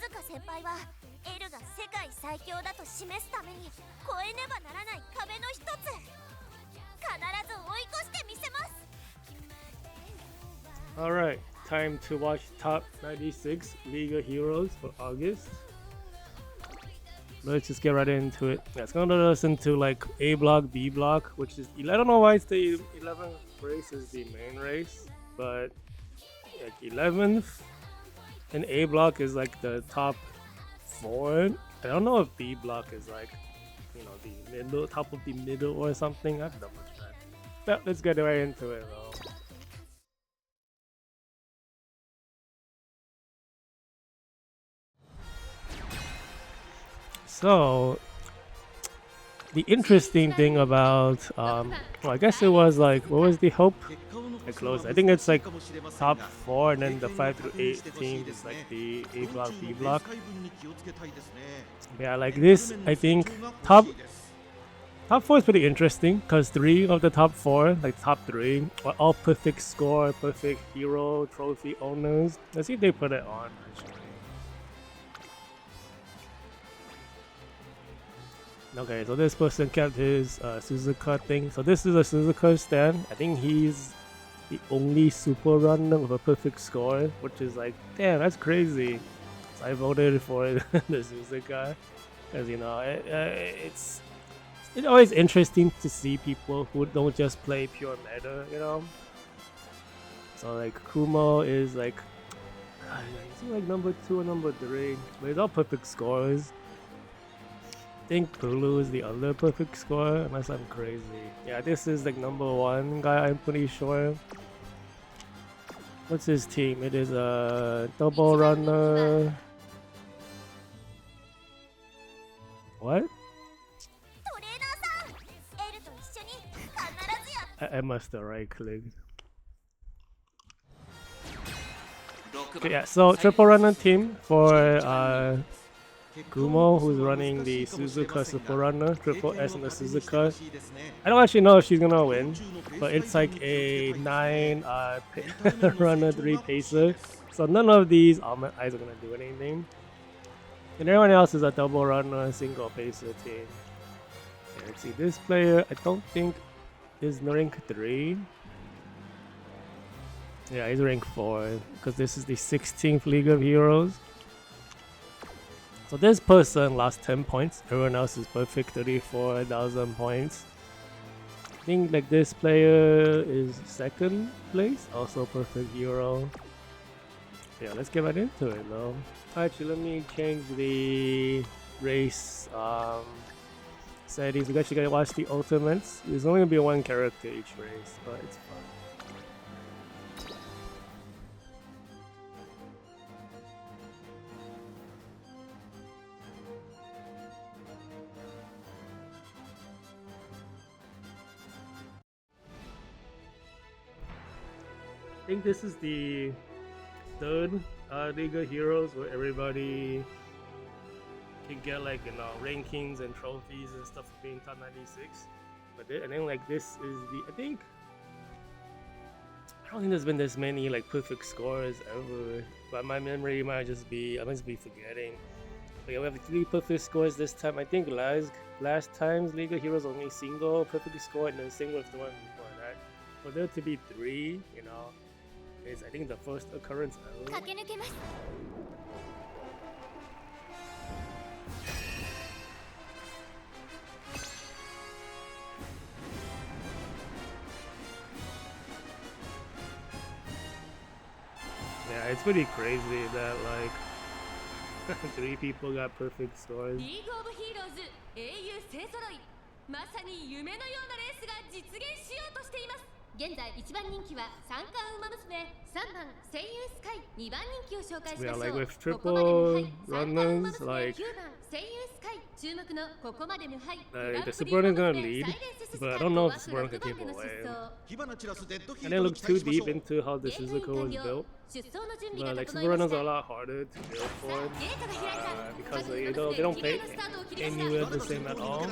香先輩はエルが世界最強だと示すために越えねばならない壁の一つ。必ず追い越してみせます。 Alright, time to watch top 96 League of Heroes for August. Let's just get right into it. Yeah, it's gonna listen to like A block, B block, which is I don't know why it's the 11th race is the main race, but like 11th and A block is like the top 4. I don't know if B block is like, you know, the middle, top of the middle or something. I've done much that. But let's get right into it though. So the interesting thing about well, I guess it was like, what was the hope? I closed. I think it's like top 4 and then the 5 through 8 teams is like the A block, B block. Yeah, like this, I think top 4 is pretty interesting because 3 of the top 4, like top 3, are all perfect score, perfect hero, trophy owners. Let's see if they put it on actually. Okay, so this person kept his Suzuka thing. So this is a Suzuka stand. I think he's the only super runner with a perfect score, which is like, damn, that's crazy. So I voted for the Suzuka because, you know, it's always interesting to see people who don't just play pure meta, you know. So like Kumo is like, is he like number 2 or number 3? But he's all perfect scores. I think Pulu is the other perfect score, unless I'm crazy. Yeah, this is like number 1 guy, I'm pretty sure. What's his team? It is a double runner. What? I must have right clicked. Okay, yeah, so triple runner team for Kumo, who's running the Suzuka Super Runner, Triple S in the Suzuka. I don't actually know if she's gonna win, but it's like a 9 runner, 3 pacer. So none of these Almond Eyes are gonna do anything. And everyone else is a double runner, single pacer team. Okay, let's see, this player I don't think is rank 3. Yeah, he's rank 4, because this is the 16th League of Heroes. So this person lost 10 points, everyone else is perfect, 34,000 points. I think like this player is 2nd place, also perfect hero. Yeah, let's get right into it though. Actually, let me change the race settings. We actually gotta watch the ultimates. There's only gonna be 1 character each race, but it's fun. I think this is the 3rd League of Heroes where everybody can get like, you know, rankings and trophies and stuff for being top 96. But I think like this is the, I don't think there's been this many like perfect scores ever. But my memory might just be, I must be forgetting. But yeah, we have 3 perfect scores this time. I think last time's League of Heroes only single perfect score and then single was the one before that. For there to be 3, you know, is I think the first occurrence ever. Yeah, it's pretty crazy that like 3 people got perfect scores. League of Heroes 英雄勢揃い、まさに夢のようなレースが実現しようとしています。現在1番人気は三冠馬娘、3番声優スカイ、2番人気を紹介しましょう。 like with triple runners, like 9番声優スカイ、注目のここまで無敗。 the super runner is gonna lead, but I don't know if the super runner can keep away. I didn't look too deep into how the Suzuka was built, but like super runners are a lot harder to build for because they don't play anywhere the same at all.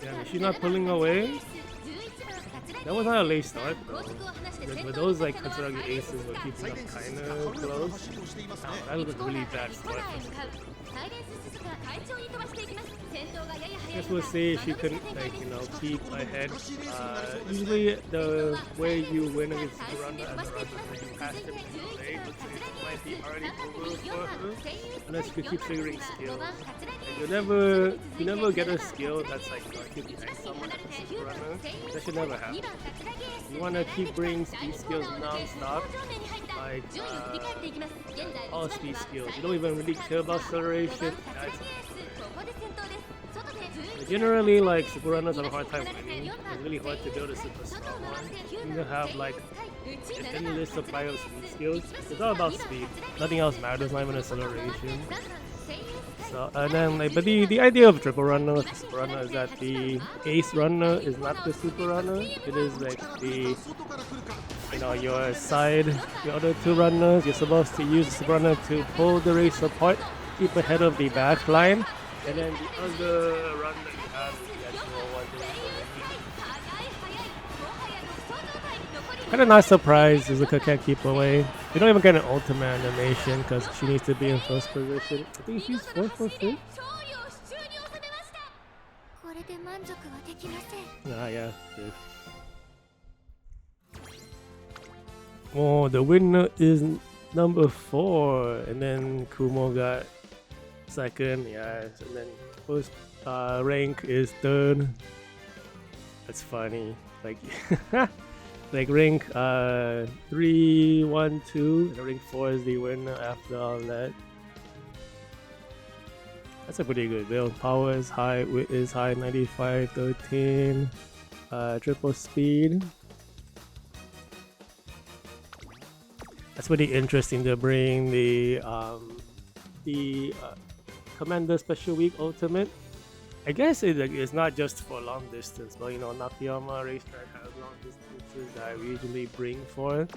Yeah, she's not pulling away. That was not a late start though. But those like Katsuragi aces were keeping up kinda close. Oh, that was a really bad start. I guess we'll see if she can like keep ahead. Usually the way you win against the runner as a runner is you pass them too late. Looks like it might be already over for her unless you keep figuring skills. Like you never get a skill that's like keep behind someone as a super runner. That should never happen. You wanna keep bringing speed skills non-stop, like all speed skills. You don't even really care about acceleration. But generally, like super runners have a hard time winning. It's really hard to build a super strong one. You need to have like an endless supply of speed skills. It's all about speed. Nothing else matters. Not even acceleration. So and then like, but the idea of triple runner, super runner, is that the ace runner is not the super runner. It is like the your side, your other two runners. You're supposed to use the super runner to pull the race apart, keep ahead of the back line, and then the other run that you have is the actual one. Kinda not surprised Suzuka can't keep away. We don't even get an ultimate animation because she needs to be in first position. I think she's 4th or 5th? Yeah, 5th. Oh, the winner is number 4, and then Kumo got 2nd, yes, and then first rank is 3rd. That's funny, like like rank 3, 1, 2, and rank 4 is the winner after all that. That's a pretty good build. Power is high, wit is high, 95, 13, triple speed. That's pretty interesting to bring the Commander Special Week Ultimate. I guess it's not just for long distance, but Nakayama racetrack has long distances that we usually bring for.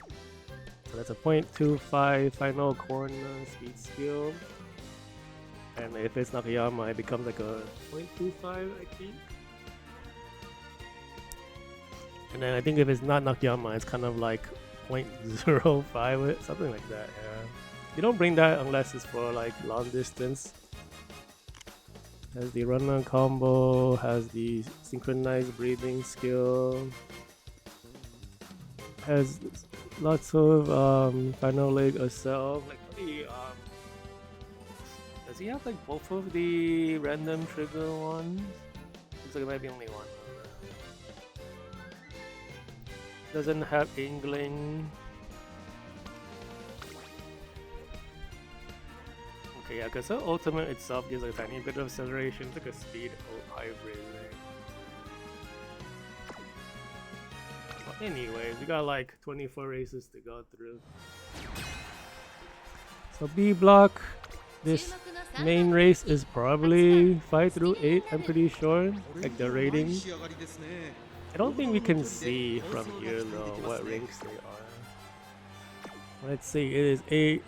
So that's a 0.25 final corner speed skill. And if it's Nakayama, it becomes like a 0.25, I think. And then I think if it's not Nakayama, it's kind of like 0.05, something like that, yeah. You don't bring that unless it's for like long distance. Has the runner combo, has the synchronized breathing skill, has lots of final leg assault. Like does he have like both of the random trigger ones? Looks like it might be only one. Doesn't have Ingling. Okay, yeah, because her ultimate itself gives like a tiny bit of acceleration. It's like a speed hybrid thing. Well, anyways, we got like 24 races to go through. So B block, this main race is probably 5 through 8, I'm pretty sure, like the rating. I don't think we can see from here though what ranks they are. Let's see, it is 8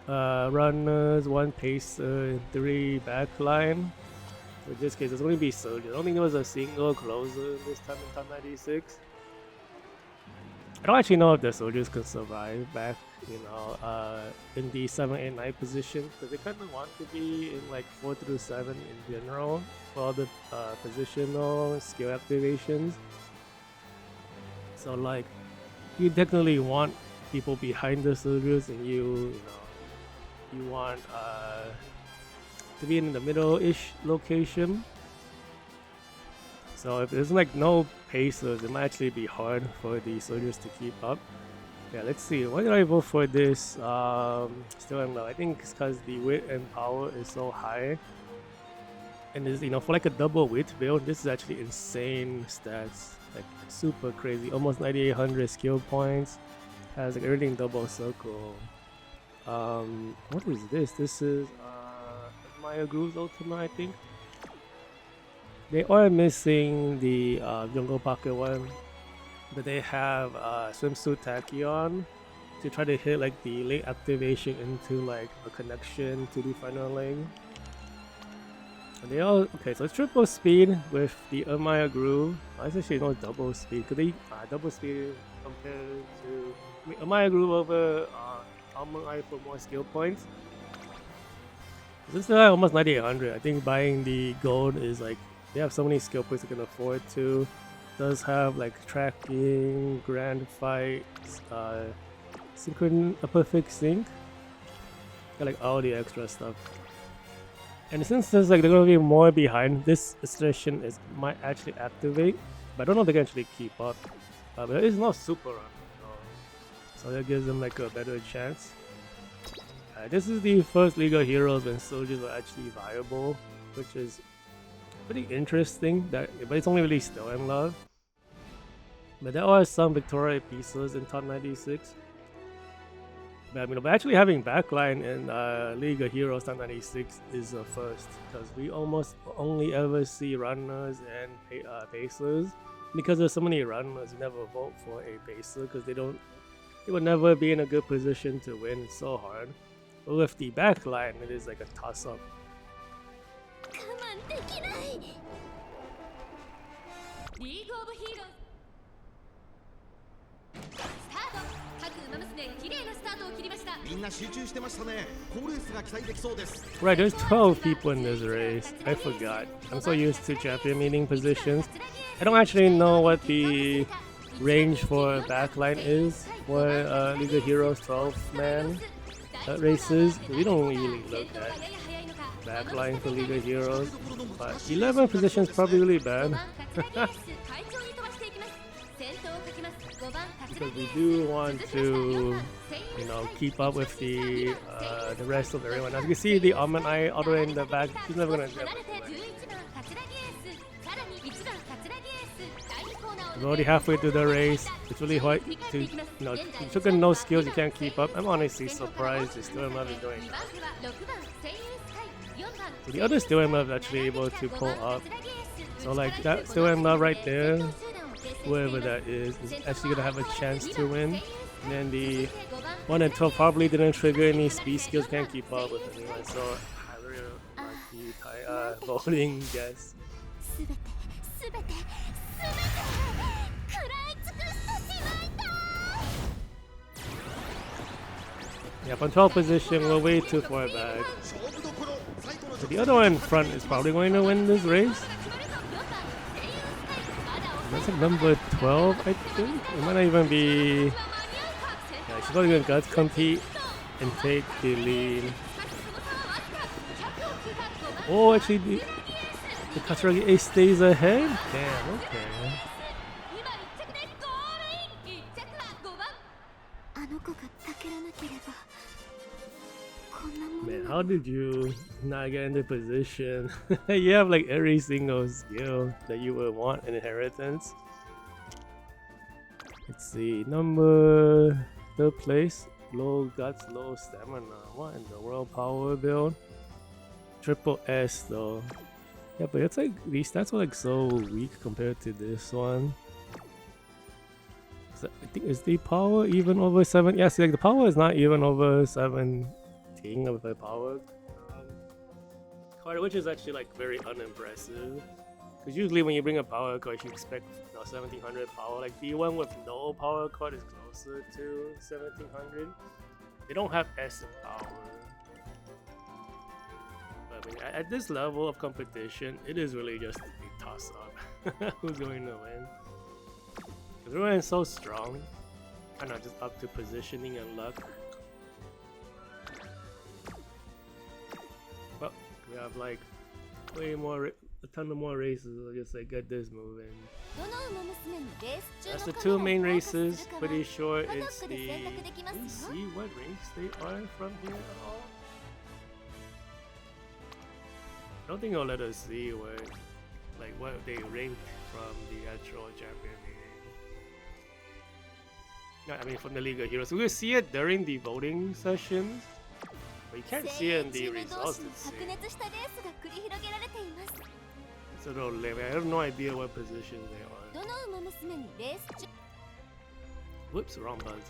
runners, 1 pacer, and 3 backline. So in this case, it's going to be soldiers. I don't think there was a single closer this time in top 96. I don't actually know if the soldiers can survive back, in the 7, 8, 9 position, because they kind of want to be in like 4 through 7 in general for all the positional skill activations. So like, you technically want people behind the soldiers, and you want to be in the middle-ish location. So if there's like no pacers, it might actually be hard for the soldiers to keep up. Yeah, let's see. Why did I vote for this? Still don't know. I think it's because the wit and power is so high. And this, for like a double wit build, this is actually insane stats. Like super crazy. Almost 9,800 skill points. Has like everything double circle. What is this? This is Maya Groove's ultimate, I think. They are missing the jungle pocket one, but they have swimsuit tachyon to try to hit like the late activation into like a connection to the final lane. And they all okay. So it's triple speed with the Amaya Groove. It's actually no double speed. Could they double speed compared to Amaya Groove over Almond Eye for more skill points? Since they're almost 9800, I think buying the gold is like they have so many skill points they can afford to. Does have like tracking, grand fights, a perfect sync. Got like all the extra stuff. And since there's like they're gonna be more behind, this session might actually activate, but I don't know if they can actually keep up. But it's not super run, so that gives them like a better chance. This is the first League of Heroes when soldiers are actually viable, which is pretty interesting. But it's only really still in love. But there are some Victoria pieces in top 96. But I mean, but actually having backline in League of Heroes top 96 is a first, because we almost only ever see runners and basers. Because there's so many runners, you never vote for a baser because they would never be in a good position to win. It's so hard. But with the backline, it is like a toss-up. League of Heroes Right, there's 12 people in this race. I forgot. I'm so used to champion meeting positions. I don't actually know what the range for backline is for League of Heroes 12-man races. We don't really look at backline for League of Heroes, but 11 positions probably really bad. Because we do want to, you know, keep up with the rest of everyone. As you can see, the Almond Eye all the way in the back. She's never gonna get it. We're already halfway through the race. It's really hard to, you know, you took in no skills, you can't keep up. I'm honestly surprised the Still in Love is doing that. So the other Still in Love is actually able to pull up. So like that Still in Love right there, whoever that is actually gonna have a chance to win. And then the 1 and 12 probably didn't trigger any speed skills, can't keep up with anyone. So I really like the voting guess. Yeah, from 12th position, we're way too far back. So the other one in front is probably going to win this race. That's like number 12, I think. It might not even be. Yeah, she's probably gonna guts compete and take the lead. Oh, actually, the Katsuragi Ace stays ahead? Damn, okay. Man, how did you not get into position? You have like every single skill that you would want in Inheritance. Let's see, number 3rd place, low guts, low stamina. What in the world? Power build? Triple S though. Yeah, but it's like these stats are like so weak compared to this one. So I think is the power even over 7? Yeah, see, like the power is not even over 17 of the power card, which is actually like very unimpressive. Because usually when you bring a power card, you expect 1700 power. Like the one with no power card is closer to 1700. They don't have S in power. But I mean, at this level of competition, it is really just a toss-up. Who's going to win? Because everyone is so strong. Kind of just up to positioning and luck. Well, we have like way more, a ton of more races. I'll just like get this moving. That's the 2 main races. Pretty sure it's the. Can you see what race they are from here at all? I don't think I'll let us see where, like what they ranked from the actual champion meeting. I mean from the League of Heroes. We'll see it during the voting sessions. But you can't see it in the results. It's a little lame. I have no idea what position they are. Whoops, wrong button.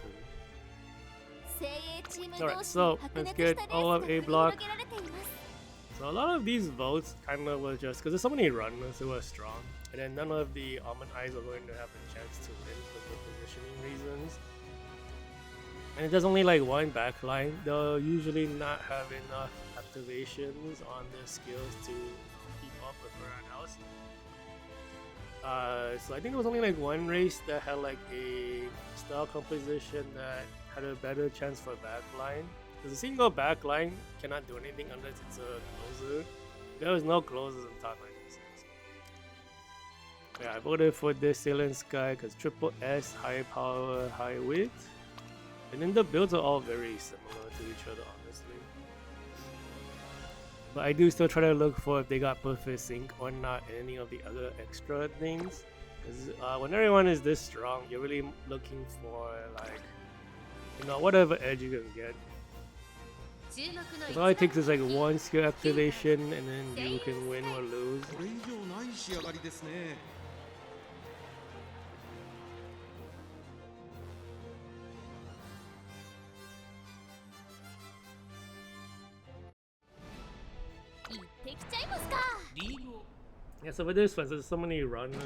Alright, so let's get all of A block. So a lot of these votes kind of was just because there's so many runners who are strong, and then none of the almond eyes are going to have a chance to win for the positioning reasons. And if there's only like one backline, they'll usually not have enough activations on their skills to keep up with everyone else. So I think there was only like one race that had like a style composition that had a better chance for backline. Because a single backline cannot do anything unless it's a closer. There was no closers in top 96. Yeah, I voted for this Sailor Sky because triple S, high power, high width. And then the builds are all very similar to each other, honestly. But I do still try to look for if they got perfect sync or not in any of the other extra things. Because when everyone is this strong, you're really looking for like, you know, whatever edge you can get. Because all it takes is like one skill activation and then you can win or lose. Yeah, so with this one, there's so many runners.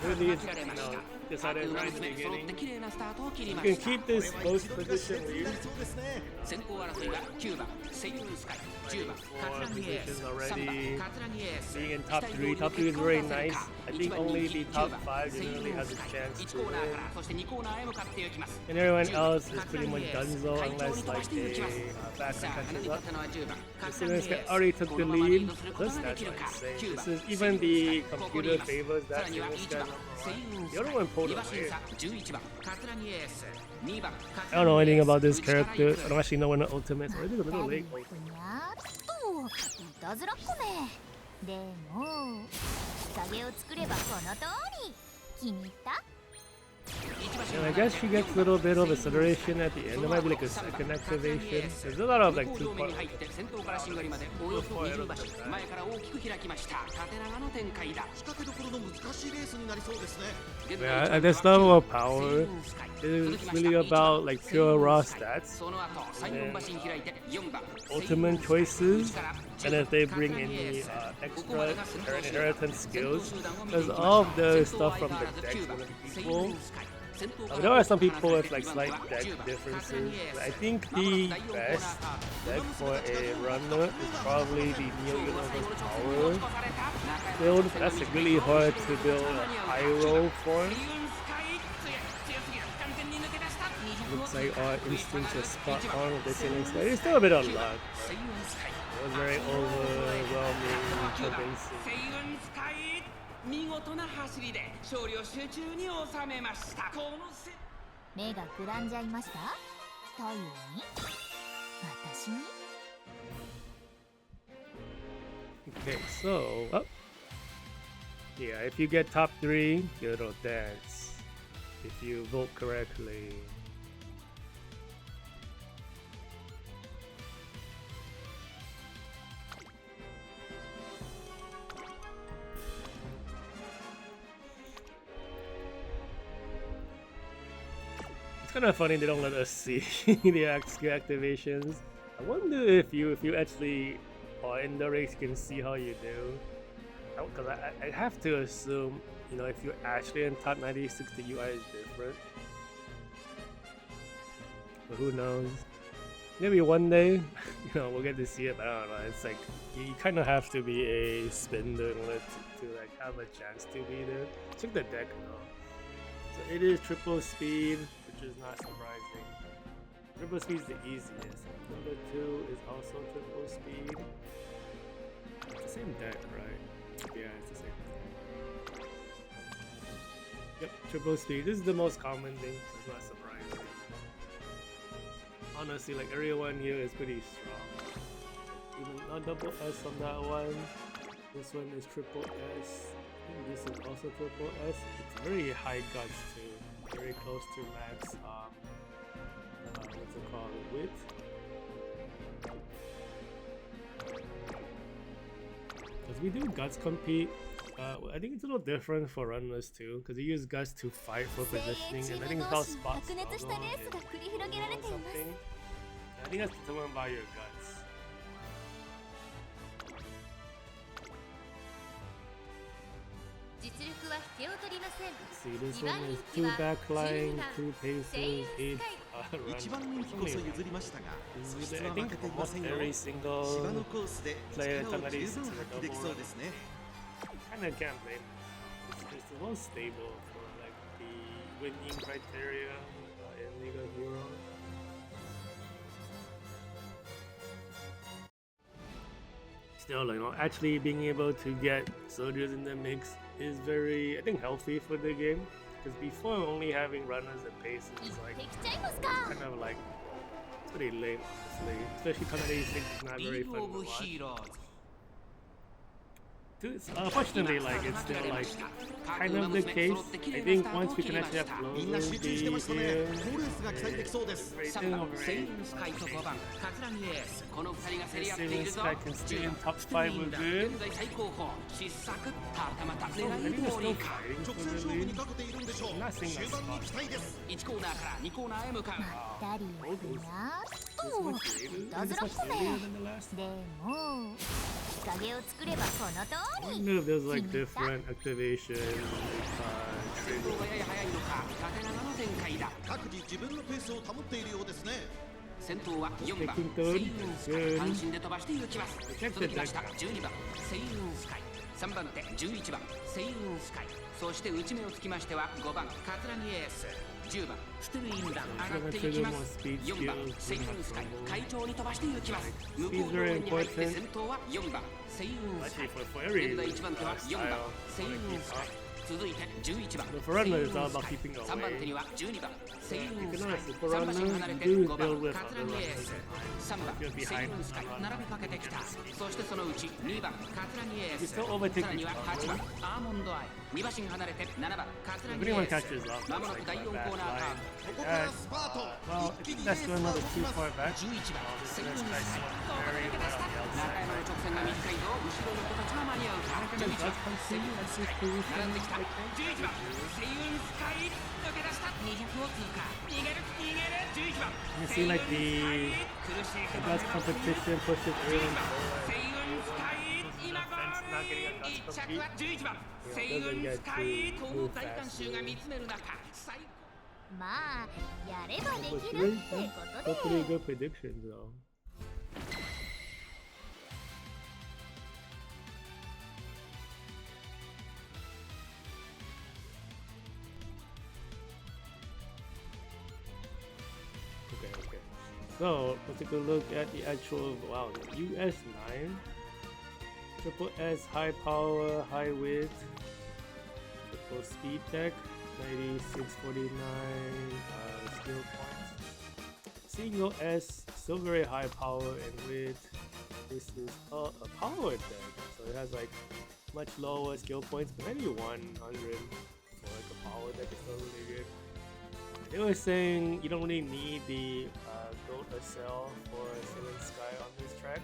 Really, you know, decided right at the beginning. You can keep this post position lead. Four positions already. Being in top 3. Top 3 is very nice. I think only the top 5 generally has a chance to win. And everyone else is pretty much donezo unless like a backline catches up. As soon as they already took the lead, this that's insane. This is even the computer favors that this guy number 1. The other one pulled away. I don't know anything about this character. I don't actually know when the ultimate is. Already a little late. And I guess she gets a little bit of acceleration at the end. There might be like a second activation. There's a lot of like 2-part. Yeah, at this level of power, it's really about like pure raw stats. And then, ultimate choices. And if they bring in the extra inheritance skills, because all of the stuff from the decks will be equal. There are some people with like slight deck differences. But I think the best deck for a runner is probably the Neo Universe Power build. That's like really hard to build a high roll for. Looks like our instincts are spot on with this innings. There's still a bit of luck. It was very overwhelming, convincing. 見事な走りで勝利を集中に収めました。この目がくらんじゃいました？太陽に？私に？ Okay, so yeah, if you get top 3, get a little dance. If you vote correctly. It's kind of funny they don't let us see the skill activations. I wonder if you actually are in the race, you can see how you do. Because I have to assume, you know, if you're actually in top 96, the UI is different. But who knows? Maybe one day, you know, we'll get to see it. But I don't know. It's like you kind of have to be a spender in order to like have a chance to be there. Check the deck though. So it is triple speed, which is not surprising. Triple speed is the easiest. Number 2 is also triple speed. It's the same deck, right? Yeah, it's the same thing. Yep, triple speed. This is the most common thing, so it's not surprising. Honestly, like everyone here is pretty strong. Even not double S on that one. This one is triple S. I think this is also triple S. It's very high guts too. Very close to max. What's it called? Width. Because we do guts compete. I think it's a little different for runners too, because you use guts to fight for positioning, and I think it's called spot struggle or something. I think that's determined by your guts. 服は引けを取りません。 See, this 2 one 番 is 人気 two は backline, 12番 two セイ paces, ウン eight スカイ。 runs. 一番人気こそ譲りましたが、素質 I は think 負けていま almost せんよ。 every 芝 single のコースで player 力を Tanari 十 is 分 a 発揮でき double そう run. ですね。 Kinda can't blame him. It's the most stable for like the winning criteria in League of Heroes. Still, you know, actually being able to get soldiers in the mix is very, I think, healthy for the game. Because before only having runners and paces is like できちゃいますか。 kind of like it's pretty lame, honestly. Especially Tanari 6 is not リ very ーグ fun オ to ブ watch. ヒーローズ Unfortunately, like it's still like kind of the case. I think once we can actually have みんな closers 集中してましたね。 be 好レースが期待できそうです。 here, 3番 rating セイ over ウンスカイと5番カツラギエース、この2人が競り合ってい Seven るぞ。 Sky can stay in 10 top 5 with 現 good. 在最高峰失策たまた I 狙 think い they're 通 still りか。 fighting 直 for 線 the 勝負に lead. かけているんでしょう。 I'm not saying 終 that's 盤に smart. 期待です。 1コーナーから2コーナーへ向かう。ダリーくな。 This おお、 much later? いた This ずら much っぽ later ね。 than the last? でも日陰を作ればこの通 I り。 wonder if there's like 気に入った different activation 先頭 triggers. がやや速いのか縦長の展開だ。各自自分のペースを保っているようですね。先頭は4番 Taking セ third. イウンスカイ、 Good. 単身で飛ばしていきます。 Check 続きました the 12番セイウンスカイ、3番手11番セイウンスカイ、そして内目をつきましては5番カツラギエース、10番ステルインラン上がっていきます。4番セイウンスカイ、快調に飛ばしていきます。向こう方面に入って先頭は4番セイウンスカイ、 Actually, for every 現在1番手は4番 style, セイウンスカイ、続いて11番 The Forerunner is all about keeping 3番手 away. には12番セイウン You ス can カイ、 notice the 3馬身 Forerunner 離れて do 5 build 番 with カツラ other ギエー runners ス、 behind. 3番 If you're セイ behind ウンスカイ the 並びかけてきた。そしてそのうち2番カツラギエー You ス、 still overtake さらには each 8番 other. アーモンドアイ、2馬身離れて7番カツラ If ギエ anyone ース、 catches up, まも it's なく like 第 a 4コ bad ーナーカー line. ここからスパート。 Well, 一 I 気 think にレー that's ス going が another 動き too ます。 far back. 11番 This セイウン next スカイ、 guy's どうか very 抜け出した。 well on the 中山の outside. 直線が短いぞ。後ろの子たちは間に合うか。 I think 11 it 番 does セイウ continue ン at ス this カイ position, 並んできた。 I think. 11番セイウンスカイ抜け出した。200を通過。逃げる逃げる。11番 You セイ see ウン like スカ the イ苦しい the けど guys competition pushes 11 everyone 番 forward. セイウンスカイ今ゴールイン。1着は11番セイウンスカイ。この大観衆が見つめる中最高。まあやればで But きる pretty, ってこ that's と pretty で。 good predictions though. Okay. So let's take a look at the actual US9. Triple S high power, high width, triple speed tech, 9649 skill points. Single S, still very high power and width. This is a power deck, so it has like much lower skill points, but 9100 for like a power deck is still really good. They were saying you don't really need the gold cell for Seven Sky on this track.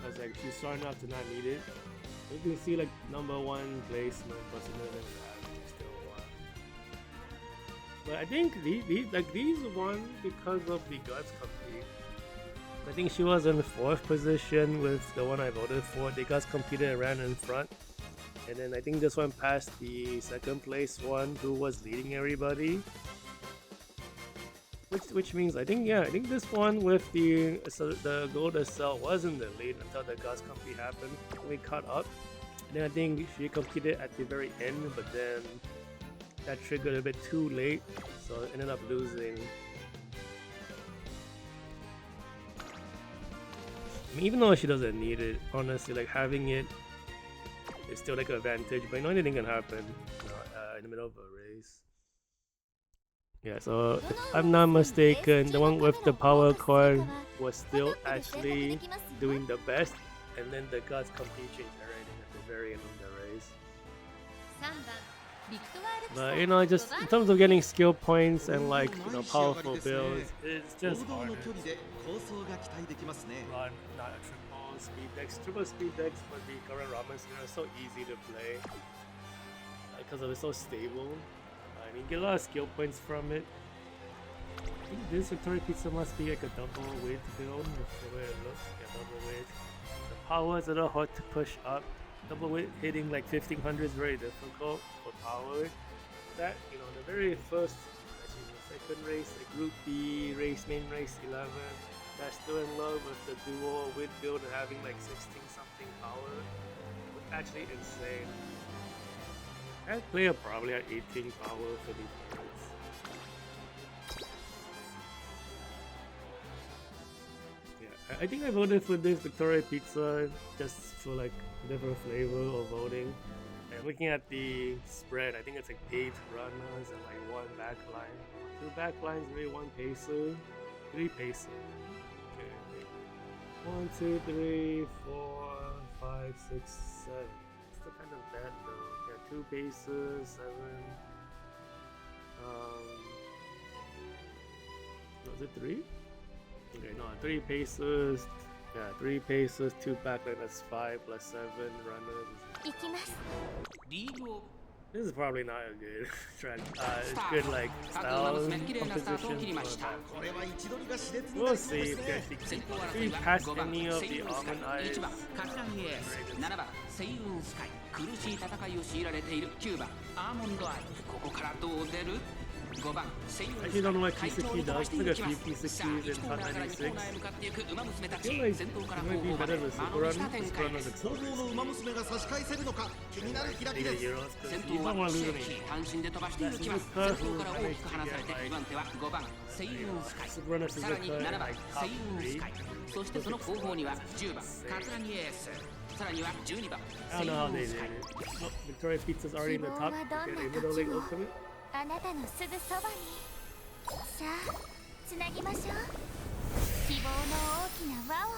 I was like, she's starting off to not need it. You can see like number 1 placement plus another still won. But I think these won because of the guts compete. I think she was in 4th position with the one I voted for. The guts competed and ran in front. And then I think this one passed the 2nd place one who was leading everybody. Which means I think this one with the gold cell was in the lead until the gas compete happened. We caught up. And then I think she competed at the very end, but then that triggered a bit too late, so ended up losing. I mean, even though she doesn't need it, honestly, like having it is still like an advantage. But you know, anything can happen in the middle of a race. Yeah, so if I'm not mistaken, the one with the power cord was still actually doing the best, and then the guts compete changed everything at the very end of the race. 3番ビクトワールクソ But ン you know, just 5 in 番 terms of getting skill points and like powerful builds, it's 王 just 道 hard の to 距離で構想が期待できますね。 run not a triple speed decks. Triple speed decks for the current ramen are so easy to play because of it's so stable. And you get a lot of skill points from it. I think this Victoria Pizza must be like a double width build, that's the way it looks. Yeah, double width. The power is a little hard to push up. hitting like 1500 is very difficult for power. That, you know, the very first, actually the second race, like Group B race, main race 11, that's still in love with the dual with build and having like 16 something power. Was actually insane. That player probably had 18 power for these players. Yeah, I think I voted for this Victoria Pizza just for like different flavor of voting. And looking at the spread, I think it's like 8 runners and like 1 backline. 2 backlines, maybe 1 pacer, 3 pacer. Okay. 1, 2, 3, 4, 5, 6, 7. Still kind of bad though. Yeah, 2 pacers, 7. Was it 3? Okay, no, 3 pacers. Yeah, 3 pacers, 2 backline, that's 5 plus 7 runners. 行きます。 リーグを This is probably not a good track. It's good like style composition for これは位置取りが熾烈に We'll なりそう see です if ね we pass any of the almond eyes. 1番カツラギエース7番セイウンスカイ苦しい戦いを強いられている9番アーモンドアイここからどう出る5番セイウン I actually don't know what 会 Kisaki 長に飛ば does. して It's い like a きます few P60s さあ in 1コーナーから2 Top コーナーへ 96. 向かっていく馬娘た I ち feel like 先頭から it 後 might be 方ま better で than 間 Super 延び Run. した展 Super 開 Run で is す総合の馬娘が差し返せるのか気になる開き They で get す Euros 先 because you 頭は don't want to シ lose ェイキ any. ー単身で飛ばしていきます先頭から大きく離されて2番手は5番セイウンスカイ Super Run is さらに like 7番 like セ top イウンス 3. カイそしてその後方には10番カツラギエースさらには12番 I セ don't イ know ウ how they ンス did カイ it. Oh, Victoria Pizza's already in the top. Okay, the middle lane ultimate. あなたのすぐそばに。さあ、つなぎましょう。希望の大きな輪を。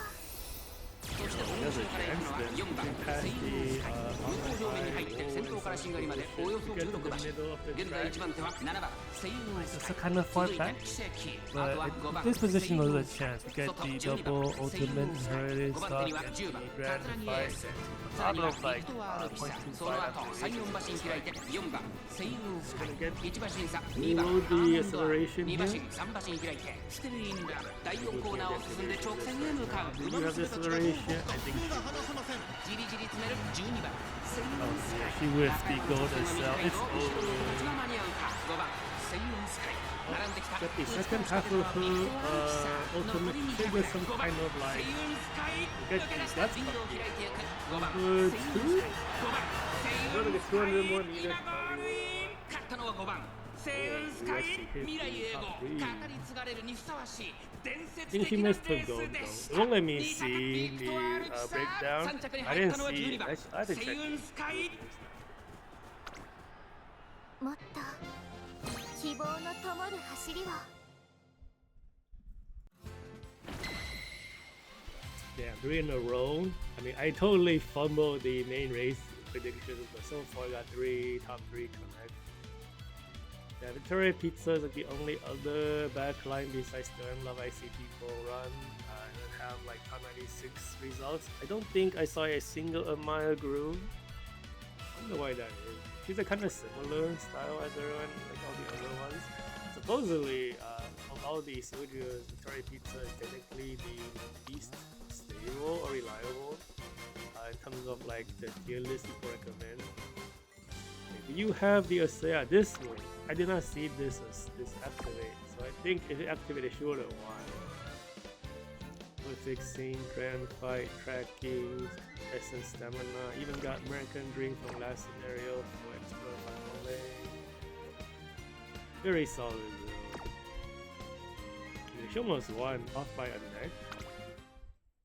そしてその後ろから行くのは4番セイウンスカイ向こう上面に入って先頭からしんがりまでおよそ16馬身現在1番手は7番セイウンス It's カ a イ kind of far 続いて back. 奇跡あとは But 5番 this position was a セイウン chance ス to カイ get 外 the 12番 double セイウ ultimate ンスカイ inherited 5番手 stock には and 10番 the カ grand ツラギエ fight. ースさらに Top は of ビ like クトワールピサ 0.25 その後 after 3、4馬身開いて4番セイウンスカイ1馬身差 We 2番 load ア the ーモンドアイ acceleration 2馬身 here. 3馬身開いてステルインラブ第4コーナーを進んで直線へ向かう You have the acceleration. I think 目が離せませんじりじり詰める12番セイウ oh, ンスカ yeah, イ she whiffed the gold and cell. It's 後ろ over. の形が間に合うか5番セイウンスカイ並んできた But the second half of her ultimate trigger some kind of セ like イウンスカイ get 抜け出 these した guts リードを開いていく5番 good セイウン two. スカイ5番セイ Gonna ウン get スカイ 200 more meters 今ゴールイン勝ったのは5番セイウンスカイ未来永劫語り継がれるにふさわしい伝 I 説 think 的 she なレ must ー have ス gold で though. し It た won't let me 2着 see ビク the トワールピサ breakdown. 3着に I 入っ didn't たのは see 12 it. 番 I had to セ check イウンスカイもっと希望の灯る走りを。 Damn, 3 in a row. I mean, I totally fumbled the main race predictions, but so far I got top 3 correct. Yeah, Victoria Pizza is like the only other backline besides Stern Love I see people run and then have like top 96 results. I don't think I saw a single mile groove. I wonder why that is. She's a kind of similar style as everyone, like all the other ones. Supposedly, of all the soldiers, Victoria Pizza is technically the least stable or reliable in terms of like the tier list people recommend. Okay, you have the yeah, this one. I did not see this activate, so I think if it activated, she would have won. We're fixing, grand fight, tracking, essence, stamina. Even got American Dream from last scenario for explore final lane. Very solid though. Yeah, she almost won off by a neck.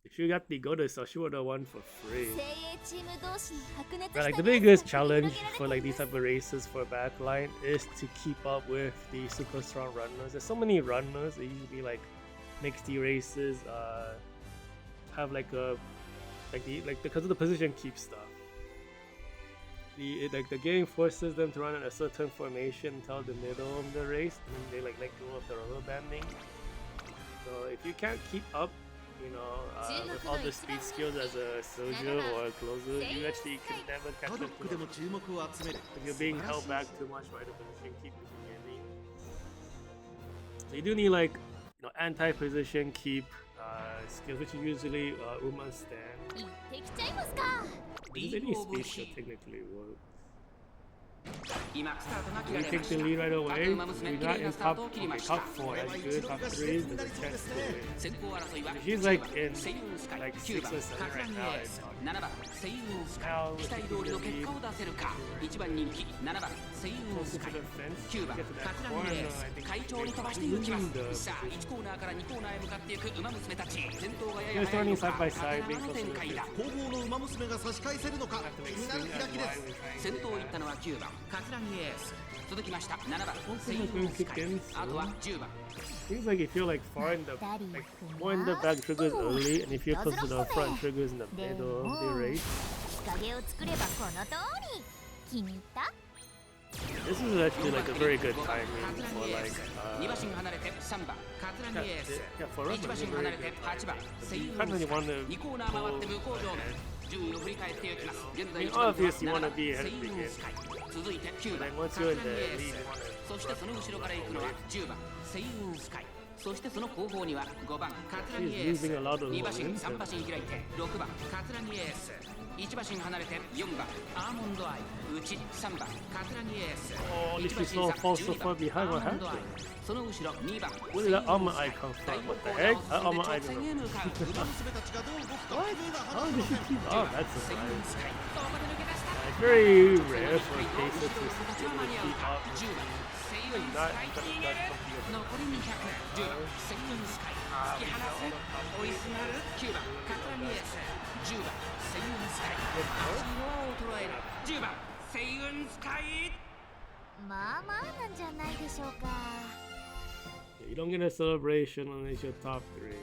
If she got the Goddess, so she would have won for free. 精鋭チーム同士の白熱 But し like た the レー biggest スが繰り challenge 広げられて for い like ま these す type of races for backline is to keep up with the super strong runners. There's so many runners. They usually like makes the races have like a because of the position keep stuff. The game forces them to run in a certain formation until the middle of the race, and then they like let go of the rubber banding. So if you can't keep up, you know, with all the speed skills as a soldier or a closer, you actually can never catch パ up ドッ to クで them. も注目を集める If you're 素 being 晴ら held しい back too much by the position, keep beginning. So you do need like anti-position keep skills, which usually Uma stand. 行ってきちゃいますか。リ Does ー any ドオブ speed シ still ー technically work? 今スタートが切 Do ら we れま take し the た lead right 各 away? 馬娘 We're 綺 not 麗な in スター top, トを切り okay, ました top 4, that's good. Top 3, there's a chance to win. 先行争いは She's 10 like 番 in セイウンスカイ like 9 6 番 or カ 7 ツラ right ギ now. エース7番セイウンスカ Now イ期待通りの結果を出せるか1番人気7番セイウンス Closer カ to イ the fence. 9番 Get to カ that ツラギ corner. エー I ス think 快調に飛ばしていきますさあ1コーナーから2コーナーへ向かっていく馬娘たち先頭がやや They're 速い starting の side か by 風 side, 穴 being の close 展 to the 開だ fence. 後方の馬娘が差し返せるのか Have to 気 like になる swing 開 that きで wide す when trying 先 to 頭 do 行った that. のは9番カツラギエース続きました7番 Hopefully セイウ it's going ン to ス kick カイ in あとは soon. 10番 Seems like if you're like far in the like more in the back triggers early, and if you're close to the front triggers in the middle of the race. 日陰を作ればこの通り。気に入った？ This is actually like a very good timing カツラ for ギエー like ス2馬身離れて3番カツラギエース yeah, for us 1馬 it's 身 a 離 very れて good 8番 timing. セイ You ウ kind ン of スカ want イ to 2コーナー回って向こう上面順位を振り返っていきます現在 I mean, 1番 obviously you 7 wanna 番 be ahead セ of イ the ウン game. スカイ続いて9 And 番 then once カ you're ツ in ラ the ギエー lead, ス you want to そしてその後ろから行くのは10番セイウンスカイそしてその後方には5番カツラギエース She's losing a lot of 2馬身 momentum. 3馬身開いて6番カツラギエース1馬身離れて4番アーモンドアイ内3番カツラギエース Oh, 1 this 馬 is 身 so 差 false so 12 far 番 behind. ア What ーモンドアイ happened? その後ろ2番 Where did that armor eye come 第 from? 4 What コ the ーナー heck? を That 進ん armor で eye 直線 didn't へ向かう馬娘たちがどう動くか What? 目が How 離 did せ she ません keep up? That's セイウン surprising. スカイここで抜け出した It's very rare for cases to be 立ちは able 間 to に合う keep か up. 10番セイウンスカイ逃げる残り200 10番セイウンスカイ突き放す追いすがる9番カツラギエース10番セイウンスカイ足の輪を捉える10番セイウンスカイまあまあなんじゃないでしょうか。Yeah, you don't get a celebration unless you're top 3.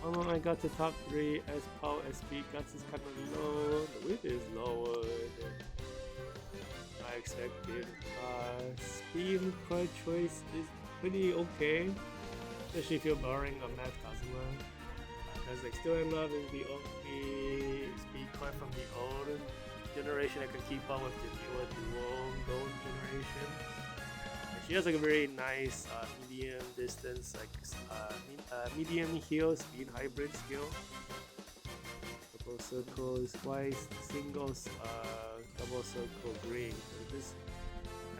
Oh, I got to top 3 as power SP guts is kind of low. The width is lower than I expected. Speed card choice is pretty okay, especially if you're borrowing a Math Kazuma. Because like Still in Love is the only speed card from the old generation that can keep up with the newer dual gold generation. She has like a very nice medium distance, like medium heel speed hybrid skill. Double circle is twice, singles double circle green. So this,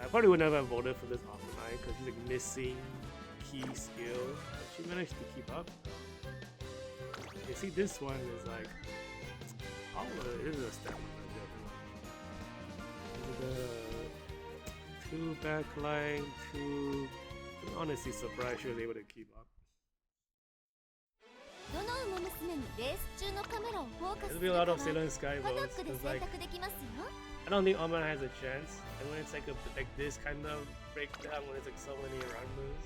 I probably would never have voted for this offline because she's like missing key skill, but she managed to keep up. You see, this one is like, oh, it is a stamina. Two backline, two. I'm honestly surprised she was able to keep up. どの馬娘もレース中のカメラをフォーカス There'll す be る a か lot は of Sailor Sky パドッ votes クで because 選 like 択できますよ。 I don't think Almond has a chance, and when it's like this kind of breakdown, when it's like so many run moves,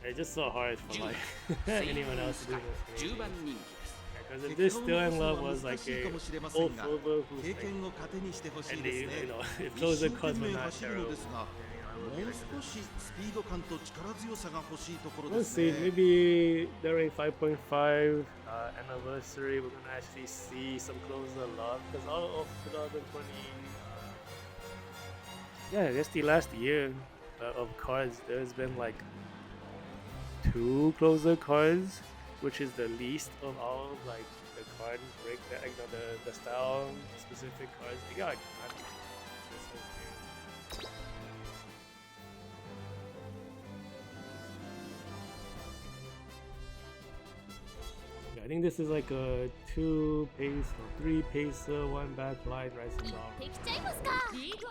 it's just so hard for like anyone else to do this. 10番人気 Because if this Still in Love was like a old Silver who's 経 like, 験を糧にしてほしい and で they, すね you know, if 一 those 生 are 懸 cards were 命 not 走るの terrible. ですがもう少しスピード感と力強さが欲しいところで We'll す see. ね Maybe during 5.5 anniversary, we're gonna actually see some closer love. Because all of 2020, yeah, I guess the last year of cards, there's been like 2 closer cards, which is the least of all of like the card break, you know, the style specific cards. They got like, I don't know, this whole thing. Yeah, I think this is like a 2 pace or 3 pacer, 1 backline, rising 行 off. ってきちゃいますか。リード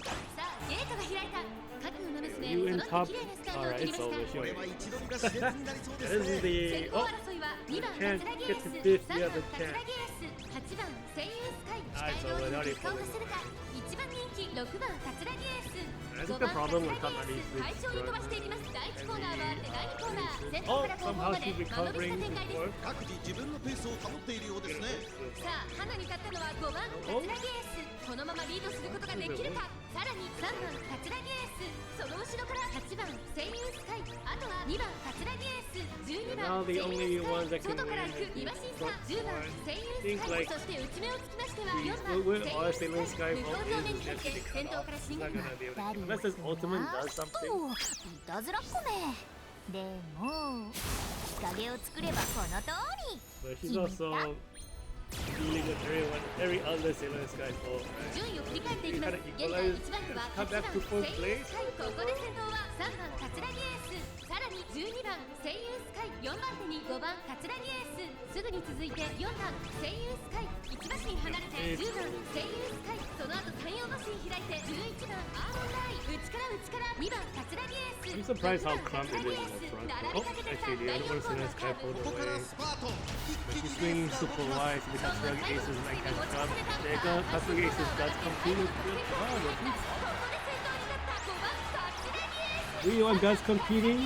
さあゲートが開いた各馬娘 You そ in の top? 綺麗なスタートを Alright, 切り it's ま over. した これ Sure. は一度にが熾烈になりそうで Yeah, す this is ね the 先行 oh, 争いは2番 chance カツラギエ get ー to ス fifth. 3 You 番 have a カツラ chance. ギエース8番セイウンスカイ期 Alright, 待 so 通 we're りの already 結果を出 pulling せるか1番人気6番カツラギエース I 5 think 番 the カツ problem ラ with ギ Top エー 90 ス快調に飛ばしていきます第1コーナー回って第2コーナー先頭 Oh, から後方 somehow まで she's 間延びした recovering 展開です before. 各自自分のペースを保っているようですねさあ花に立ったのは5番カツラギエースこのままリードすることができるかさらに3番カツラギエースその後ろから8番セイウンスカイあとは2番カツラギエース12 Now 番 the セイウ only ン ones スカ that イ can 外から win 行く is 岩新さん the 10番 front セイウン Think スカイ like そして内目をつきましては these 4番 with セイ all ウン Sailor ス Sky カイ無表 vote 情面 is に入って actually 先 cut 頭 off. から It's 進 not み gonna be able to, ダリ unless this ultimate does と something. いたずらっこめ。でも日陰を作ればこの通り。 But she's also dealing with every other Sailor Sky fault, right? 順位を振り返っていきます。 Kinda 現在 equalize 1番手は come 8 back 番 to 声 fourth 優 place. スカイ、ここで先頭は3番桂木エース、さらに12番声優スカイ、4番手に5番桂木エース、すぐに続いて4番声優スカイ、1馬身離れて10番声優スカイ、その後3、4馬身開いて11番アーロンライ、内から2番桂木エース、 I'm surprised how 6番 clumped 桂 it 木エ is ー in ス、 the front. 並 Oh, びかけてきた actually, the 第 other 4 one コーナ Sailor ー Sky カー pulled ブ。ここから away. スパート But she's swinging super wide to the Katsuragi Aces and I catch up. There go Katsuragi Aces guts competed with we on guts competing?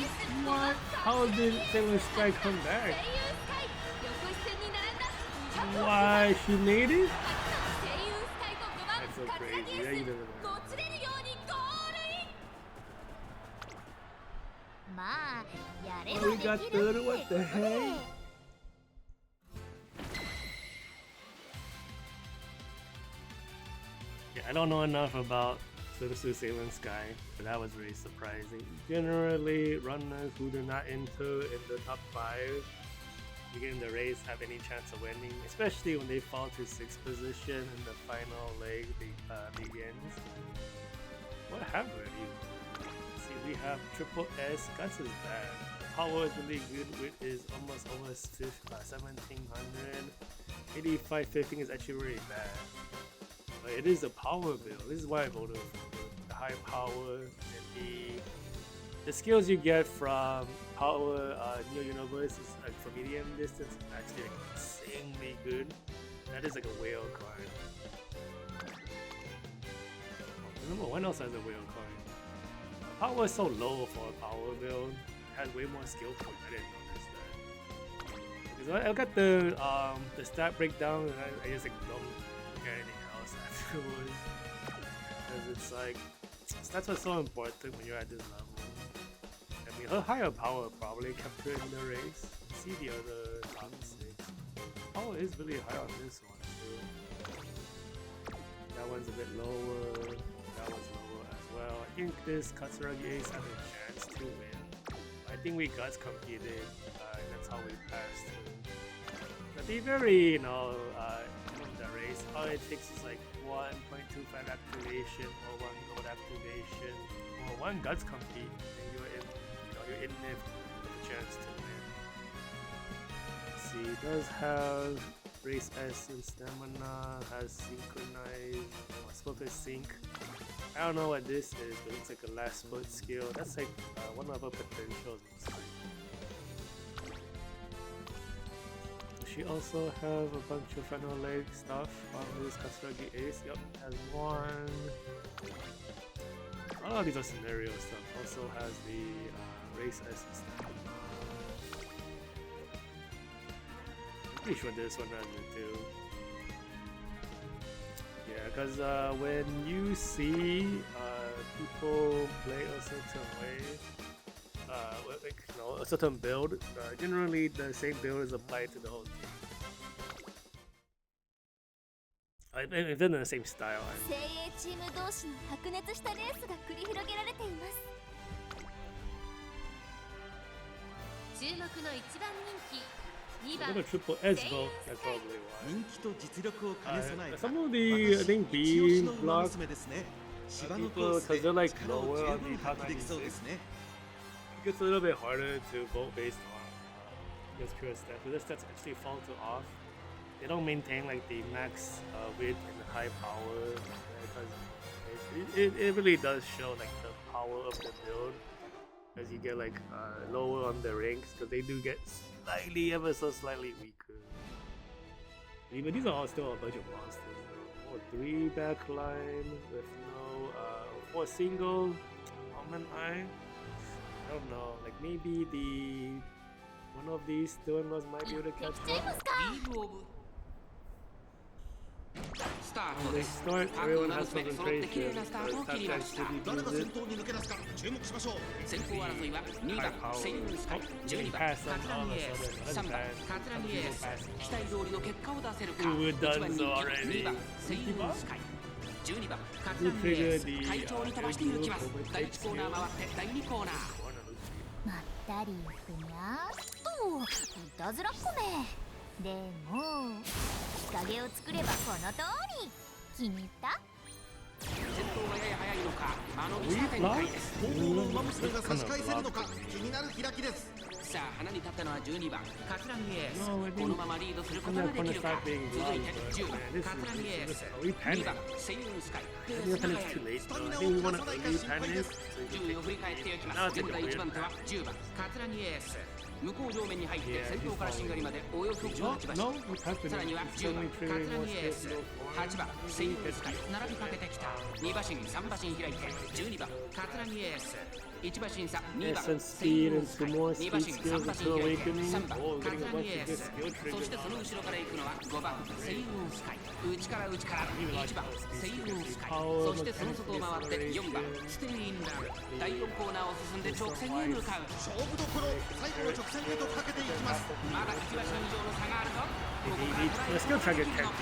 What? How did Sailor Sky come back? Why? She made it? That's so crazy. Yeah, you know that. まあやれ Oh, ば we で got きる third. って What こと the で heck? Yeah, I don't know enough about Sudosu Sailor Sky, but that was really surprising. Generally, runners who do not enter in the top 5 beginning the race have any chance of winning, especially when they fall to 6th position and the final leg begins. What happened? See, we have Triple S. Guts is bad. Power is really good. Width is almost 1700. 8515 is actually really bad. But it is a power build. This is why I voted for the high power and the skills you get from power Neo Universe is like for medium distance is actually like insanely good. That is like a whale card. Number one else has a whale card. Power is so low for a power build. It has way more skill points. I didn't notice that. Because I got the stat breakdown and I just like don't look at anything else afterwards. Because it's like stats are so important when you're at this level. I mean, her higher power probably kept her in the race. See the other top 6. Power is really high on this one too. That one's a bit lower. That one's lower as well. I think this Katsuragi Ace has a chance to win. I think we guts competed. And that's how we passed her. But the very, in the race, all it takes is like 1.25 activation or 1 gold activation or 1 guts compete, and you're in there with a chance to win. Let's see, it does have race essence, stamina, has synchronized, supposed to sync. I don't know what this is, but it's like a last split skill. That's like one of her potentials. She also have a bunch of final leg stuff on this Katsuragi Ace. Yep, has one. A lot of these are scenario stuff. Also has the race essence stuff. I'm pretty sure this one has it too. Yeah, because when you see people play a certain way, a certain build, generally the same build is applied to the whole team. Within the same style. 精鋭チーム同士の白熱したレースが繰り広げられています。注目の1番人気、2 I'm 番 gonna triple S vote. That's probably why. 人気と実力を兼ね備えた Some of the, I think, 私一押し being の馬 blocked 娘ですね。芝のコ people ースで because they're like 力を lower 十 on 分 the 発揮でき top そうですね。 It gets a little bit harder to vote based on just pure stats. But the stats actually fall to off. They don't maintain like the max width and the high power because it really does show like the power of the build as you get like lower on the ranks because they do get slightly, ever so slightly weaker. But these are all still a bunch of monsters though. Oh, 3 backline with no 4 single Almond Eye. I don't know, like maybe one of these Stillness might be able to catch ちゃい up. ますか。リーグオブスター When ト they です start, 各 everyone 馬 has 娘揃って綺麗 concentration. なスタートを切りました 誰が Sometimes 先頭に抜け出すか注目しましょう。先行争いは2 high 番 power. セイウンスカイ Oh, 12 getting 番 past カ them ツラ all of ミ a エー sudden. ス That's 3番 bad. カツラミエース Passing. 期待通りの結果を出せるか Ooh, we're 1 done 番 so 人 already. 気2番セイウンスカイ12番カツ You ラミエー trigger ス the 快調に飛ばしていきます第1コーナー回って第2コーナーまったたりふにゃーっといたずらっ子め。でも日陰を作ればこの通り。気に入った？先頭がやや早いのか間延びした展開です。本物の馬娘が差し返せるのか気になる開きです。さあ花に立ったのは12番桂木エース。 No, I think このままリードすることができるか。続いて10番桂木エース、2番セイウンスカイ。ペースが速い。スタミナを切らさないか心配です。順位を振り返っていきます。現在1番手は10番桂木エース。向こう上面に入って先頭からしんがりまでおよそ18馬身。さらには10番桂木エース、8番セイウンスカイ並びかけてきた。2馬身3馬身開いて12番桂木エース、1馬身差2番セイウンスカイ、2馬身3馬身開いて3番桂木エース。そしてその後ろから行くのは5番セイウンスカイ。内から内から1番セイウンスカイ。そしてその外を回って4番ステインラン。第4コーナーを進んで直線へ向かう。勝負どころ、最後の直線へとかけていきます。まだ1馬身以上の差があるぞ。ここから Let's go try to get 中山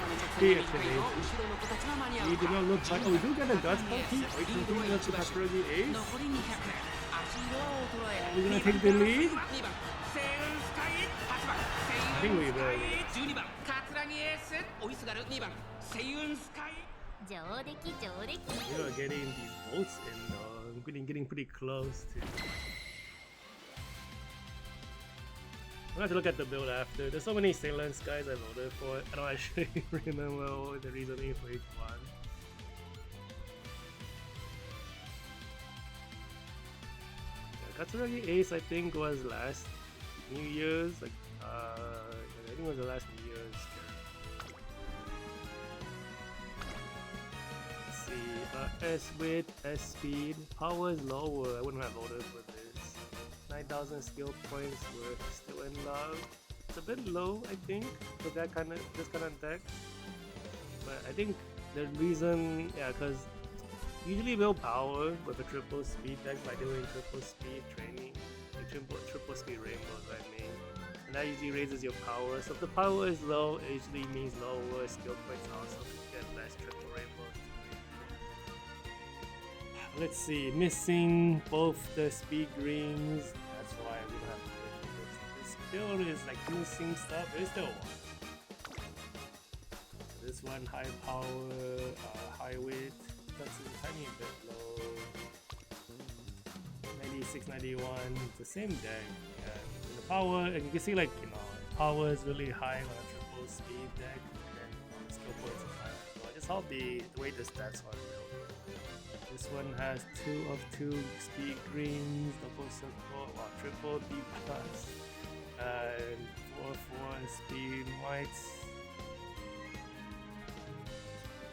の 10. 直線が短いぞ。後ろの子たちは間に合 He う did か。 not look like. Oh, we do get a guts punch. He リードは completely 1 left the 馬身 Kakuragi ace. 残り200。足色は衰え。 We're gonna take the lead. 2番セイウンスカイ、8番セイウンスカイ、12番桂木エース。追いすがる2番セイウンスカイ。上出来上出来。 We are getting these votes and getting pretty close to. I'm gonna have to look at the build after. There's so many Sailor Skies I voted for. I don't actually remember what the reasoning for each one. Yeah, Katsuragi Ace I think was last New Year's. Like I think it was the last New Year's. Let's see. S width, S speed, power is lower. I wouldn't have voted for this. 9,000 skill points were still in love. It's a bit low, I think, for this kind of deck. But I think the reason, yeah, because usually build power with a triple speed deck by doing triple speed training, like triple speed rainbows, I mean, and that usually raises your power. So if the power is low, it usually means lower skill points also to get less triple rainbows. Let's see, missing both the speed greens. That's why we don't have to look at this. This build is like missing stuff, but it's still one. This one high power, high weight. That's a tiny bit low. 96, 91. It's the same deck. Yeah. And the power, and you can see like power is really high on a triple speed deck, and then skill points is high as well. I just hope the way the stats are built. This one has 2 of 2 speed greens, double circle, well, triple D plus, and 4 speed whites.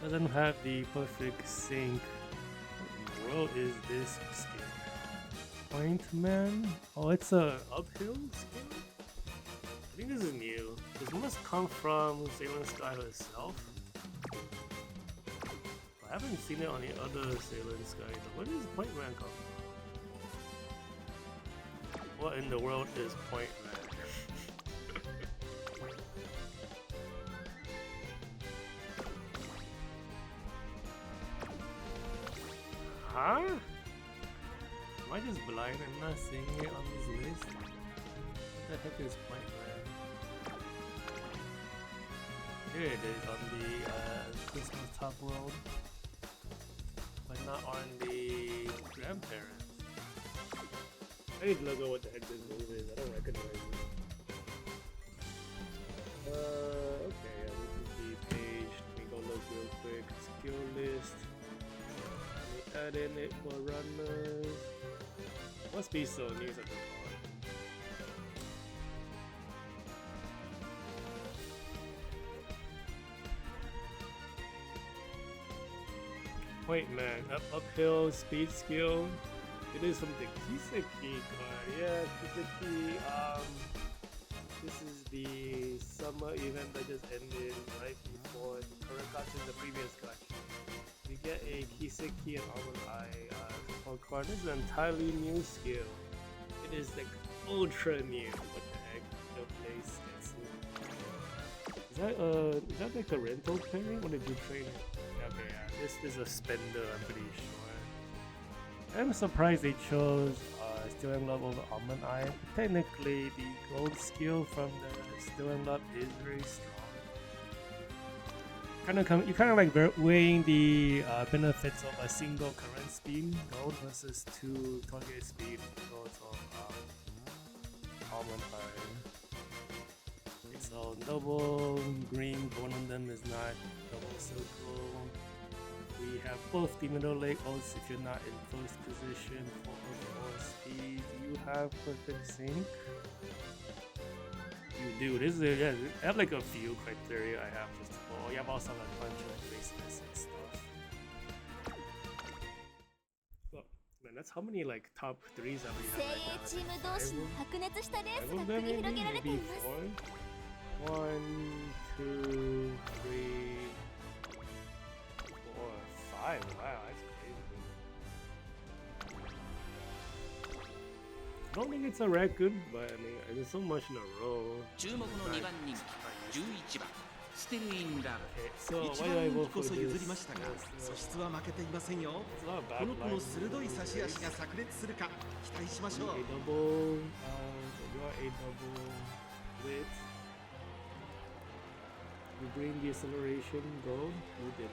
Doesn't have the perfect sync. What in the world is this skill? Point Man? Oh, it's a uphill skill? I think this is new. This must come from Sailor Sky herself. I haven't seen it on the other Sailor Sky. Where does Point Man come from? What in the world is Point Man? Huh? Am I just blind? I'm not seeing it on this list. What the heck is Point Man? Here it is on the Christmas Top World. But not on the Grandparents. I need to look at what the heck this move is. I don't recognize it. Okay, yeah, this is the page. Let me go look real quick. Skill list. Let me add in it for runners. Must be so news at the bottom. Point Man, uphill speed skill. It is from the Kiseki card. Yeah, Kiseki. This is the summer event that just ended right before the current gacha, the previous gacha. We get a Kiseki and Almond Eye support card. This is an entirely new skill. It is like ultra new. What the heck? No place. Is that like a rental pairing? Or did you train it? Okay, yeah. This is a spender, I'm pretty sure. I'm surprised they chose Still in Love over Almond Eye. Technically, the gold skill from the Still in Love is very strong. You kind of like weighing the benefits of a single current speed gold versus two target speed golds of Almond Eye. Okay, so double green, one of them is not double circle. We have both the middle leg ults if you're not in first position for overall speed. You have perfect sync. You do. This is yeah. I have like a few criteria I have just for. You have also like a bunch of faceless and stuff. Well, man, that's how many like top threes that we have 精鋭チーム同士の right 白熱したレー now. スが繰り広げられてい Maybe ます four. 1, 2, 3, 4, 5. Wow, that's crazy. I don't think it's a record, but I mean, there's so much in a row. 注目の2番人気11番ステルインラブ Okay, so 一 why 番 did I 人 vote 気こ for そ this? 譲りましたが素質は負けていませんよ It's not a こ bad の子 line. の鋭い差し足が炸裂するか期待しましょう A double, you are a double with. You bring the acceleration gold. You did.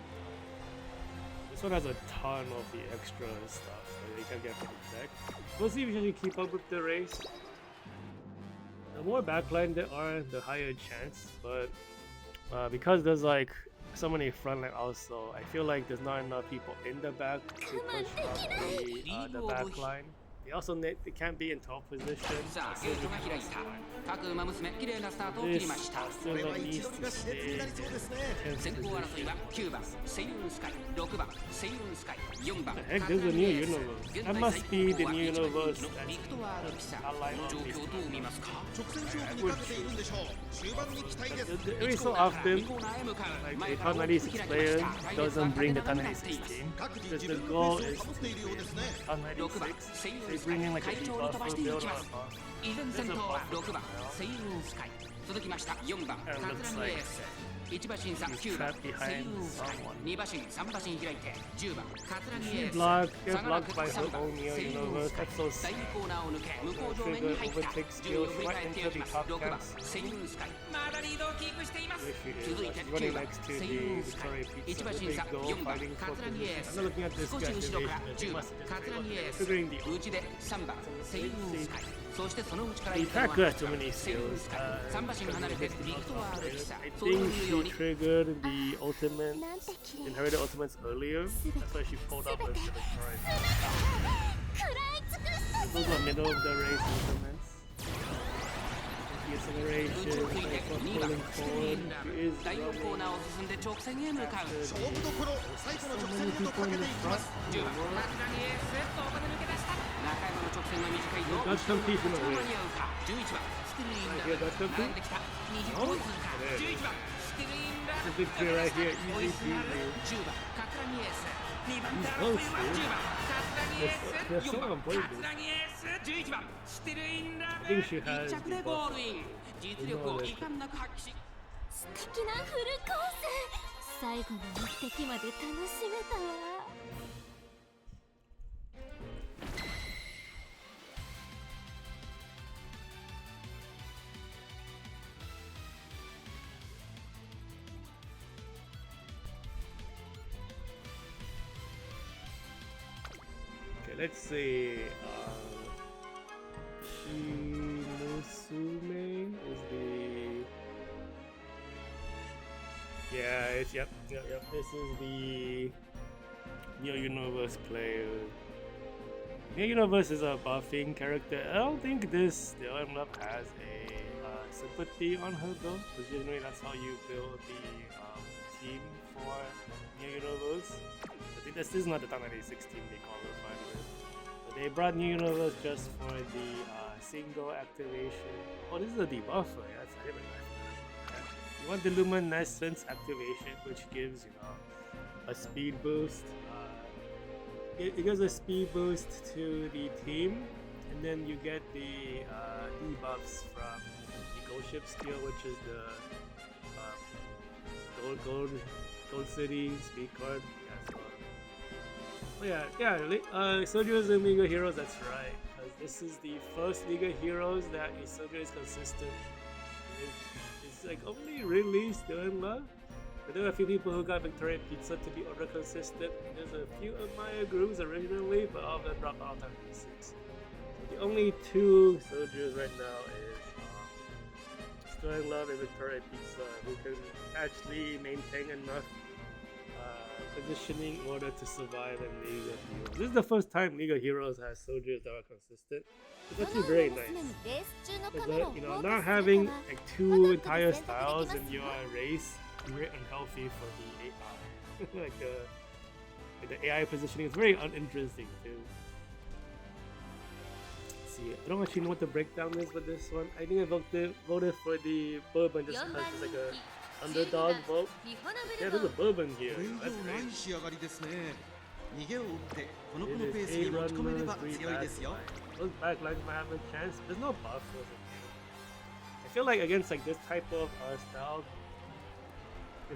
This one has a ton of the extra stuff that they can get from the deck. We'll see if you can keep up with the race. The more backline there are, the higher chance. But because there's like so many frontline also, I feel like there's not enough people in the back to push up the backline. They also they can't be in top position. さあゲートが開いた各馬娘綺麗なスタートを切りました Still これは like 位置 needs 取り to が熾烈になりそうですね tenth 先行争い position. は9番セイウンスカイ6番セイウンスカイ4番 The heck, there's a new universe. 現 That 在 must 最 be 高 the 峰は new 1番 universe 人気のビクトワール・ピサこ that line の up 状 is 況どう見ますか直線勝負にかけているんでしょう終盤に期待です Every 1 so コーナーから often, 2コーナーへ向かう like 前 a から top 大きく開 96 きま player した隊列は doesn't bring the 縦 top 長になっています 96 team. 各自 Because 自 the 分の goal ペー is スを保っているようですね top 6番 96. セイウン They スカイ bring in like a 会 deep 長に飛ば buffer してい build き on ま a す buff. 依然先頭は6番セイウンスカイ続きました4番カ And ズラ looks ミ like エース1馬身差 he's 9番 trapped セイ behind ウンスカイ someone. 2馬身3馬身開いて10番カズラミ She エース blocked, gets 差がなく blocked by her 3番 own Neo セイウン Universe. スカイ That's so 第 sad. 2コーナーを抜け向こう上面に入った順位を振り返っておきます6番セイウンスカイまだリードをキープしています There she is. 続いて She's running 9番 next to セイウン the スカイ Victoria Pizza. 1馬身差 Big goal 4番 fighting カ for ズラミエー position. ス I'm not looking at this 少し後ろから activation. 10 They 番 must have カズラミエー just triggering the ス内で3番セイウンスカイそしてその内から The 行ったのは attacker has too many セイウン skills. スカイ3馬身離れてビクトワール・ピサ I そうい think うよう she に triggered the ultimate, なんて綺麗 inherited ultimates earlier. That's why she pulled up with the Victoria. 食らい尽くした Those are middle of the race ultimates. The acceleration, 内をついて like, 2番 pulling ステルイ forward. ンラブ She is 第4コー running ナーを進んで直線へ向かう勝負どころ最後の直線へとかけていきます10番カズラミエースそこで抜け出した中山の直線は短いぞ Got some piece in the 間 way. に合うか11番ステルインラ Right here, ブ got some 並んできた20ポイントか11番ステルインラ It's a ブ victory right here. 追い Easy すがる peasy. 10番カツラミエース2番手争いは10番カツラミエース4番カツラミエース11番ステルインラブ I think she has 1着でゴールイン実力を遺憾なく発揮し素敵なフルコース最後の目的まで楽しめたわ Okay, let's see. Shimusume is the. Yeah, it's yep. This is the Neo Universe player. Neo Universe is a buffing character. I don't think the Unlock has a sympathy on her though. Because generally that's how you build the team for Neo Universe. I think this is not the top 96 team they qualified with. But they brought New Universe just for the single activation. Oh, this is a debuffer. Yeah, that's not even nice. You want the Luminescence activation, which gives, you know, a speed boost. It gives a speed boost to the team, and then you get the debuffs from the Gold Ship skill, which is the Gold City speed card. Yeah, so, oh yeah, Sojo's Amigo Heroes, that's right. Because This is the first League of Heroes that a soldier is consistent. It's like only released in love. But there are a few people who got Victoria Pizza to be ultra consistent. There's a few of my groups originally, but all of them dropped out of P6. So the only two soldiers right now is Still in Love and Victoria Pizza, who can actually maintain enough positioning in order to survive in League of Heroes. This is the first time League of Heroes has soldiers that are consistent. It's actually very nice. Because, you know, not having like two entire styles in your race is very unhealthy for the AI. like the AI positioning is very uninteresting too. Let's see, I don't actually know what the breakdown is for this one. I think I voted for the Bourbon just because it's like a underdog vote. Yeah, there's a Bourbon here. これ以 That's 上ない great. 仕上がりですね。逃げを打ってこの子 It のペー is スに 8 持ち込めれば runners, 3 強いですよ。 backlines. Those backlines might have a chance. There's no buffers in here. I feel like against like this type of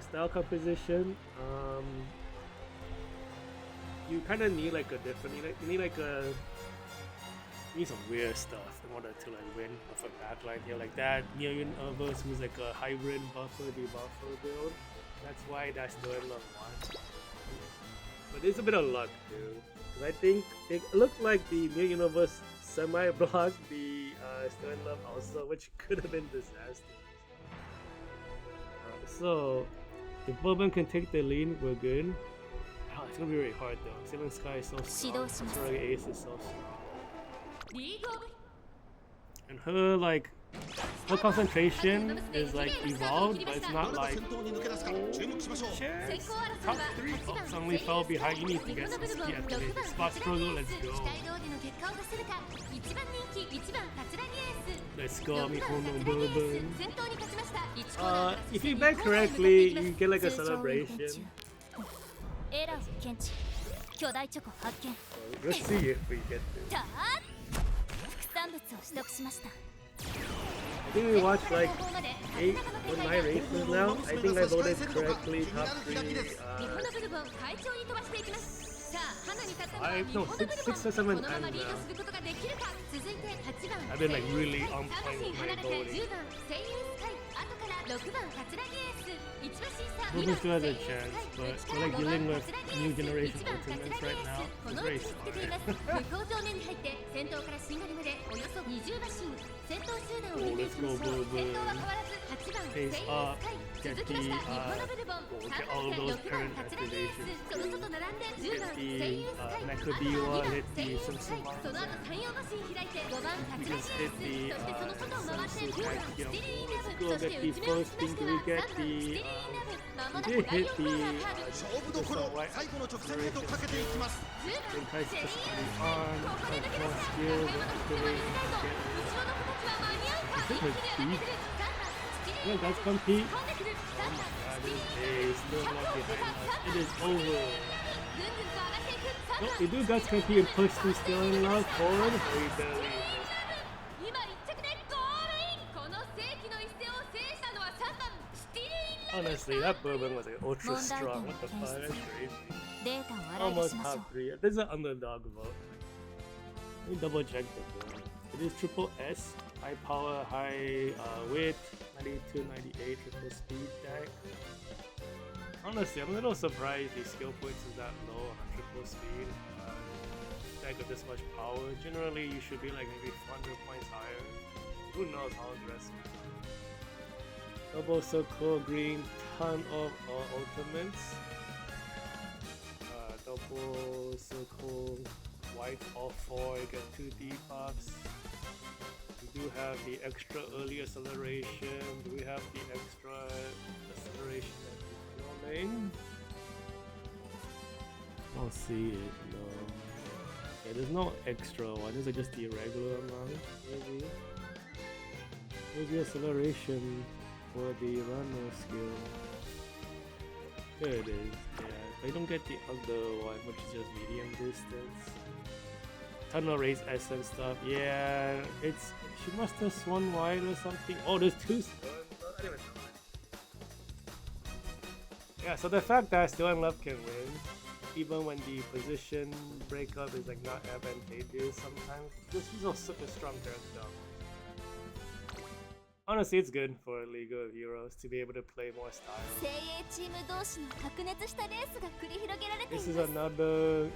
style composition, you kind of need like a different. You need like a. You need some weird stuff in order to like win off a backline here like that. Near Universe who's like a hybrid buffer debuffer build. That's why that's the love one. But there's a bit of luck too. Because I think it looked like the Near Universe semi-blocked the Stern Love also, which could have been disastrous. So, if Bourbon can take the lead, we're good. Oh, it's gonna be really hard though. Ceiling Sky is so strong. Sorry, Ace is so strong. And her like her concentration is like evolved, but it's not like chance. Top 3 suddenly fell behind. You need to get some speed after this. Spot struggle, let's go. Let's go, Mikono Bourbon. If you bet correctly, you get like a celebration. Let's see if we get this. I think we watched like 8 or 9 races now. I think I voted correctly. Top 3. 5, no, 6 or 7 times now. I've been like really on point with my voting. Bourbon still has a chance, but we're like dealing with new generation ultimates right now. It's very smart. Oh, let's go Bourbon. Pace up. Get the get all of those current activations. Hit the Mekabiwa, hit the Sumsuma. We just hit the Sumsu Tachyo. Let's go get the first thing. Do we get the we did hit the 勝負どころ最後の直線へとかけていきます。 then tries to push the on, more skill, the activation to get it. Is it a beat? Yeah, that's compete. Oh my god, this is still not behind us. It is over. No, they do guts compete and push through Still in Love forward. We barely missed. Honestly, that Bourbon was like ultra strong. What the fuck? That's crazy. Almost top 3. This is an underdog vote. Let me double check the board. It is triple S, high power, high width, 92, 98, triple speed deck. Honestly, I'm a little surprised the skill points is that low on triple speed. Deck with this much power. Generally, you should be like maybe 400 points higher. Who knows how the rest is. Double circle green, ton of ultimates. Double circle white, all 4, you get 2 debuffs. We do have the extra early acceleration. Do we have the extra acceleration at the final lane? I don't see it, no. Yeah, there's no extra one, these are just the regular amount, maybe. Where's the acceleration for the runner skill? There it is, yeah. I don't get the other one, which is just medium distance. Tunnel race essence stuff, yeah, it's, she must have swung wide or something. Oh, there's 2 stuns, I didn't even know that. Yeah, so the fact that Still in Love can win even when the position breakup is like not advantageous sometimes. Because she's also such a strong character. Honestly, it's good for League of Heroes to be able to play more style. 精鋭チーム同士の白熱したレースが繰り広げられてい This ま is す。 another.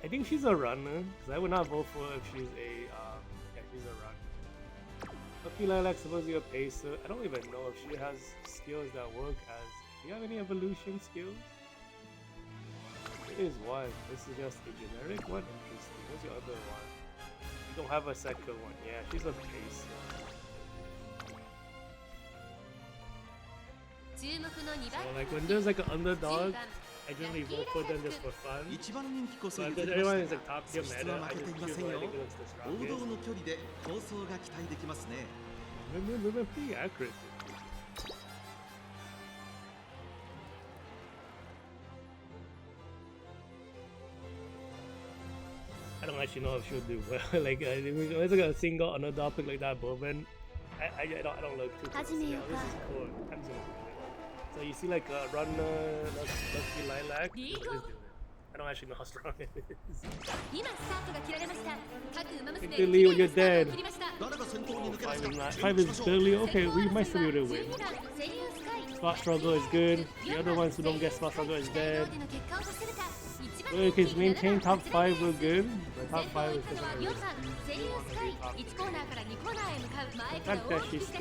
I think she's a runner because I would not vote for her if she's a. Yeah, she's a runner. I feel like supposedly a pacer. I don't even know if she has skills that work as. Do you have any evolution skills? There is one. This is just a generic one. Interesting. What's your other one? You don't have a second one. Yeah, she's a pacer. 注目の2 So 番 like when there's like an underdog, I generally vote for them just for fun. 一番人気こそ But 譲 because りま everyone し is た like が top tier 素質 meta, は I 負けて just いま choose せん what よ I think looks the 王 strongest. 道の距離で構想が期待できますね We're pretty accurate. I don't actually know if she'll do well. Like, if it's like a single underdog pick like that, Bowman, I don't look too close. Yeah, this is cool. I'm zooming in. So you see like a runner, Lucky Lilac. Just do it. I don't actually know how strong it is. 今スタートが切られました各馬娘 Victor Lee, 1 you're スタート dead. を切りました 誰が先頭に抜け出 Five す is か not. 準 Five 備し is ましょう barely okay. We might still be able to win. 12番声優スカイ Spot struggle is good. The other ones who don't get spot struggle is 期待 dead. 通りの結果を出せるか1番 Well, if it's maintain top 5, we're good. But 先 top 頭を 5 行 is ったのは definitely 4番声優スカイ1コーナーから2コーナーへ向かう前から大きく開きました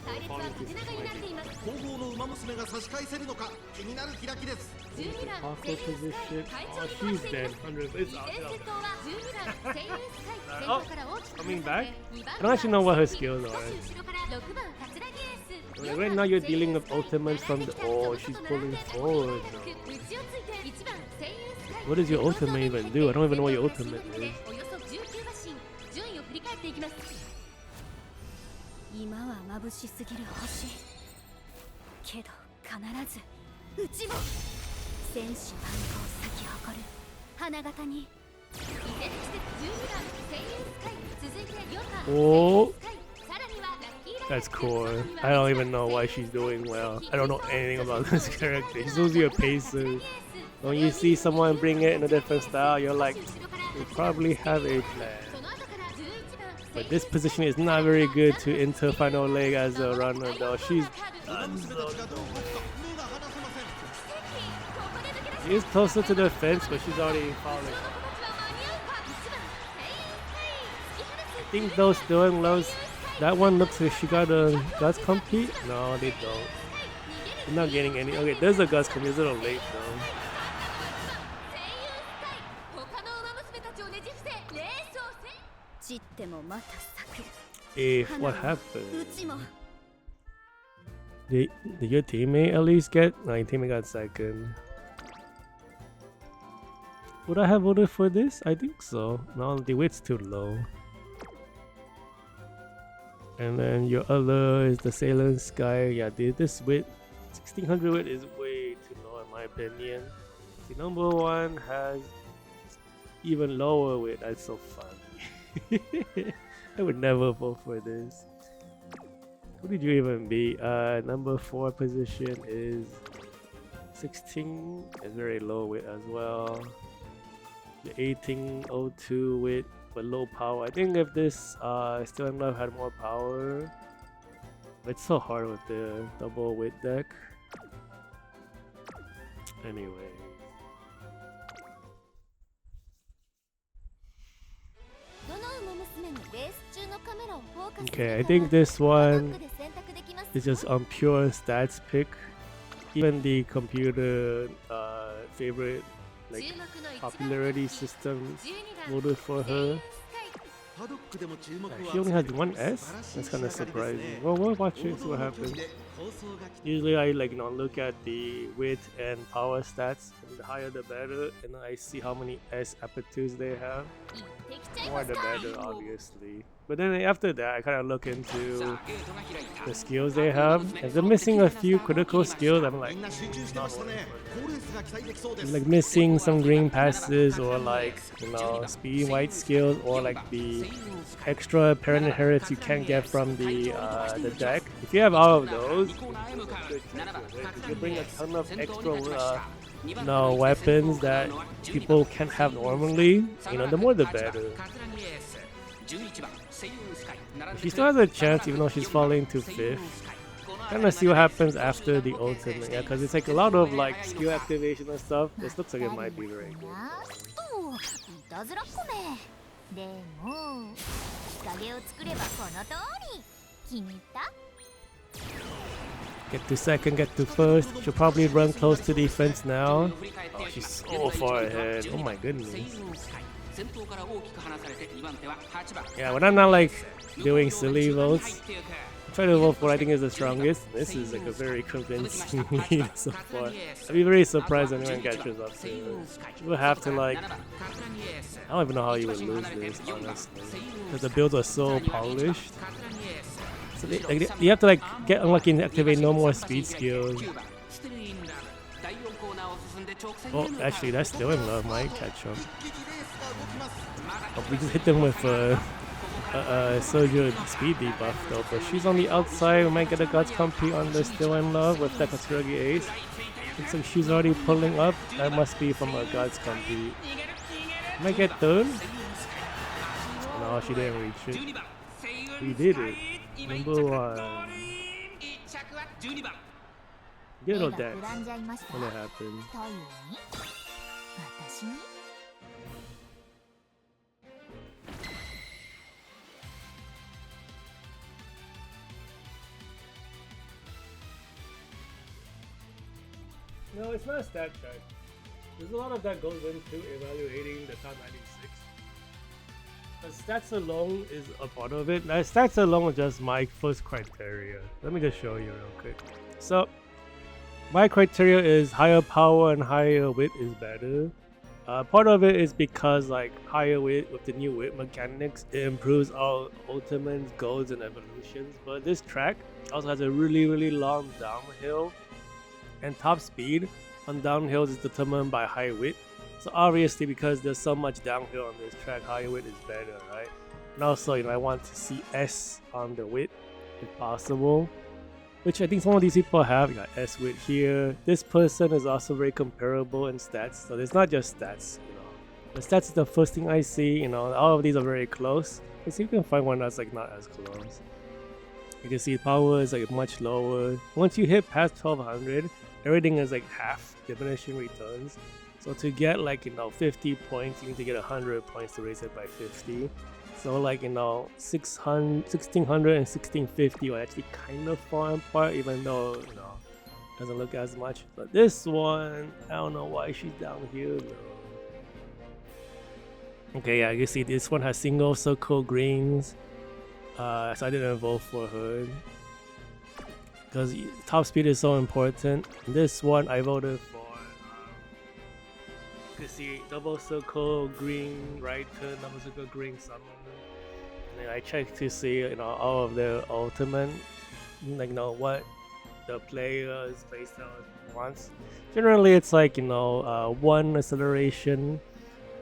隊列は縦長になっています後方の馬娘が差し返せるのか気になる開きです12番 Taco 声優スカイ position. 会 Oh, 長に she's 飛ば dead. しています 100. It's 依 out. 然 It's 先 out. 頭は12番声優スカイ先 Oh, 頭から大きく coming 離 back? れ2番 I don't actually know what her 少し skills 後 are. ろから6番桂木エース Like, right now you're dealing with ultimates from the. Oh, she's pulling forward. 内をついて1番声優スカイ What does your ultimate even do? I don't even know what your ultimate is. およそ19馬身順位を振り返っていきます今は眩しすぎる星けど必ずうちも戦士万行咲き誇る花形に依然として12番声優スカイ続いて4番おー声優スカイさらにはラッキーライ That's cool. I don't even know why she's doing well. I don't know anything about this character. She's usually a pacer. When you see someone bring it in a different style, you're like, they probably have a plan. その後から11番 But this position is not very good to enter final leg as a runner, though. She's 馬娘たちがどう動くか目が離せません she is closer to the fence, but she's already falling. I think those doing lows, that one looks like she got a Guts compete. No, they don't. They're not getting any. Okay, there's a Guts compete. It's a little late though. 他の馬娘たちをねじ伏せレースをせ散ってもまた咲く If what う happened? ちも Did your teammate at least get? No, your teammate got second. Would I have voted for this? I think so. No, the weight's too low. And then your other is the Sailor Sky. Yeah, this weight, 1600 weight is way too low in my opinion. The number one has even lower weight. That's so funny. I would never vote for this. Who did you even beat? Number 4 position is 16. It's very low weight as well. The 1802 weight but low power. I think if this still in love had more power. But it's so hard with the double weight deck. Anyway. Okay, I think this one is just on pure stats pick. Even the computer favorite like 注目の1番 popularity systems 12番 voted for 声 her. 優スカイパドックでも注目を She only has 集め one る S? 素晴らしい That's kind of 仕上がりですね surprising. Well, we'll watch 王 it, see 道 what の距離 happens. で構想が期待 Usually I like look at the width and power stats, and the higher the better, and I see how many S aptitudes they have. 行ってきちゃい More まし the た better, obviously. But then after that, I kind of look into the skills they have, and they're missing a few critical skills. I'm like, みんな集中してましたね。好レースが期待できそうです like missing some green passes or like speed white skills or like the extra parent inherits you can't get from the deck. If you have all of those, you bring a ton of extra weapons that people can't have normally. The more the better. She still has a chance even though she's falling to 5th. Kind of see what happens after the ultimate, yeah, because it's like a lot of like skill activation and stuff. This looks like it might be very good. いたずらっ子めでも日陰を作ればこの通り気に入った Get to second, get to first. She'll probably run close to defense now. Oh, she's so far ahead. Oh my goodness. Yeah, when I'm not like doing silly votes, I try to vote for what I think is the strongest. This is like a very convincing lead so far. I'd be very surprised when anyone catches up to it. You would have to like, I don't even know how you would lose this honestly, because the builds are so polished. So you have to like get unlucky and activate no more speed skills. Oh, actually, that's still in love. Might catch him. Oh, we just hit them with so good speed debuff though. But she's on the outside. We might get a Gods compete on the still in love with that Katsuragi ace. Looks like she's already pulling up. That must be from a Gods compete. Might get third. No, she didn't reach it. We did it. Number 1. Get no dance when it happens. というに私に No, it's not a stat check. There's a lot of that goes into evaluating the top 96. But stats alone is a part of it. Now, stats alone is just my first criteria. Let me just show you real quick. So, my criteria is higher power and higher wit is better. Part of it is because like higher wit with the new wit mechanics, it improves all ultimates, golds, and evolutions. But this track also has a really long downhill, and top speed on downhills is determined by high wit. So obviously, because there's so much downhill on this track, high wit is better, right? And also, I want to see S on the wit if possible, which I think some of these people have. You got S wit here. This person is also very comparable in stats, so it's not just stats. The stats is the first thing I see. All of these are very close. Let's see if we can find one that's like not as close. You can see power is like much lower. Once you hit past 1200, everything is like half diminishing returns. So to get like 50 points, you need to get 100 points to raise it by 50. So like 1600 and 1650 are actually kind of far apart, even though doesn't look as much. But this one, I don't know why she's down here though. Okay, yeah, you see this one has single circle greens. So I didn't vote for her because top speed is so important. This one I voted for. You see double circle green right turn, double circle green summon. And then I checked to see all of their ultimate, like what the player's playstyle wants. Generally, it's like one acceleration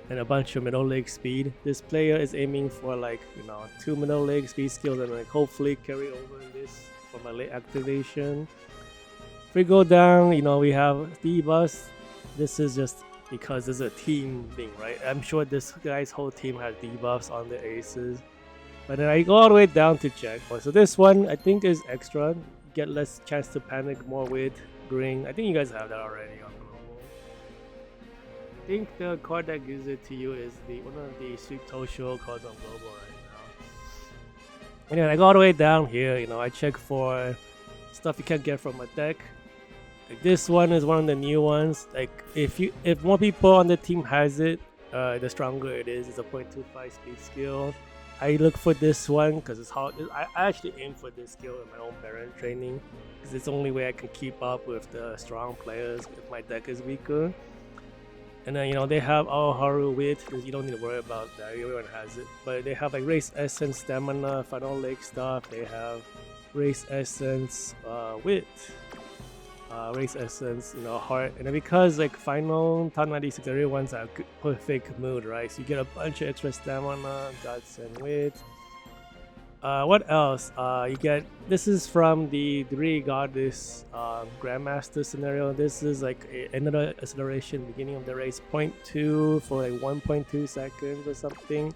and a bunch of middle leg speed. This player is aiming for like 2 middle leg speed skills and like hopefully carry over in this for my late activation. If we go down, we have debuffs. This is just because there's a team thing, right? I'm sure this guy's whole team has debuffs on the aces. But then I go all the way down to check. So this one I think is extra. Get less chance to panic, more with green. I think you guys have that already on global. I think the card that gives it to you is one of the Sweet Tosho cards on global right now. And then I go all the way down here, I check for stuff you can't get from a deck. Like this one is one of the new ones. Like if more people on the team has it, the stronger it is. It's a 0.25 speed skill. I look for this one because it's hard. I actually aim for this skill in my own parent training because it's the only way I can keep up with the strong players if my deck is weaker. And then, you know, they have Aoharu Wit. You don't need to worry about that. Everyone has it. But they have like Race Essence, Stamina, Final Lake stuff. They have Race Essence, Wit. Race Essence, you know, Heart. And then because like Final Top 96, everyone's a perfect mood, right? So you get a bunch of extra Stamina, Guts, and Wit. What else? You get, this is from the 3 Goddess Grandmaster scenario. This is like another acceleration beginning of the race, 0.2 for like 1.2 seconds or something.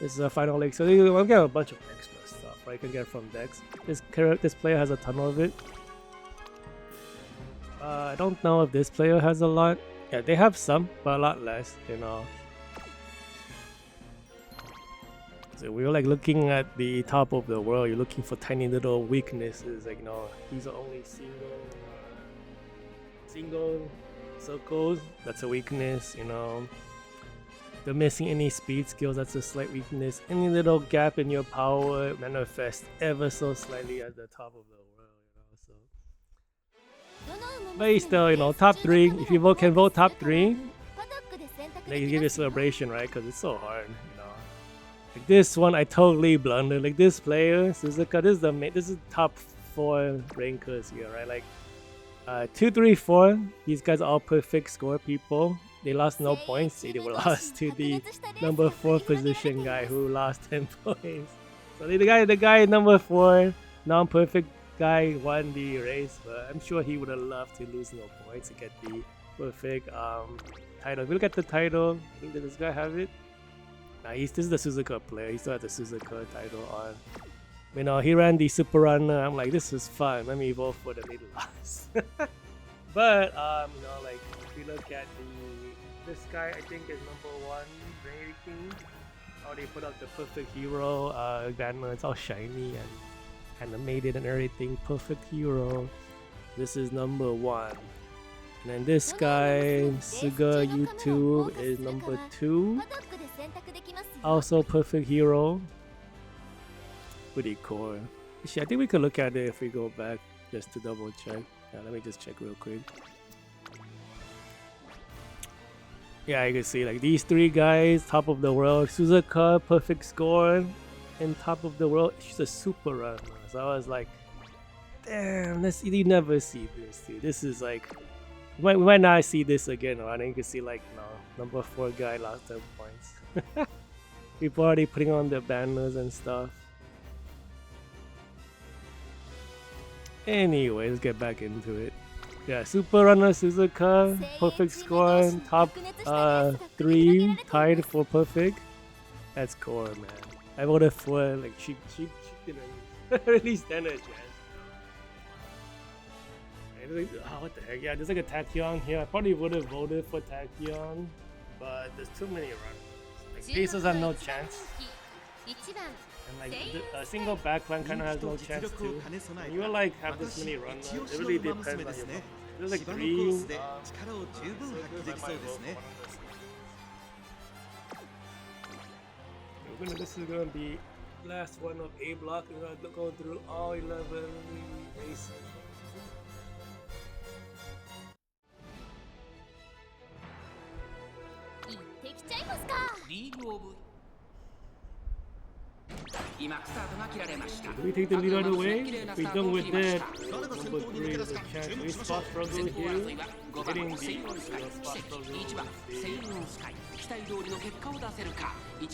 This is a final leg, so you will get a bunch of extra stuff, right? You can get from decks. This player has a ton of it. I don't know if this player has a lot. Yeah, they have some, but a lot less, you know. So we were like looking at the top of the world. You're looking for tiny little weaknesses. Like, you know, these are only single circles. That's a weakness. You know, they're missing any speed skills. That's a slight weakness. Any little gap in your power manifests ever so slightly at the top of the world. You know, so. But still, you know, top 3. If you can vote top 3, they give you a celebration, right? Because it's so hard. Like this one, I totally blundered. Like this player, Suzuka, this is top 4 rankers here, right? Like 2, 3, 4. These guys are all perfect score people. They lost no points. They were lost to the number 4 position guy who lost 10 points. So the guy number 4, non-perfect guy won the race, but I'm sure he would have loved to lose no points to get the perfect title. If we look at the title, I think, does this guy have it? Nah, this is the Suzuka player. He still has the Suzuka title on. You know, he ran the Super Runner. I'm like, this is fun. Let me vote for the little loss. But you know, like if you look at this guy, I think is number 1 ranking. How they put out the perfect hero banner. It's all shiny and animated and everything. Perfect hero. This is number 1. And then this guy, Suga YouTube, is number 2. Also perfect hero. Pretty cool. Actually, I think we could look at it if we go back just to double check. Yeah, let me just check real quick. Yeah, you can see like these 3 guys, top of the world. Suzuka, perfect score, and top of the world. She's a super runner. So I was like, damn, you never see this, dude. This is like, we might not see this again, right? And you can see like, no, number 4 guy lost 10 points. People already putting on their banners and stuff. Anyway, let's get back into it. Yeah, Super Runner Suzuka, perfect score, top 3, tied for perfect. That's cool, man. I voted for like she didn't really stand a chance. Like, oh, what the heck? Yeah, there's like a Tachyon here. I probably would have voted for Tachyon, but there's too many runners. Like Pacers have no chance. And like a single backline kind of has no chance too. When you like have this many runners, it really depends on your opponent. There's like 3. This is gonna be last one of A block. We're gonna go through all 11 races. Do we take the lead right away? If we done with that, number 3 is a chance. We spot struggle here. Hitting the spot struggle. You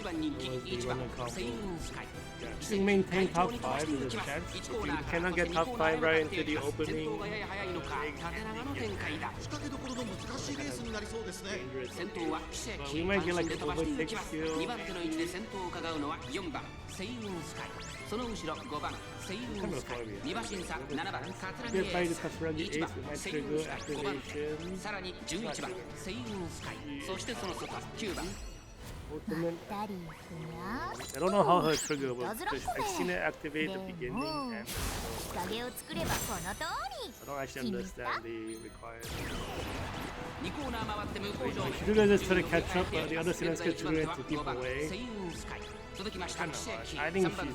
can maintain top 5 with a chance. If you cannot get top 5 right into the opening, but we might get like an overtake skill. その後ろ5番セイウンスカイ2馬身差7番カツラギエース11番セイウンスカイ5番手さらに11番セイウンスカイそしてその外9番 I don't know how her trigger works because I've seen it activate at the beginning and I don't actually understand the requirement. She did this to catch up, but the other students get triggered to keep away. Kind of hard. I think she's done.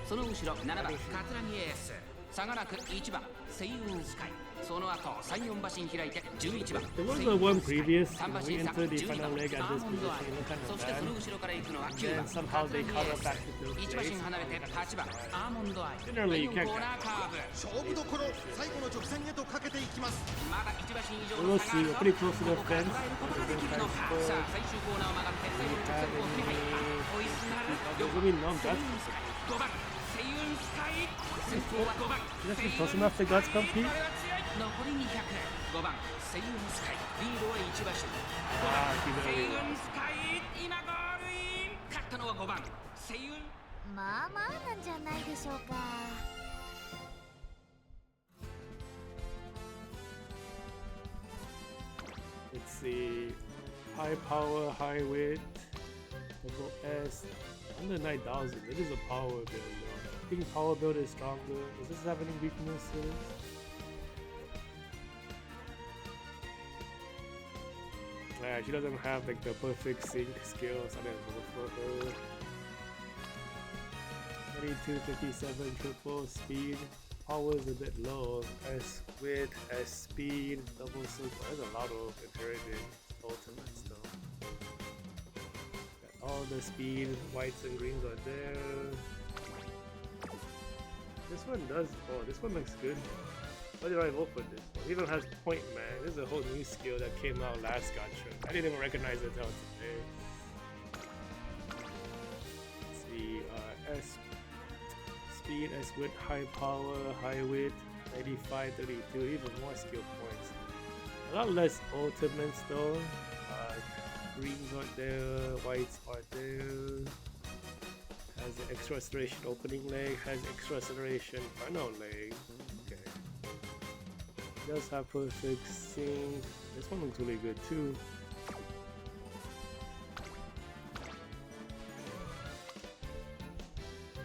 その後ろ7番カツラギエース差がなく1番星雲スカイ、その後3、4馬身開いて11番 There was the one previous 3馬 when we 身差 entered the 12 final 番 leg at アー this モンドア position. イ、 It looked kind そ of してその bad. 後ろから行くのは9 And 番 somehow they カ caught ツ up ラ back ニ to エ the ース、1馬 place. 身離れて8番アーモンドアイ、 Generally, you 4 can't コーナーカーブ、勝負どころ最後の直線へとかけていきます。まだ1馬身以上 We'll の差 see. があ We're る pretty close to こ the こから fence. 捉えることができるのか。さあ最終コーナーを曲がって最後の直線コースに入った追いすがる There's gonna be no guts. 5番星雲スカイ、先頭は5番 That's just close enough to guts compete. 残り200、5番星雲スカイ、リードは1馬身、Ah, he 星 really 雲 was. スカイ、今ゴールイン、勝ったのは5番星雲。まあまあなんじゃないでしょうか。Let's see. High power, high weight. Double S. Under 9,000. It is a power build though. I think power build is stronger. Does this have any weaknesses? Yeah, she doesn't have like the perfect sync skills. I didn't vote for her. 2257 triple speed. Power is a bit low. S width, S speed, double super. There's a lot of inherited ultimates though. Got all the speed, whites and greens are there. This one does. Oh, this one looks good. Why did I vote for this one? It even has point man. This is a whole new skill that came out last gacha. I didn't even recognize it until today. Let's see. S speed, S width, high power, high width, 95, 32, even more skill points. A lot less ultimates though. Greens are there, whites are there. Has an extra acceleration opening leg, has extra acceleration final leg. Okay. Does have perfect sync. This one looks really good too.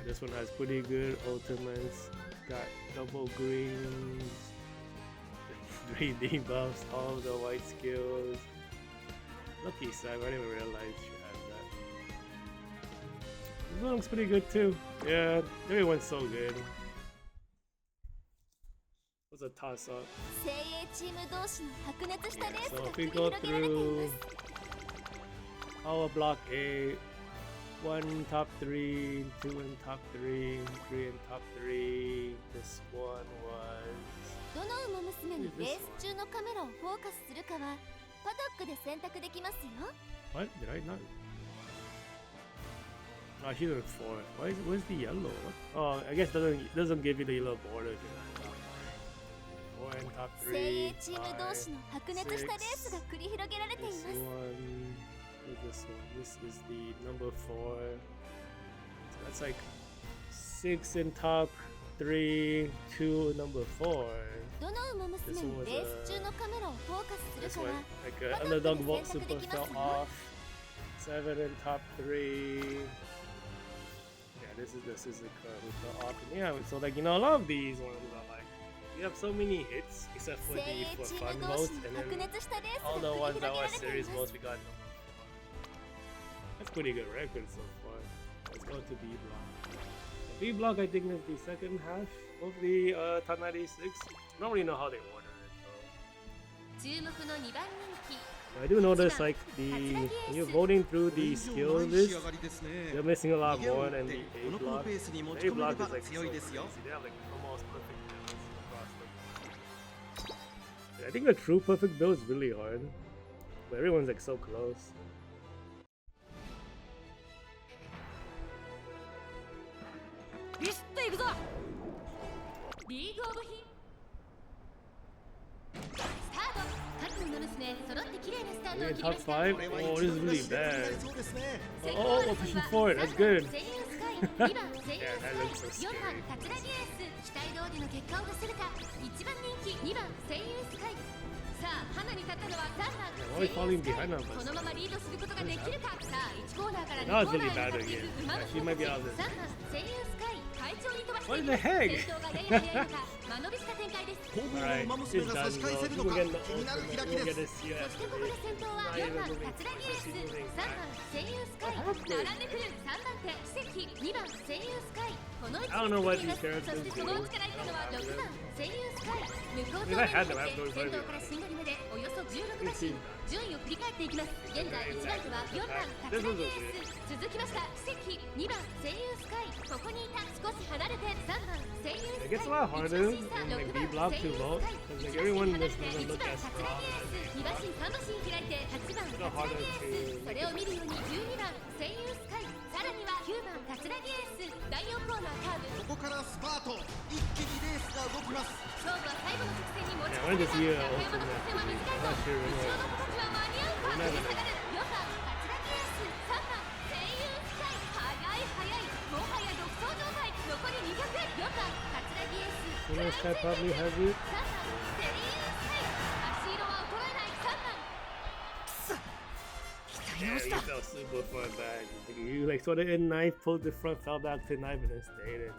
This one has pretty good ultimates. Got double greens, 3 debuffs, all the white skills. Lucky Sam, I didn't even realize she had that. This one looks pretty good too. Yeah, everyone's so good. It was a toss up. 精鋭チーム同士の白熱したレース So が if 繰り we go 広げられていま through す。 our block A, 1 top 3, 2 in top 3, 3 in top 3. This one was どの馬娘のレース中のカメラをフォーカスするかはパドックで選択できますよ。 what? Did I not? Oh, she's in 4. Where's the yellow? What? Oh, I guess doesn't give you the yellow border if you're not top 4 in top 精鋭 3. チーム同士の白熱したレースが繰り広げられていま This す。 one. This one. This is the number 4. So that's like 6 in top 3, 2 number 4. どの馬娘のレース中のカメラをフォーカス This する one, かは like underdog vault super fell off. 7 in top 3. Yeah, this is the Suzuka who fell off. And yeah, so like, you know, a lot of these ones are like, you have so many hits except for 精 the 鋭 for チー fun ム同 votes, 士の and 白 then 熱したレース all が the 繰 ones り that 広げ were られてい series ま votes, す。 we got number 4. That's pretty good record so far. Let's go to B block. B block, I think, is the second half of the top 96. I don't really know how they order it though. 注目の2番人気 But I do notice like when you're voting through the skill list, you're missing a lot more than the A block. The A block is like so crazy. They have like almost perfect builds across the board. Yeah, I think a true perfect build is really hard, but everyone's like so close. ビシッといくぞリーグオブヒスタート各馬娘揃って綺麗なスタートを We're in 切りま top した 5. Oh, this is really bad. Oh, pushing forward. That's good. 声優スカイ2番声優 Yeah, ス that カ looks so イ scary. 4番カツラギエース期待通りの結果を出せるか1番人気2番声優スカイさあ花に立ったのは3番 Why are we falling behind on こ us? のままリードすることができるかさあ1コーナーから2 Now it's コーナ really ー bad へ向かってい again. く馬の She might be out of this. 3番声優スカイ快調に飛ばして What い in る the heck? 先頭がやや速いのか間延びした展開です本物の Alright, 馬娘 it's が done 差し返 though. せるの People か get the 気になる ultimate. 開 We'll き get で to す see そしてここで先頭は Not 4 even 番 moving 桂木エース forward, just moving 3番 back. 声優スカイ並んでくる3番手奇跡2番声優スカイこの位置 I don't know what に these つけています characters そして do. その内から来たのは I don't 6 have 番 them. 声優スカイ向こう I mean, 側 I had に them. I 向 have け those 先頭からしんがり目でおよそ16馬身順位を振り返っていきます現在1番手は4番桂木エース続きました奇跡2番声優スカイここにいた少し離れて3番声優 It ス gets a カ lot イ harder 一 and 番 like 審 B 査 block 6 too 番 low 声優 because ス like カイ everyone 離れ just て doesn't 1 look 番 as 桂 strong. 木エース2馬身3馬身開いて8番 It's a little 桂 harder 木エー to スそれを見るように12番声優スカイさらには9番桂木エース第4コーナーカーブここからスパート一気にレースが動きます勝負は最後の直線に持ち Yeah, 込 I まれ just た see 中 it 山の ultimate. 直線は短いぞ I'm not sure 後ろ anyway. の子たちは間に合うか We're not 食い gonna- 下がる4番桂木エース3番声優スカイ速い速いもはや独走状態残り200 4番桂木エース Well, this guy probably has it. 3番セリースカイ足色は衰えない3番 Yeah, he fell super far back. You like sort of in ninth, pulled the front, fell back to ninth, and then stayed in.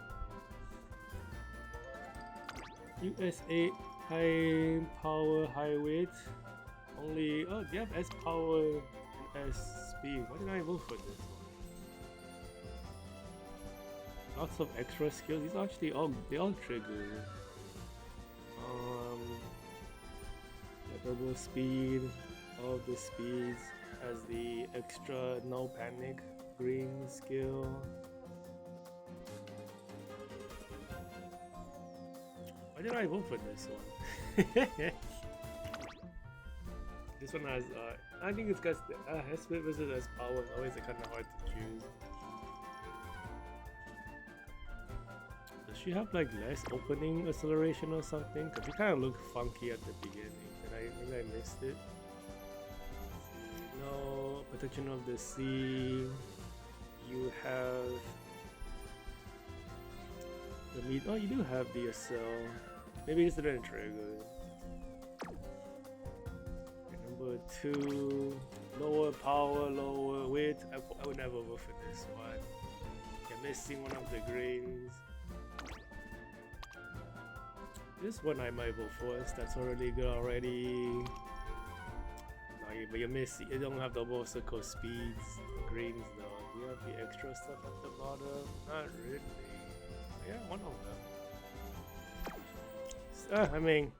US8 high power, high weight. Only oh, do you have S power and S speed? Why did I vote for this one? Lots of extra skills. These are actually they all trigger. Double speed. All of the speeds has the extra no panic green skill. Why did I vote for this one? This one has I think it's because S split versus S power is always kind of hard to choose. Does she have like less opening acceleration or something? Because she kind of looked funky at the beginning, and maybe I missed it. No protection of the sea. You have the meat. Oh, you do have the cell. Maybe it's didn't trigger. Okay, number 2, lower power, lower weight. I would never vote for this one. You're missing one of the greens. This one I might vote for. That's already good already. But you're missing. You don't have double circle speeds. Greens though. Do you have the extra stuff at the bottom? Not really. Yeah, one of them. I mean,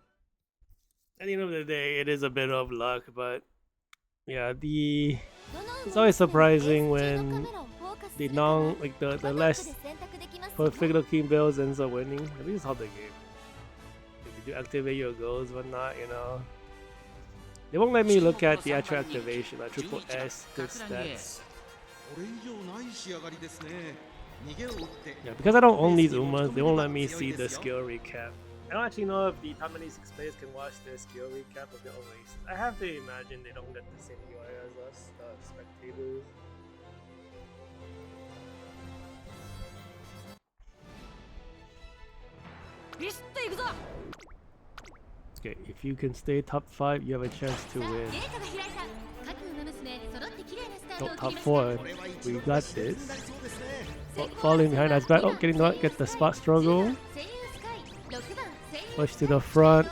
at the end of the day, it is a bit of luck, but yeah, it's always surprising when the the less perfect looking builds ends up winning. At least how the game. If you do activate your goals, whatnot, you know. They won't let me look at the actual activation, like triple S, good stats. これ以上ない仕上がりですね逃げを打って Yeah, because I don't own these Umas, they won't let me see the skill recap. I don't actually know if the top many 6 players can watch the skill recap of their own races. I have to imagine they don't get the same UI as us, spectators. Okay, if you can stay top 5, you have a chance to win. No, top 4. We got this. Falling behind us back. Oh, get the spot struggle. Push to the front.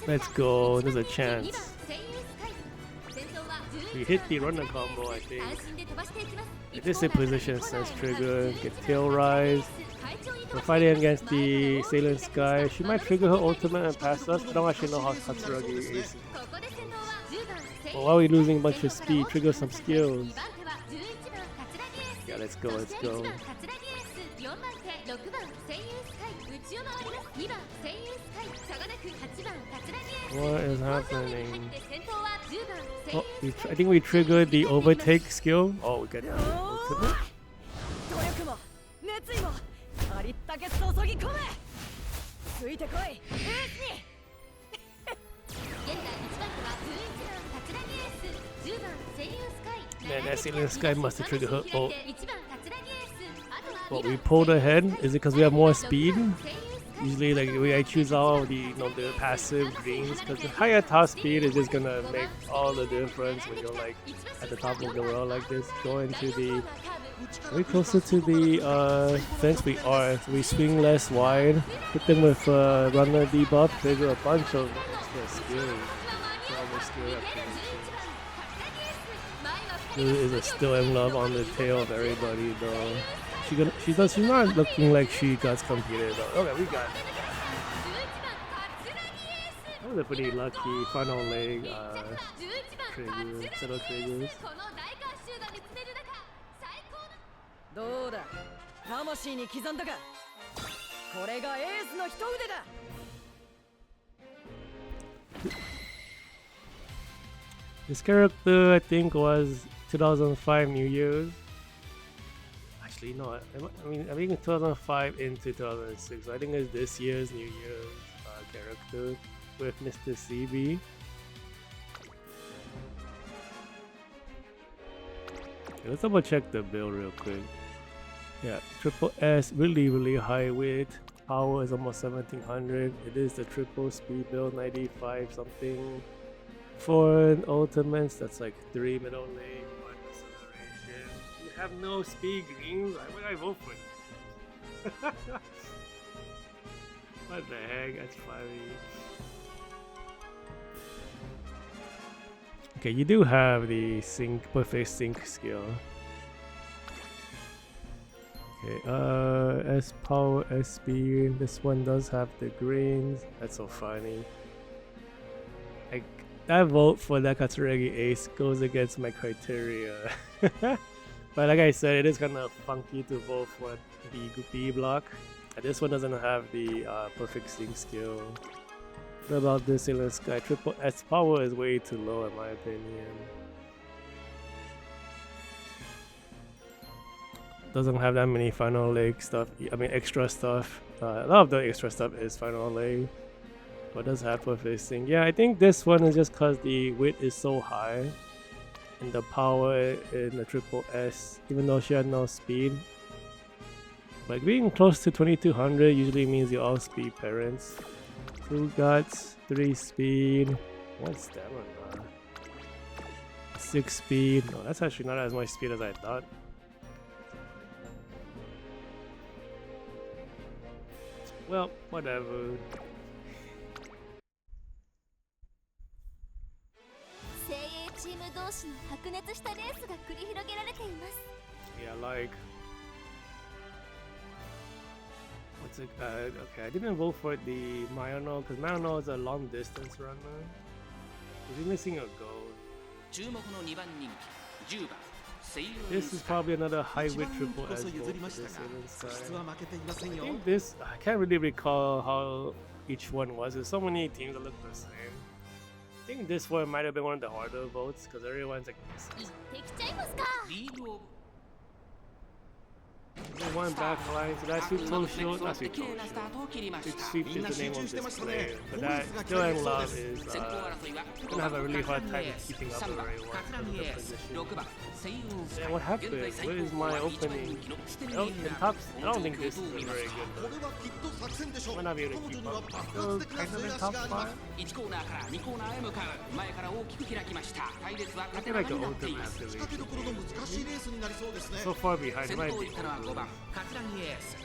Let's go. There's a chance. We hit the runner combo, I think. If this is position sense trigger. Get tail rise. We're fighting against the Sailor Sky. She might trigger her ultimate and pass us. I don't actually know how Katsuragi is. But while we're losing a bunch of speed, trigger some skills. Yeah, let's go, let's go. What is happening? Oh, I think we triggered the overtake skill. Oh, we got the ultimate. ありったけ注ぎ込めついてこいエースに現在1番手は11番桂木エース10番声優スカイ Man, that Sailor Sky must have triggered her ult. 1番桂木エースあとは What, we pulled ahead? Is it because we have more speed? Usually, like, I choose all the, the passive greens, because the higher top speed is just gonna make all the difference when you're, like, at the top of the world like this. Go into the Way closer to the fence we are. So we swing less wide. Hit them with runner debuff. Trigger a bunch of extra skills. There is still in love on the tail of everybody though. She's not looking like she got competed though. Okay, we got it. That was a pretty lucky final leg trigger, set of triggers. どうだ魂に刻んだかこれがエースの一腕だ This character, I think, was 2005 New Year's. Actually, no. I think 2005 into 2006. I think it's this year's New Year's character with Mr. CB. Okay, let's double check the build real quick. Yeah, triple S, really high weight. Power is almost 1700. It is the triple speed build, 95 something. 4 ultimates, that's like 3 middle lane, 1 acceleration. You have no speed greens, why would I vote for this? What the heck, that's funny. Okay, you do have the perfect sync skill. Okay, S power, S speed. This one does have the greens. That's so funny. Like, that vote for that Katsuragi ace goes against my criteria. But like I said, it is kind of funky to vote for the B block. And this one doesn't have the perfect sync skill. What about this Sailor Sky? Triple S power is way too low in my opinion. Doesn't have that many final leg stuff. I mean extra stuff. A lot of the extra stuff is final leg. What does have perfect sync? Yeah, I think this one is just because the width is so high. And the power in the triple S, even though she had no speed. Like being close to 2200 usually means you're all speed parents. 2 guts, 3 speed, 1 stamina, 6 speed. No, that's actually not as much speed as I thought. Well, whatever. Yeah, like. What's it? Okay, I didn't vote for the Mayano because Mayano is a long distance runner. He's missing a goal. This is probably another high width triple S vote for this Sailor Sky. I think this, I can't really recall how each one was. There's so many teams that look the same. I think this one might have been one of the harder votes because everyone's like missing. One back line, so that's too short. That's too short. Sweep is the name of this player, but that still in love is gonna have a really hard time keeping up with everyone. Yeah, what happened? Where is my opening? I don't think this is very good. Might not be able to keep up. Still kind of in top 5. I think like the ultimate activation. So far behind, it might be. 5番桂木エース、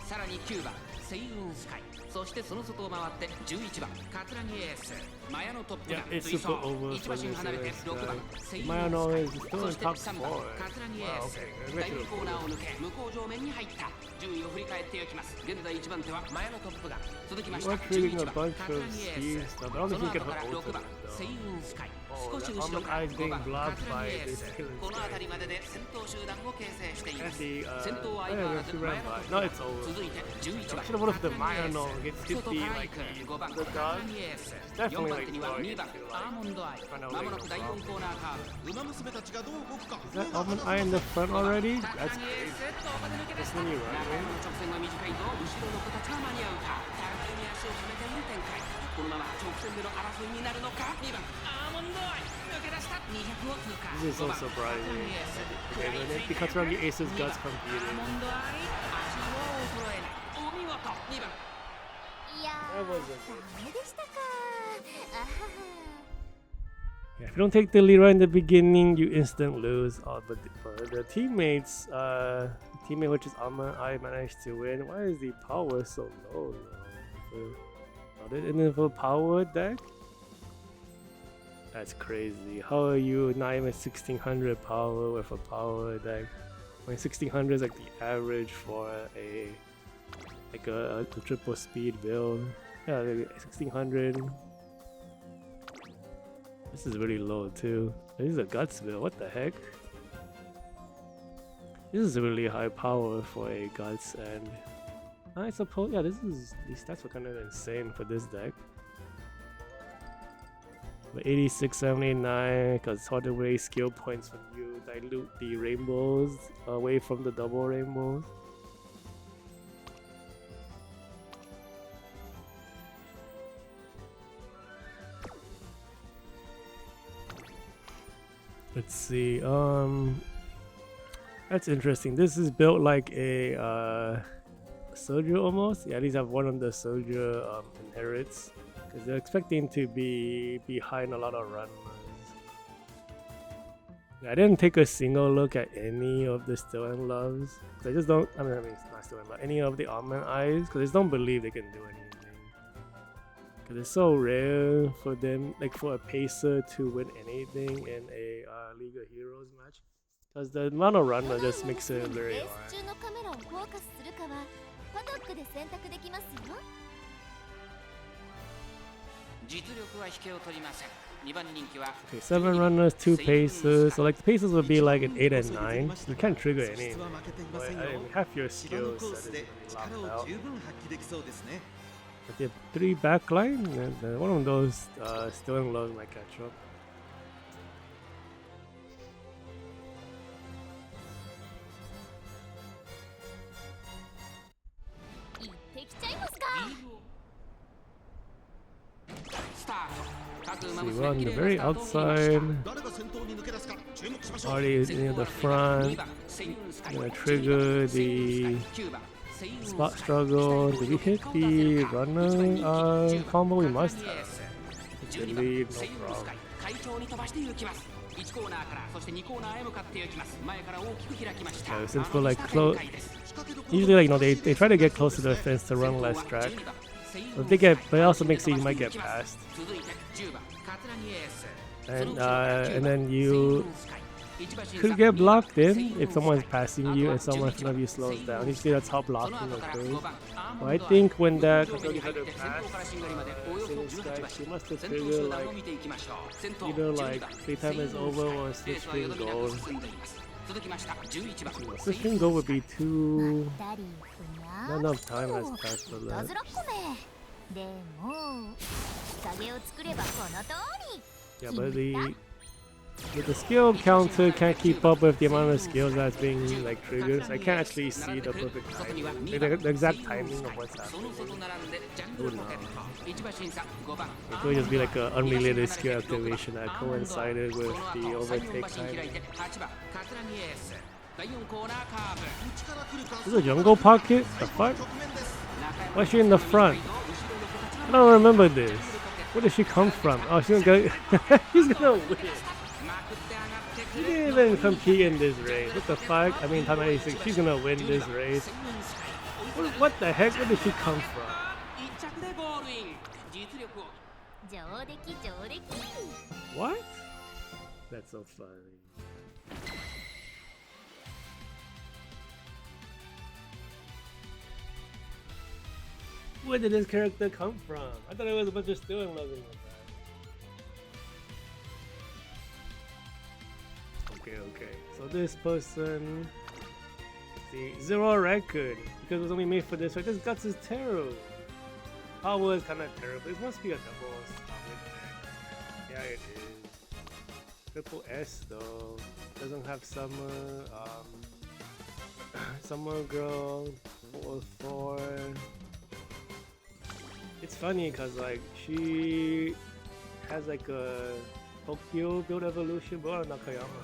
さらに9番星雲スカイ、そしてその外を回って11番桂木エース、マヤのトップが追走、1馬身離れて6番星雲スカイ、そして3番桂木エース、第2コーナーを抜け向こう上面に入った。順位を振り返っていきます。現在1番手はマヤのトップが続きました11番桂木エース、その後が6番星雲スカイ、少し後ろから5番桂木エース、この辺りまでで先頭集団を形成しています。先頭は相変わらずマヤのトップ、続いて11番桂木エース、外から5番桂木エース、4番手には2番アーモンドアイ、まもなく第4コーナーカーブ、馬娘たちがどう動くか。 Is that Almond Eye in the front already? That's crazy. 直線は短いぞ。後ろの子たちが間に合うか。互いに足を止めている展開。このまま直線での争いになるのか。2番アーモンドアイ抜け出した。200を通過。 This is so surprising. Okay, then it becomes Katsuragi Ace's guts competing. アーモンドアイ足を衰えない。お見事。2番。いやー、ダメでしたか。あはは。Yeah, if you don't take the lead right in the beginning, you instant lose. Oh, but the teammates, teammate which is Amma, I managed to win. Why is the power so low now? Isn't it for power deck? That's crazy. How are you not even 1600 power with a power deck? I mean, 1600 is like the average for a triple speed build. Yeah, 1600. This is really low too. This is a guts build. What the heck? This is really high power for a guts, and I suppose these stats were kind of insane for this deck. But 86, 79, because it's hard to waste skill points when you dilute the rainbows away from the double rainbows. Let's see. That's interesting. This is built like a soldier almost. Yeah, these have one of the soldier inherits. Because they're expecting to be behind a lot of runners. I didn't take a single look at any of the Still and Loves. I just don't. I mean, it's not Still and Love. Any of the Almond Eyes, because I just don't believe they can do anything. Because it's so rare for them, like for a pacer to win anything in a League of Heroes match. Because the amount of runner just makes it very hard. Okay, 7 runners, 2 pacers. So like the pacers would be like an 8 and 9. You can't trigger anything. But, I mean, half your skills that is really locked out. But they have 3 backline, and one of those Still in Love might catch up. See, we're on the very outside. Already near the front. Gonna trigger the spot struggle. Did we hit the runner combo? We must have. The lead, no problem. Since we're like close, usually like they try to get close to the fence to run less track. But it also makes it you might get passed. And then you could get blocked in if someone's passing you and someone in front of you slows down. You see that's how blocking occurs. But I think when that she must have triggered like either like playtime is over or switch string gold. Switch string gold would be too. Not enough time has passed for that. Yeah, but the skill counter can't keep up with the amount of skills that's being like triggered. So I can't actually see the perfect timing, like the exact timing of what's happening. Oh no. It could just be like an unrelated skill activation that coincided with the overtake time. This is a jungle pocket? The fuck? Why is she in the front? I don't remember this. Where did she come from? Oh, she's gonna go. He's gonna win. She didn't even compete in this race. What the fuck? I mean, time 86. She's gonna win this race. What the heck? Where did she come from? What? That's so funny. Where did this character come from? I thought it was a bunch of Still in Love in that. Okay. So this person, see, 0 record because it was only made for this. Right? This guts is terrible. Power is kind of terrible. It must be a double stop. Yeah, it is. Triple S though doesn't have summer. Summer girl 4/4. It's funny because like she has like a Tokyo build evolution, but Nakayama.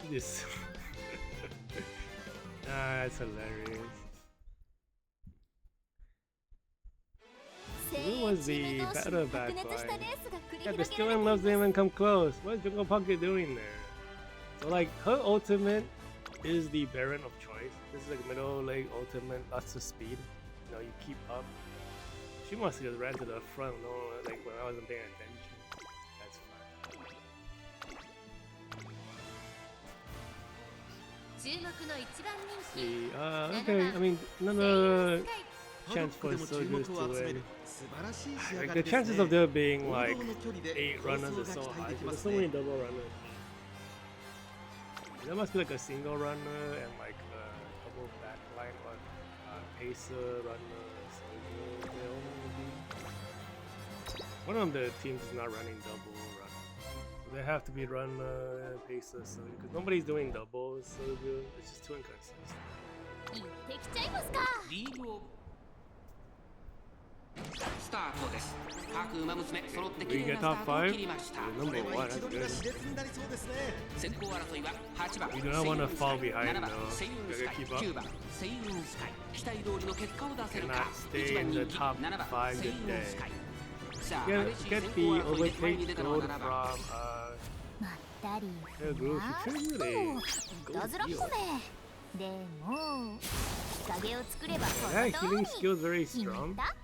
This. That's hilarious. was the チーム同士 better の白熱したレ backline. ースが繰り Yeah, 広 the げられ Stealing てい loves ます didn't even come close. What's Jungle Pocket doing there? So like her ultimate is the Baron of choice. This is like middle leg ultimate, lots of speed. You know, you keep up. She must have just ran to the front, no, like when I wasn't paying attention. That's fine. 注目の一番人気 See, okay, I mean, another パドッ chance ク for でも注目 soldiers to を集め win. る素晴らしい仕上 Like が the りです chances ね of there being 王 like 道の距離で 8 競 runners 争 is が so 期待 high. でき There's ます so many ね double runners. There must be like a single runner and like a double backline or pacer runner. So they only be... One of the teams is not running double runner. So they have to be runner and pacer, so because nobody's doing doubles, so it's just too inconsistent. 行ってきちゃいますか。リーグオブスタートです。各馬娘揃って綺麗なスタートを切りました。 Number これ one, は that's 一度目が good. 熾烈になりそうですね先行争いは8番 We do not wanna fall behind, 7番 though. セイウン We スカ gotta イ keep up. 9番セイウンスカイ期待通りの結果を出せるか Cannot stay 1番 in 人 the 気 top 7番 5 セイウン today. スカイさあ Get, 激しい get 先 the 行争いで前に overtake 出たのは gold 7 from 番まったり their group. She couldn't really いたずらっ go ぽ deal. ね。でも日陰を作ればこ That の通 healing り skill is very 決め strong. た。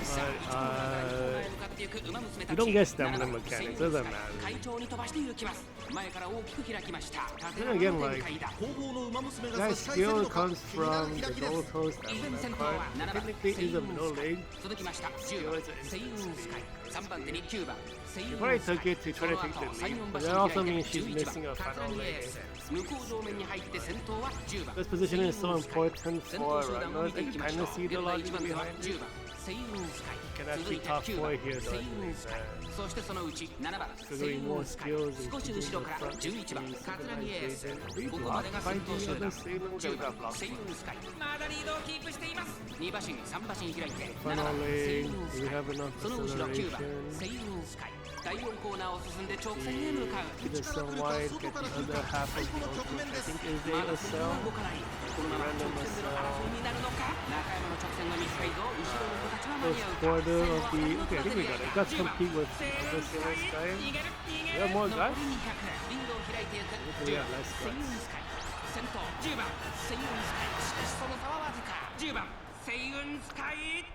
さあ But 一番長い方へ向かっていく馬娘た you ち don't get stamina 7番 mechanics, セイウン doesn't スカイ matter. 快調に飛ばして行きます前から大きく開きました Then again, like, 後方の馬娘が that 差し返せる skill のか comes 気になる from 開 the きで gold す toast 依然 stamina 先頭は card. 7番 Technically セイ is ウ a ン middle スカイ leg. 続きました10番セイウンスカイ3番手に9番セイウ You ン probably スカイ took it to そ try の to 後 take the 3 lead, 4 but 馬 that 身 also 開い means て she's 11 missing 番 a カトラ final ニエ leg. ース向こう上面に入って先頭は10番 This position is so セイウンスカイ important 先頭 for 集団を runners. 見て I い can きまし kind ょ of う see the 現在 logic 1番手は behind 10 it. 番セイウンスカイ Can 続 actually いて top 9番 4 here セ though. イウンスカイそしてそのうち7番セイ Figuring ウ more ンスカイ skills and 少し keeping 後ろ the から front 11番カトラニエース We ここまでが blocked 先 by 頭 the 集 other 団 Sailor 10 that 番 got セイ blocked. ウンスカイまだリードをキープしています2馬身3馬身開いて Final 7番セイ leg. ウンス Do we カイ have enough その後ろ9番 acceleration? セイウンスカイ第4コーナーを進んで直線へ向かう See the sun wide, get the other half of the ultimate. I think is ま a だ先頭は cell. 動かないこのまま直線での争いになるのか中山の直線が短いぞ後ろの子たちは間に合う First か quarter 最後 of は the. 2人の Okay, I think we got it. Got to compete with other Sailor Sky. 逃げる逃げ We る have more 残 guys. り200リードを開いていく We 10 have 番 less セイウン guys. スカイ先頭10番セイウンスカイしかしその差はわずか10番セイウンスカイ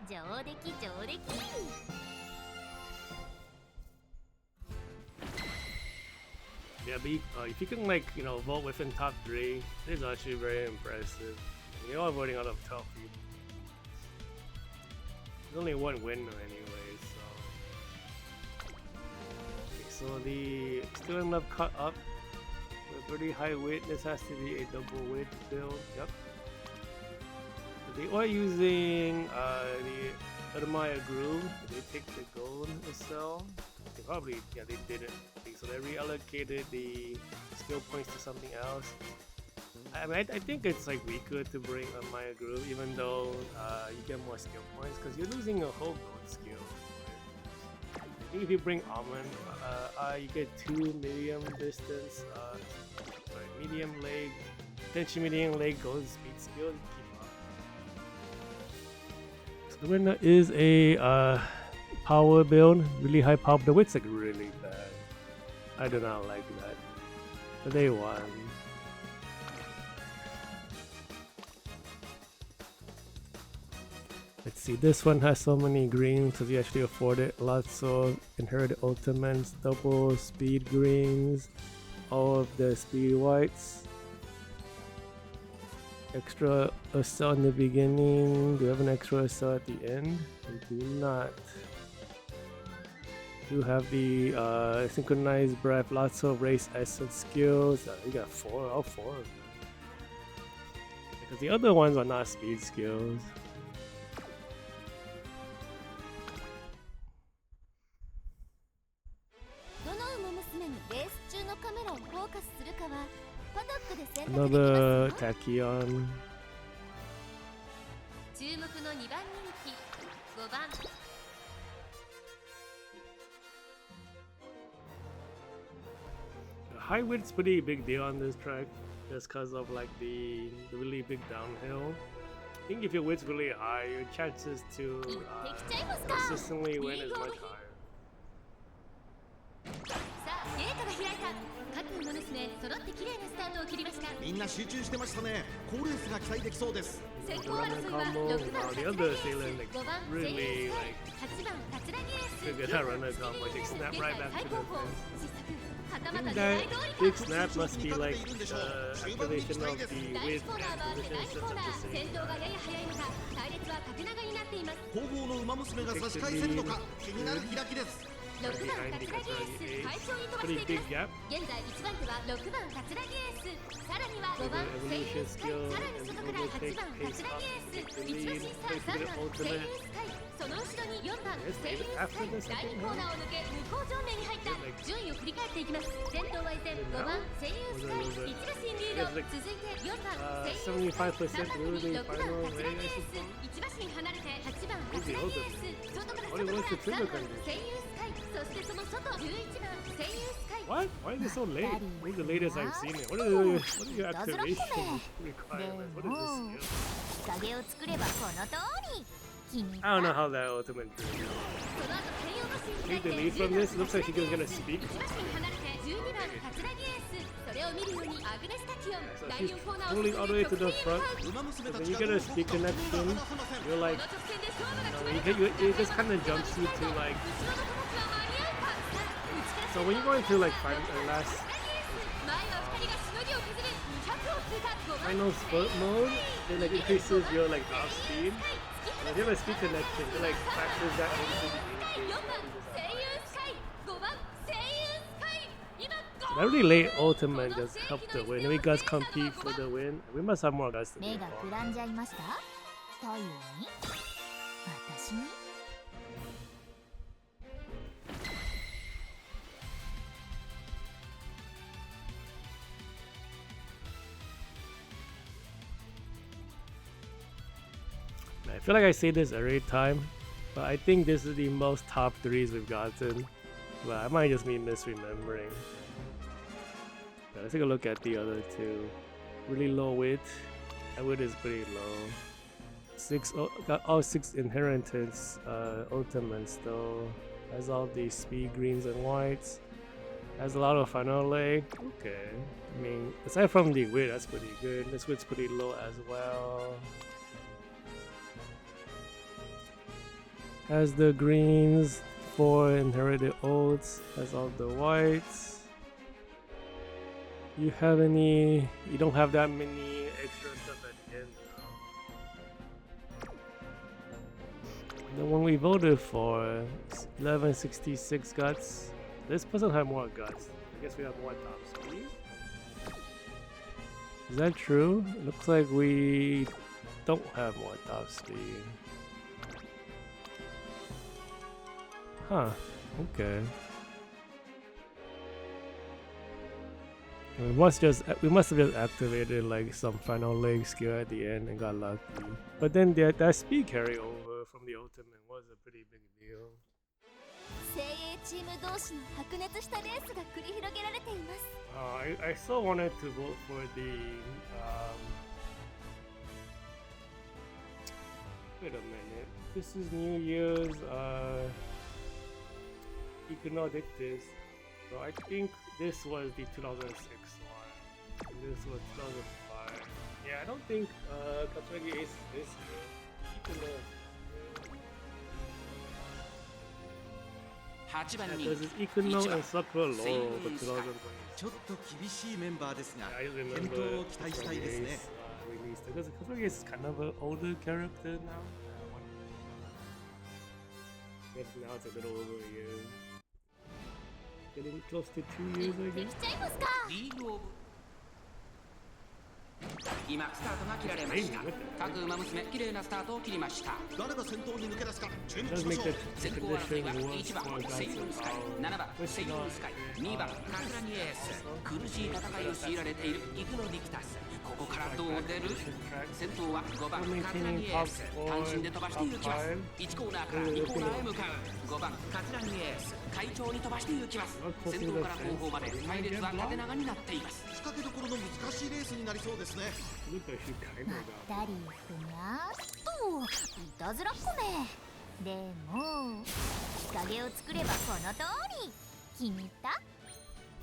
上出来上出来。 Yeah, but if you can like vote within top 3, it's actually very impressive. You're all voting out of top people. There's only one winner anyway, so. Okay, so the still enough cut up with pretty high weight. This has to be a double weight build. Yep. They are using the Ermaya Groove. They take the gold cell. They probably, yeah, they didn't. So they reallocated the skill points to something else. I mean, I think it's like weaker to bring a Maya Groove, even though you get more skill points, because you're losing a whole gold skill. Right? I think if you bring Almond, you get 2 medium distance, sorry, medium leg, potentially medium leg gold speed skill to keep up. So the winner is a power build, really high power. The width's like really bad. I do not like that. But they won. Let's see, this one has so many greens because you actually afford it. Lots of inherited ultimates, double speed greens, all of the speed whites. Extra cell in the beginning. Do we have an extra cell at the end? We do not. You have the synchronized breath, lots of race essence skills. You got all 4 of them. Because the other ones are not speed skills. Another Tachyon. 注目の2番人気5番 High width's pretty big deal on this track, just because of like the really big downhill. think if your wit's really high, your chances to 行ってきちゃいますか。 consistently win is much higher. さあゲートが開いた。各馬娘揃って綺麗なスタートを切りました。みんな集中してましたね。好レースが期待できそうです。先行争いは6番桂木エース、5番セイユースカイ、8番桂木エース、9番スピリット現在最後方。失策はたまた I 狙 think い通 that り big snap must be like activation of the 第 wit 1コーナーは and 第2コーナー position 先頭がやや速い中隊列は縦長になっています。後方の馬娘が差し返せるのか気になる開きです。6番桂木エース快調に飛ばしてい pretty き big ます。 gap. 現在1番手は6番桂木エース、さらには5番セイユースカイ、さらに外から8番桂木エース、1馬審査3番セイユースカイ、その後ろに4番セイユースカイ、第2コーナーを抜け向こう上面に入った。順位を振り返っていきます。先頭は依然5番セイユースカイ、1馬身リード、続いて4番セイユースカイ、3番手に6番桂木エース、1馬身離れて8番桂木エース、外から3番セイユースカイ、そしてその外11番セイユースカイ。 What? Why is it so late? This is the latest I've seen it. What are your activation requirements? What is this skill? 日陰を作ればこの通り。君 I don't know how that ultimate did. その後専用マシン Take the lead from this. Looks like he's gonna speak. 1馬身離れて12番桂木エース、それを見るようにアグネスタキオン、 So 第 she's 4コーナーを pulling all the way to the 直線へ front. 向かう。馬娘 When た you ち get が a speed connection, you're こ like, の直線で勝負が決ま you ります。 it just kind of jumps you to like. 後ろの子たちは間に合うか。さあ内から So when you go into like final last 前は2人がしのぎを削る200を通過。5番 final spurt mode, then like increases your like top speed. And if you have a speed connection, it like factors that into the 4 increase. 番セイユースカイ、5番セイユースカイ、今 That really late ultimate just helped the win. And we guys compete for the win. We must have more guys to 目 do. がくらんじゃいました。太陽に私に I feel like I say this every time, but I think this is the most top threes we've gotten. But I might just be misremembering. But let's take a look at the other two. Really low wit. My wit is pretty low. Got all 6 inheritance ultimates though. Has all these speed greens and whites. Has a lot of final leg. Okay. I mean, aside from the wit, that's pretty good. This wit's pretty low as well. Has the greens, 4 inherited oats, has all the whites. You don't have that many extra stuff at the end though. The one we voted for, 1166 guts. This person had more guts. I guess we have more top speed. Is that true? It looks like we don't have more top speed. Huh, okay. We must have just activated like some final leg skill at the end and got lucky. But then that speed carryover from the ultimate was a pretty big deal. 精鋭チーム同士の白熱したレースが繰り広げられています。 I still wanted to vote for the wait a minute. This is New Year's Econodictus. So I think this was the 2006 one. And this was 2005. Yeah, I don't think Katsugi Ace is this year. 8番 Because 人 it's Econo and Sakura Laurel for 2020. ちょっと厳しいメンバーですが I 健 remember 闘を期待したいですね。 released because Katsugi is kind of an older character now. I guess now it's a little over a year. Getting close to 2 years, I で guess. きちゃいますか。リーグオブ今スタートが切られました各馬娘綺麗なスタートを切りました誰が先頭に抜け出すか注 It 目 does しま make しょ the う。先行争いは condition 1 worse 番 for セイユ guys ンスカイ and 7番セイユンスカイ2番カズラニエース苦しい戦いを強いられているイグノディクタスここからどう出る先頭は5番カズラニエース単身で飛ばしていきます1コーナーから2コーナーへ向かう5番カズラニエース快調に飛ばしていきます先頭から後方まで隊列は縦長になっています仕掛けどころの難しいレースになりそうですね。 look like she kind of got ダリーふにゃーたずらっこめ。でも日陰を作ればこの通り。気に入った？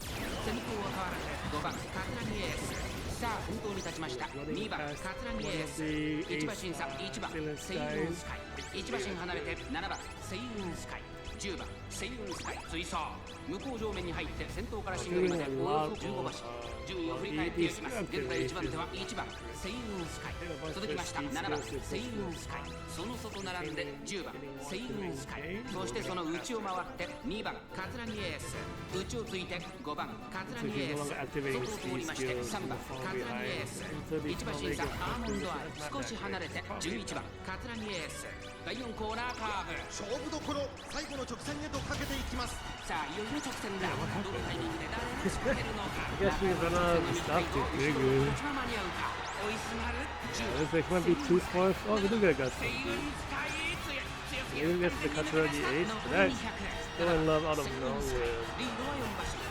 先頭は変わらず5番カツラギエース。さあ先頭に立ちました。2番カツラギエース。1馬身差1番セイウンスカイ。1馬身離れて7番セイウンスカイ。10番セイウンスカイ追走。向こう上面に入って先頭からシングルまでおよそ15馬身。順位を振り返っていきます。現在1番手は1番セイウンスカイ。続きました7番セイウンスカイ。その外並んで10番セイウンスカイ。そしてその内を回って2番カツラギエース。内をついて5番カツラギエース。外を通りまして3番カツラギエース。1馬身差アーモンドアイ少し離れて11番カツラギエース。第4コーナーカーブ。勝負どころ、最後の直線へとかけていきます。さあいよいよ直線だ。どのタイミングで誰が仕掛けるのか。 I guess he's gonna stop it bigger. 一番間に合うか。追いすがる Looks like he might be too far. Oh, we do get a gut. セイウンスカイ。強い Maybe gets the Katsuragi ace, but that's still in love out of nowhere. リードは4馬身。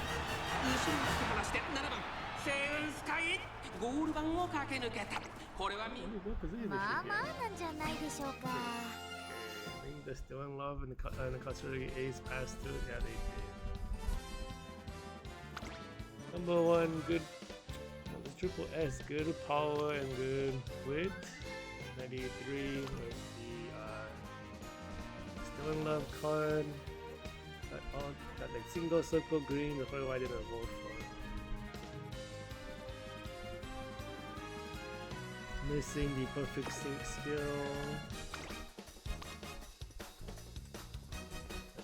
後ろに突き放して7番セイウンスカイ。ゴール板を駆け抜けた。これは見 What position is まあ she まあ in? なんじゃないでしょうか。I think they're still in love, and the Katsuragi ace passed through. Yeah, they did. Number one, good. Triple S, good power and good width. 93 with the still in love card. Got like single circle green. That's probably why I didn't vote for it. Missing the perfect sync skill.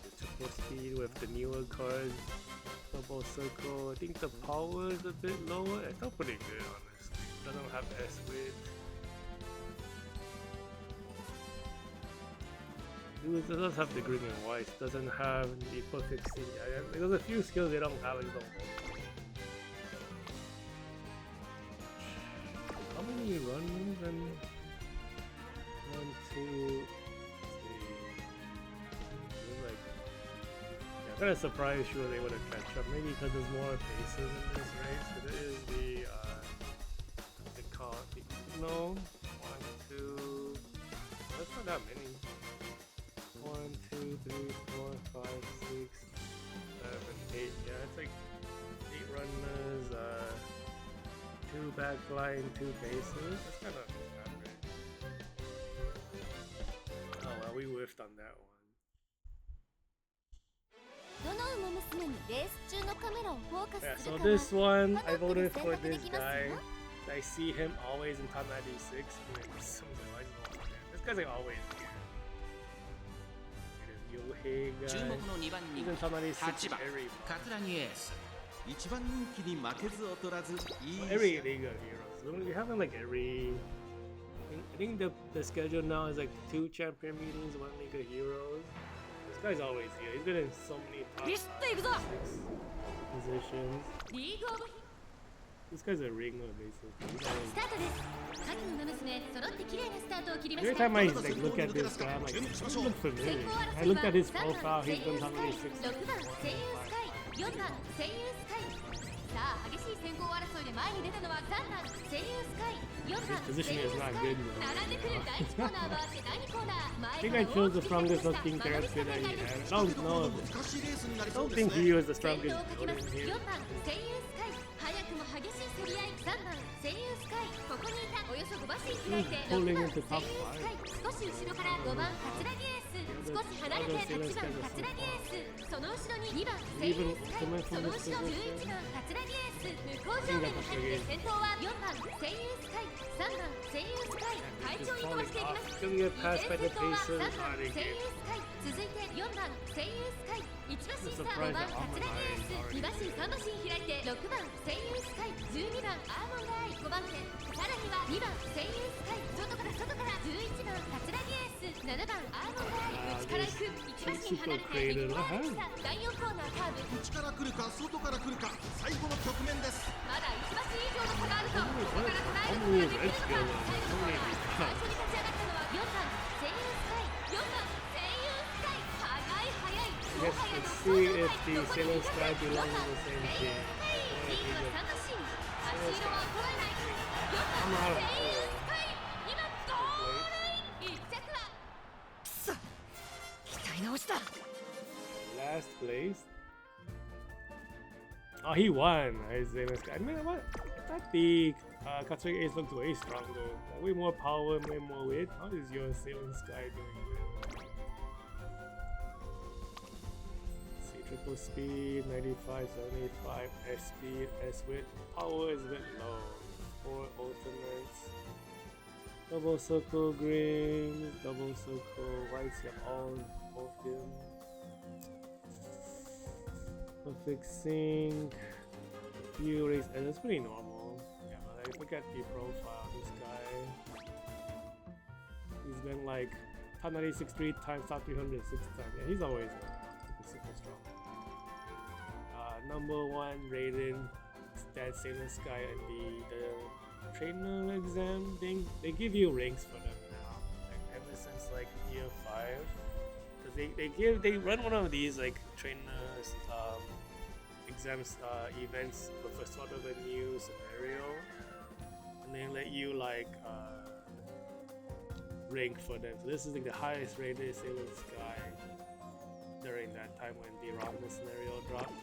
The triple speed with the newer card. Double circle. I think the power is a bit lower. It felt pretty good, honestly. Doesn't have S width. It does have the green and white. Doesn't have the perfect sync. There's a few skills they don't have. How many runs and 1, 2, 3. Like, yeah, I'm kind of surprised she was able to catch up. Maybe because there's more paces in this race. But it is the car. No, 1, 2. That's not that many. 1, 2, 3, 4, 5, 6, 7, 8. Yeah, it's like 8 runners. 2 backline, 2 paces. That's kind of average. Oh well, we whiffed on that one. どの馬娘にレース中のカメラをフォーカ Yeah, スす so るかは this one, 家 I 族で voted 選 for 択で this きます guy. よ。 I see him always in top 96. And then someone's like, why is he not? This guy's like always here. It is Yohei 注 guy. 目の2番人 He's in 気 top 96 8番 every カツラギエース。一番人気に負けず劣らず、いい every Liga heroes. So we have him like every. I think the schedule now is like 2 champion meetings, 1 Liga heroes. This guy's always here. He's been in so many top ビシッといくぞ positions. リーグオブ This guy's a ringer basically. He's ス always, タートです。各馬娘揃って綺麗なスタートを切りまし every た。 time I like look at this guy, I'm like, he looks familiar. I looked at his profile. He's been top 96. 6番セイウンスカイ、4番セイウンスカイ。さあ激しい先行争いで前に出たのは3番セイウンスカイ、4番 His セ position イウ is ンス not カイ。 good though. 並んでくる第1コーナーは第2コーナー。 I think I chose the strongest looking character that he had. I don't know. 難しいレースになり I そう don't です think ね。 he was the 先 strongest 頭をかけます。 opponent 4 here. 番セイウンスカイ、早くも激しい競り合い。3番セイウンスカイ、ここにいた。およそ5馬身開いて He's 6 pulling 番 into セイウン top スカイ、少し後ろから5番カツラギエース、少し離れて8番カツラギエース、その後ろに2番セイウンスカイ、その後ろ11番カツラギエース。向こう正面に入って先頭は4番セイウンスカイ、3番セイウンスカイ、快調に飛ばしていきます。 Gonna get passed by the 先頭は paces. 3番 Already セイ gave. ウンスカイ、続いて4番セイウンスカイ、1馬身差5番カツラギエース、2馬身3馬身開いて6番セイウンスカイ、12番アーモンドアイ5番手、さらには2番セイウンスカイ、外から11番カツラギエース、7番アーモンドアイ、内から行く1馬身離れて右側に来た。第4コーナーカーブ、内から来るか外から来るか、最後の局面です。まだ1馬身以上の差があると、ここから捉えることができるのか。最後のコーナー、最初に立ち上がったのは4番セイウンスカイ、4番セイウンスカイ、速い。 Yes, let's see if the Sailor Sky belongs in the same team. リードは3馬身、足色は衰えない。4 I'm 番 out. セイウンスカイ、今ゴールイン。1着は last place. Oh, he won. His name is. I mean, what? I thought the Katsuki Ace looked way stronger. Like, way more power, way more weight. How is your Sailing Sky doing that? Let's see, triple speed, 95, 75, S speed, S width. Power is a bit low. 4 ultimates. Double circle green, double circle whites, you have all of them. Perfect sync, few race, and that's pretty normal. Yeah, but like, look at the profile, this guy. He's been like top 96 3 times, top 306 times. Yeah, he's always super strong. Number 1 rated stat Sailor Sky and the trainer exam thing. They give you ranks for them now, like ever since like year 5. Because they run one of these like trainers exams events for sort of a new scenario, and they let you like rank for them. So this is like the highest rated Sailor Sky during that time when the Ramen scenario dropped.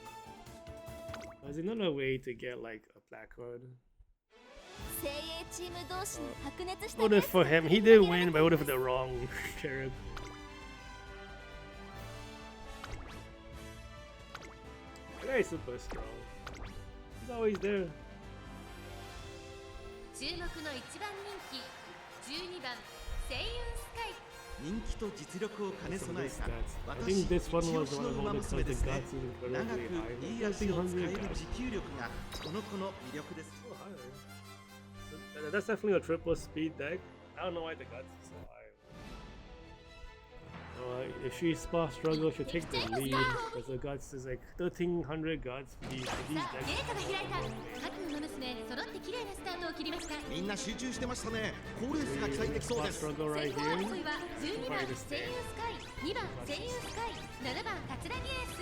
There's another way to get like a placard. What if for him? He did win, but what if the wrong character? The guy is super strong. He's always there. 注目の一番人気12番星雲スカイ人気と実力を兼ね備えた I 私 think this 一 one 押 was し one の of 馬 the 娘ですね guts 長く incredibly いい high. 足を使え 100る guts. 持久力がこの子の魅力です So high. That's definitely a triple speed deck. I don't know why the guts is so high. If she spot struggle, she'll take the lead because the guts is like 1300 guts for these さあゲートが開いた各馬娘揃って綺麗なスタートを切りましたみんな集中してましたね好レースが期待できそうです struggle 先 right 行 here. 争いは12番星雲スカイ2番星雲スカイ7番桂木エース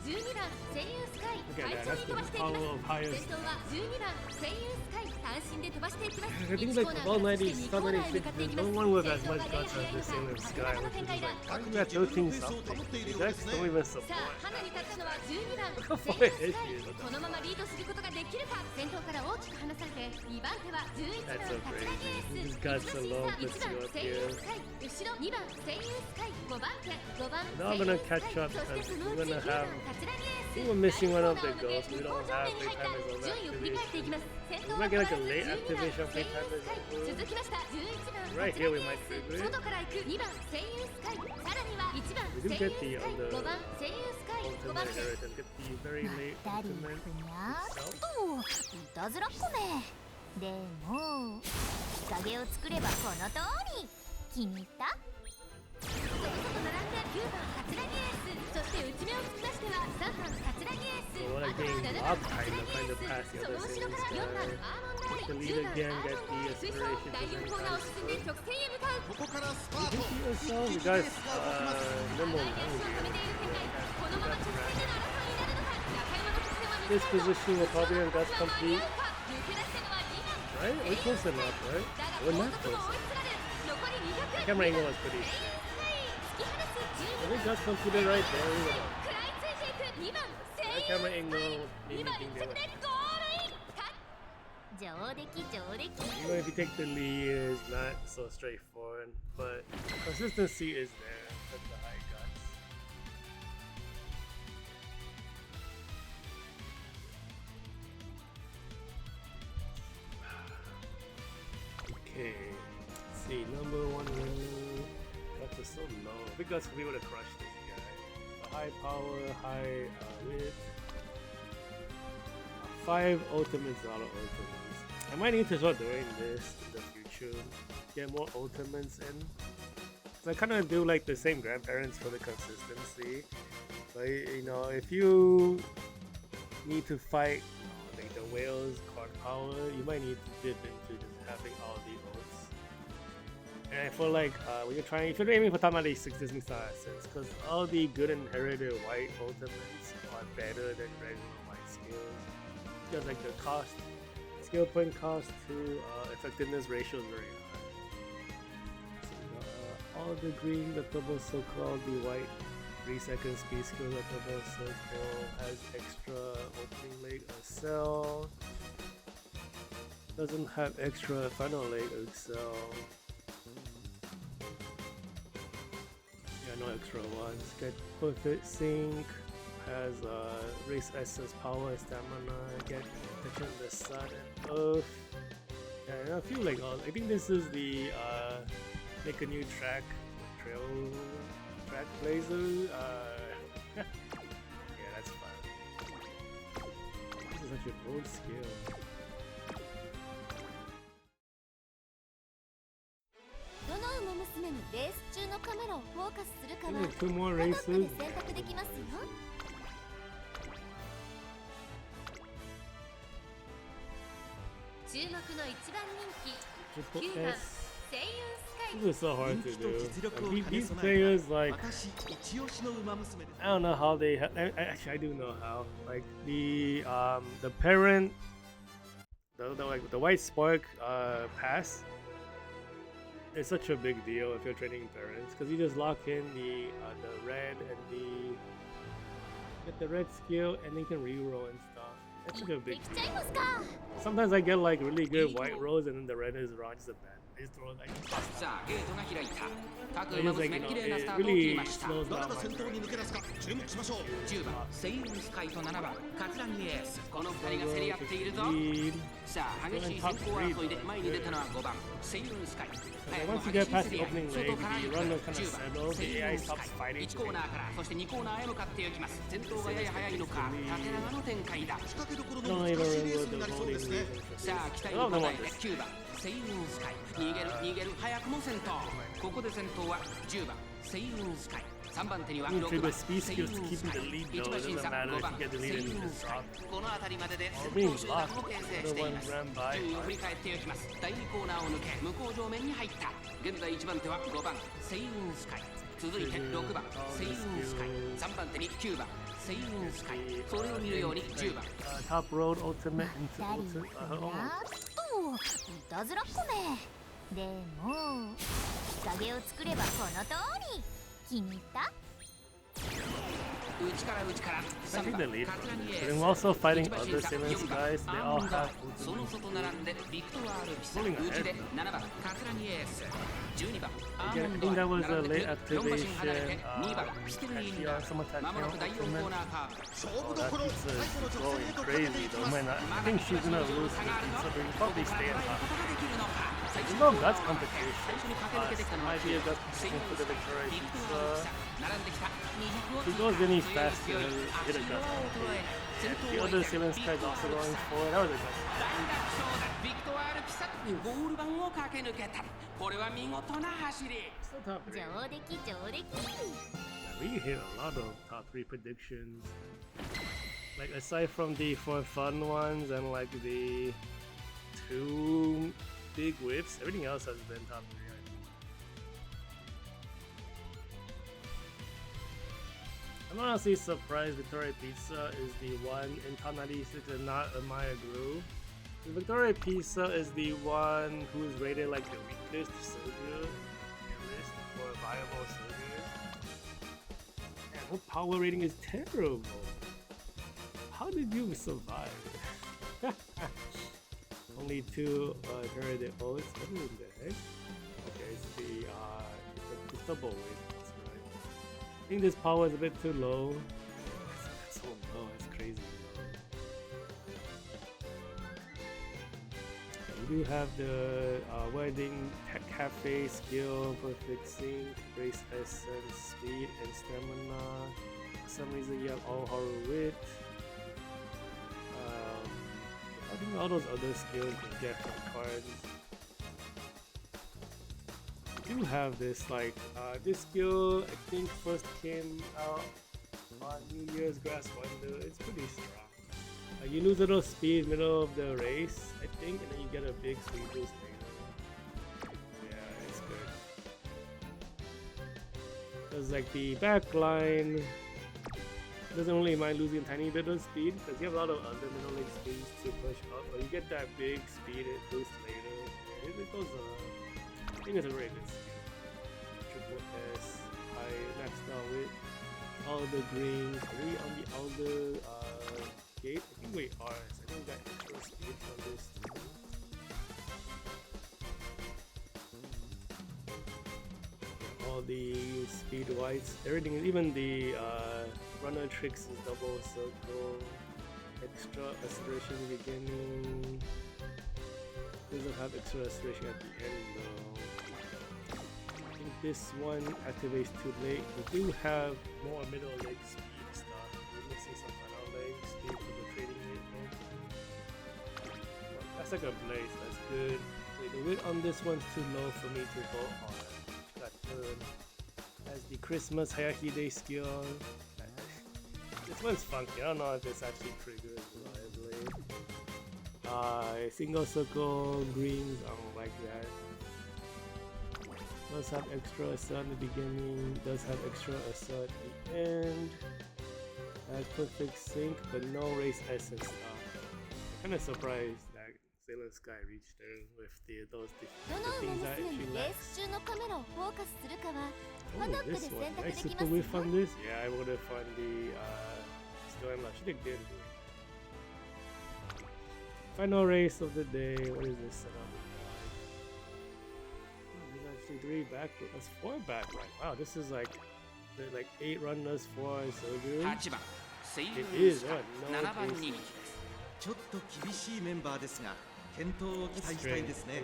12番星雲スカイ Look at 快 that. 調 That's に飛ばして the いきま power す of highest. 先頭は12番星雲スカイ単身で飛ばしていきます I think 1 like コーナ all ーからそ 90s, して2コーナーへ向かっていき there's ます no one with 先 as 頭 much がやや guts 速 as い the のか Sailor 風 Sky, の中の which 展 is 開だ like, I think that 13 something. The decks don't even さ support. あ花に立ったのは12番 Look how 星 far 雲 ahead スカ she イ is. このままリードすることができるか先頭から大きく離されて2番手は11番 That's so 桂木エ crazy. ー These ス guts alone 1 puts 番 you up 星雲 here. スカイ後ろ2番星雲スカイ5番手5番 Now 星 I'm 雲 gonna スカイ catch up そして because その we're うち gonna 9番 have. 桂木エー I ス think we're missing one of 第 the 5コーナー ghosts. を We 抜け向こう don't 上 have 面に入った playtimers on 順位を振り返っていき activation. ます先頭 We は might get like a 変わら late ず12番 activation 星雲 playtimers スカイ over. 続きました11番 Right 桂 here we 木エ might ー trigger ス it. 外から行く2番星雲スカイさらには1番 We do 星雲 get ス the カイ under 5番星雲スカイ5 ultimate 番手 inheritance. Get the very late ダリ ultimate ふにゃ itself. といたずらっ子めでも日陰を作ればこの通り気に入った？そこそこ並んで9番桂木エースそして内目を突き出しては3番桂木エース So あ like とは being 7番 blocked 桂 kind 木 of エ pass ー the スそ other の後ろ Sailor から4番 Sky. アーモンドアイ The 10 lead 番 again アー get モンドアイ the 追走 inspiration 第4コーナーを進んで直線へ向かうここからスパー You ト think 一 yourself? 気 You に guys レースが動きます nimble 長い足を止めている展開このまま直線での争いになるのか中山の直線は This position will probably end up 後ろの complete. 間に合うか抜け出したのは2番 Right? We're close enough, right? だが We're 後 not 続も close 追いつられる残り200 Camera angle was pretty. 突き放す I 12 think that's computer right there. Look at 食らいついていく2番 that. That camera angle made 2 me 番 think 1 they 着 were. でゴールイン上出来上出来 Even if you take the lead, it's not so straightforward, but consistency is there with the high guts. Okay, let's see, number 1 winner. Guts is so low. I think Guts we would have crushed this guy. High power, high width. 5 ultimates, a lot of ultimates. I might need to start doing this in the future. Get more ultimates in. So I kind of do like the same grandparents for the consistency. But you know, if you need to fight like the whales card power, you might need to dip into just having all the ults. And I feel like when you're trying, if you're aiming for top 96, this makes a lot of sense because all the good inherited white ultimates are better than regular white skills. Because like the cost, skill point cost to effectiveness ratio is very high. So, all the green, the double circle, all the white 3-second speed skill at the most circle, has extra opening leg accel, doesn't have extra final leg accel. Yeah, no extra ones. Get perfect sync, has race essence, power, and stamina, get protection of the sun and earth. Yeah, and I feel like I think this is the make a new track blazer. Yeah, that's fun. This is such a bold skill. どの馬娘もレース中のカメラをフォーカスするかは Maybe 2 more 家族 races. で選択できますよ。注目の一番人気 Triple 9番 S. セイユンスカイ This is so hard to 人気と do. 実力を Like, 兼ね these 備え players, た like, 私一押しの馬娘です I don't know how they. Actually, I do know how. Like the parent, the white spark pass. It's such a big deal if you're training parents because you just lock in the red and get the red skill and then you can reroll and stuff. That's such a で big きちゃい deal. ますか。 Sometimes I get like really good white rolls and then the red is wrong. Just a bad. I just throw like. さあゲートが開いた各 I 馬 just like 娘 you know 綺麗なス it タートを切り really ました slows 誰 down が my 先頭に抜け出すか注目しましょう10番セイユンスカイと7番カツラギエースこの2人が競り合っているぞ lead. さあ激しい先行争いで前に出たのは5番セイユンスカイ Like 早くも once you 激 get しい past 競 the り合い opening 外 leg, から the 行く runner kind of 10番 settles. セイ The ユ AI ンスカ stops イ fighting. 1コーナーからそして2コーナーへ向かっていきます先頭がやや早いのか縦長の展開だ仕掛けどころ I don't の even 難しいレー remember スにな the りそうです voting ね reasons for this. さあ期待 I に don't 応 know え what て this. 9番セイユンスカイ逃げる早くも先頭ここで先頭は10番セイユンスカイ3番手には You 6 trigger 番 speed セイ skills ユ to ン keep ス in カ the イ lead 1 though. 馬 It 審 doesn't 査 matter 5 if 番 you get the セ lead イ and ユ you ン just スカイ drop. この辺りまでで Or 先 being 頭集団 blocked. を形成 The してい one ます ran by. 順位を振り返っていきます第2コーナーを抜け向こう上面に入った現在1番手は5番セイユンスカイ続いて6番セイユンスカイ3番手に9番セイユンスカイそれを見るように10番 Top road ultimate into 二 ultimate. 人やっといたずらっ子め。でも日陰を作ればこの通り。気に入った？内から内から I 3 think 番 the lead カツラギエ runners. ー And ス we're also fighting 一番 other 審査 Simmons 4番 guys. They ア all ーモンダ have その ultimate. 外並んでビクトワール・ピサ Pulling ahead. 内で7番カツラギエース12番ア Again, ー I モンド think that was 並 a んでく late る4馬身離れて activation. 2番ステルイン Actually, ダー someone tapped まもなく in 第4コー ultimate. ナーカーブ勝負 Oh, ど that ころ pizza 最後の is 直線へ going とかけて crazy いき though. ます Might not. I think she's gonna lose to pizza, but you probably stay in top. ことができるのか There's no guts competition. 最初に駆け抜けてきたのは Might be a guts competition for the Victoria ビクトワール・ピ pizza. サ並んできた200を If he 通 goes 過 any 強い faster, 強い he'll hit a 足 gut を衰え competition. 先 The 頭を other 追いかけ Simmons ビ guys クトワ also ール・ピ going サ for it. That was a gut. 大楽勝だビクトワール・ピサゴール板を駆け抜けたこれは見事な走り Still top three. 上出来上出来。 We hit a lot of top 3 predictions. Like aside from the for fun ones and like the 2 big whips, everything else has been top 3. I think. I'm honestly surprised Victoria Pizza is the one in top 96 and not a Maya Groove. The Victoria Pizza is the one who is rated like the weakest Soju list for viable Soju. And her power rating is terrible. How did you survive? Only 2 Herodic oaths. What in the heck? Okay, it's double weight. That's right. I think this power is a bit too low. It's so low. It's crazy low. We do have the wedding cafe skill, perfect sync, race essence, speed, and stamina. For some reason, you have all horror wit. I think all those other skills you can get from cards. I do have this like this skill. I think first came out on New Year's Grass Wonder. It's pretty strong. You lose a little speed middle of the race, I think, and then you get a big speed boost later. Yeah, it's good. Because like the back line doesn't really mind losing a tiny bit of speed because you have a lot of other middle leg speeds to push up, but you get that big speed boost later. Yeah, it goes I think it's a very good skill. Triple S, I maxed out with Elder Green, 3 on the Elder Gate. I think we are. So I think we got extra speed from this too. All the speed whites, everything, even the runner tricks is double circle, extra acceleration beginning. Doesn't have extra acceleration at the end though. I think this one activates too late. We do have more middle leg speed stuff. We're missing some final leg speed for the trading movement. That's like a blaze, that's good. Wait, the weight on this one's too low for me to vote on. Got good. Has the Christmas Hayahide skill. This one's funky. I don't know if it's actually triggers reliably. Single circle greens, I don't like that. Does have extra assert in the beginning, does have extra assert at the end. Has perfect sync, but no race essence stuff. I'm kinda surprised that Sailor Sky reached there with those the things that actually lacks. Oh, this one. Did I super whiff on this? Yeah, I would have found the Storm. She did good. Final race of the day. What is this setup? There's actually 3 back. That's 4 back right. Wow, this is like 8 runners, 4 soldiers. It is. Oh, no case. ちょっと厳しいメンバーですが健闘を期待したいですね。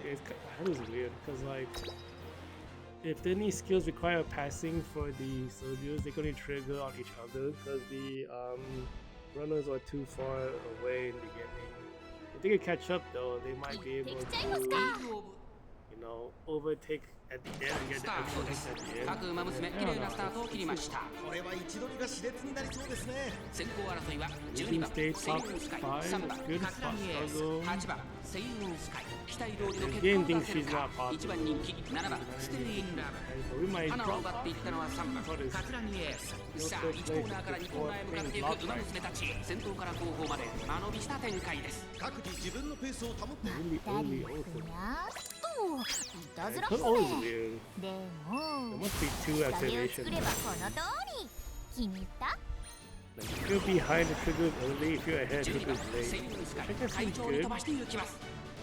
That is weird because like if any skills require passing for the soldiers, they can only trigger on each other because the runners are too far away in the beginning. If they can catch up though, they might be able to, you know, overtake at the end and get the extra hits at the end. 各馬娘綺麗なスタートを切りました。これは位置取りが熾烈になりそうですね。先行争いは12番セイウンスカイ、3番カツラニエース、8番セイウンスカイ、期待通りの結果を出せるか。1番人気7番ステインラブ。花を奪っていったのは3番カツラニエース。さあ1コーナーから2コーナーへ向かっていく馬娘たち、先頭から後方まで間延びした展開です。各自自分のペースを保って Really, really awful. いたずら That っ always すね weird. で There も must be 2下着を activations. 作ればこの通り気に入った Like if you're behind the triggers early, if you're ahead, 12番 triggers セイ late. ウンスカイ I think that 快 seems 調に good. 飛ばしていきます。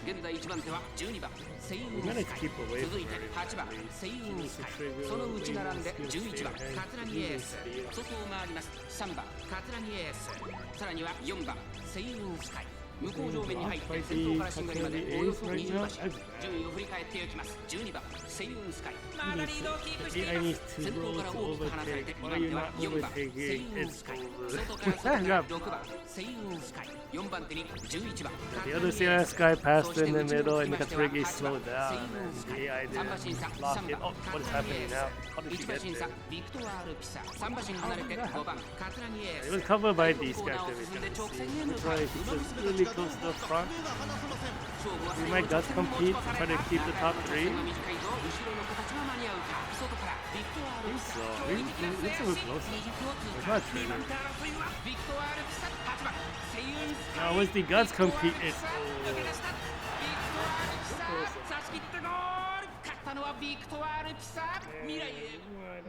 現在1番手は12番セイウ We ン managed スカ to イ keep away 続 from いて everyone. 8番セイウンスカイ Trigger, その内並んで skills 11番 stay ahead. カツラニエース Skills 外を回ります3番カツラニエースさらには4番セイウンスカイ向こう上面に入って先頭からしんがりまでおよそ20馬身順位を振り返っていきます12番セイウンスカイまだリードをキープしてい I ま need す two 先頭から rows 大 to きく離されて overtake. 2 Why 番 are 手 you は not 4番セイ overtaking? ウン It's スカイ over. 外から外から6番セイウンスカイ4番手に11番 The other Sailor Sky passed in the middle and Katrigi slowed down. The AI 3馬身 didn't 差 lock 3 it. 番 Oh, カ what is ツラニ happening エース now? How did 1 she 馬 get 身差 there? ビクトワールピサ3馬身離れて5番カツラニエー It ス was covered by 第 these 4コーナーを characters. 進んで直線へ We 向か try う to sit really close to the front. 勝負は We 最 might 後 just compete, try to keep the top 長い 3. の短いぞ後ろの子たちは間に合うか外からビクトワールピサ So, 驚異的な it's 末 a 脚 little closer. 20区を通 It's 過 not 2 true. 番手争いはビクトワールピサ8番セイウンスカイ Now, once the guts compete, it's 抜け出したビクトワールピサ差し切ってゴール勝ったのはビクトワールピサ未来へ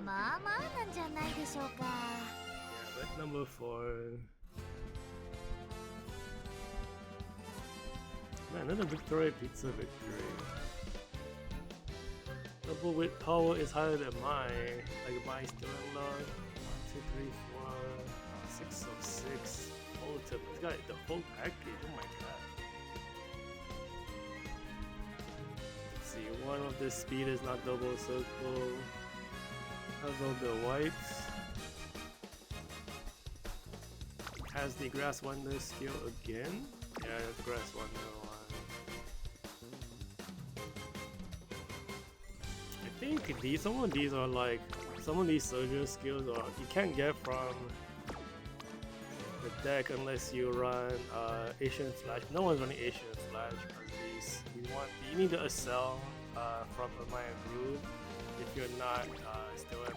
まあまあなんじゃないでしょうか Yeah, but number 4. Man, another Victoria Pizza victory. Double wit power is higher than mine. Like my Sterling log. 1, 2, 3, 4, 6 of 6. Ultimate. It's got the whole package. Oh my god. Let's see. One of the speed is not double circle. Has all the whites. Has the Grass Wonder skill again? Yeah, the Grass Wonder one. I think some of these are like some of these soldier skills are you can't get from the deck unless you run Asian Flash. No one's running Asian Flash because you need to accel from the Maya Groove if you're not still in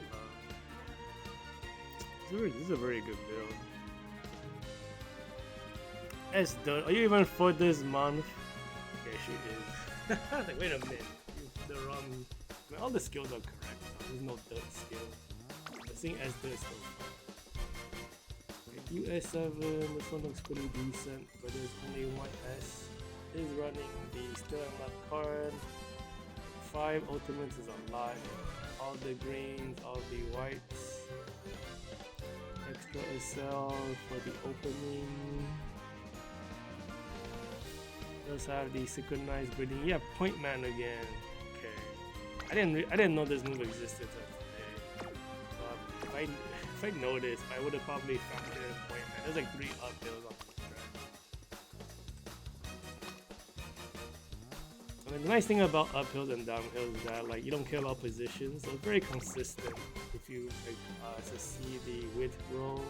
this is a very good build. S done. Are you even for this month? Okay, she is. Like, wait a minute. The wrong. I mean, all the skills are correct. There's no dirt skill. But seeing S dirt is still fun. US7, this one looks pretty decent, but there's only one S. Is running the still and left card. 5 ultimates is a lot. All the greens, all the whites. Extra SL for the opening. Does have the synchronized breeding. Yeah, point man again. Okay. I didn't know this move existed till today. If I noticed, I would have probably factored in point man. There's like 3 uphills on this track. I mean, the nice thing about uphills and downhills is that like you don't care about positions, so it's very consistent if you like to see the width roll.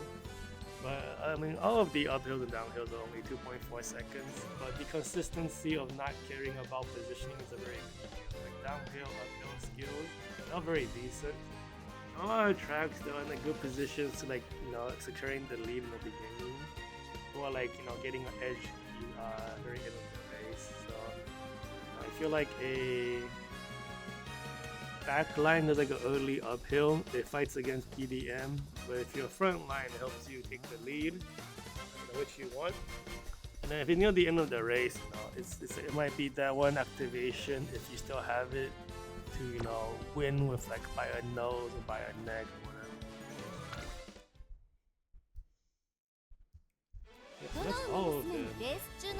But I mean, all of the uphills and downhills are only 2.4 seconds, but the consistency of not caring about positioning is a very big deal. Like downhill, uphill skills, they're all very decent. A lot of tracks they're in a good positions to like, you know, securing the lead in the beginning, or like, you know, getting an edge very end of the race. So I feel like a back line is like an early uphill. It fights against PDM, but if you're front line, it helps you take the lead, which you want. And then if you're near the end of the race, you know, it might be that one activation if you still have it to, you know, win with like by a nose or by a neck or whatever. Yeah, that's all of them.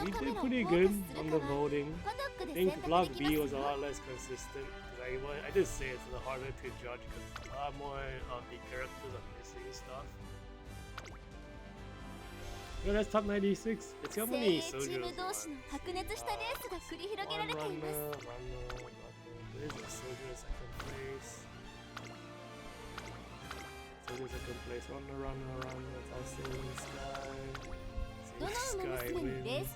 We did pretty good on the voting. I think Block B was a lot less consistent. I did say it's a little harder to judge because a lot more of the characters are missing stuff. Yo, that's top 96. Let's see how many soldiers. Runner. There's a soldier in second place. Soldier second place. Runner. It's all Sailing Sky. Sky wins.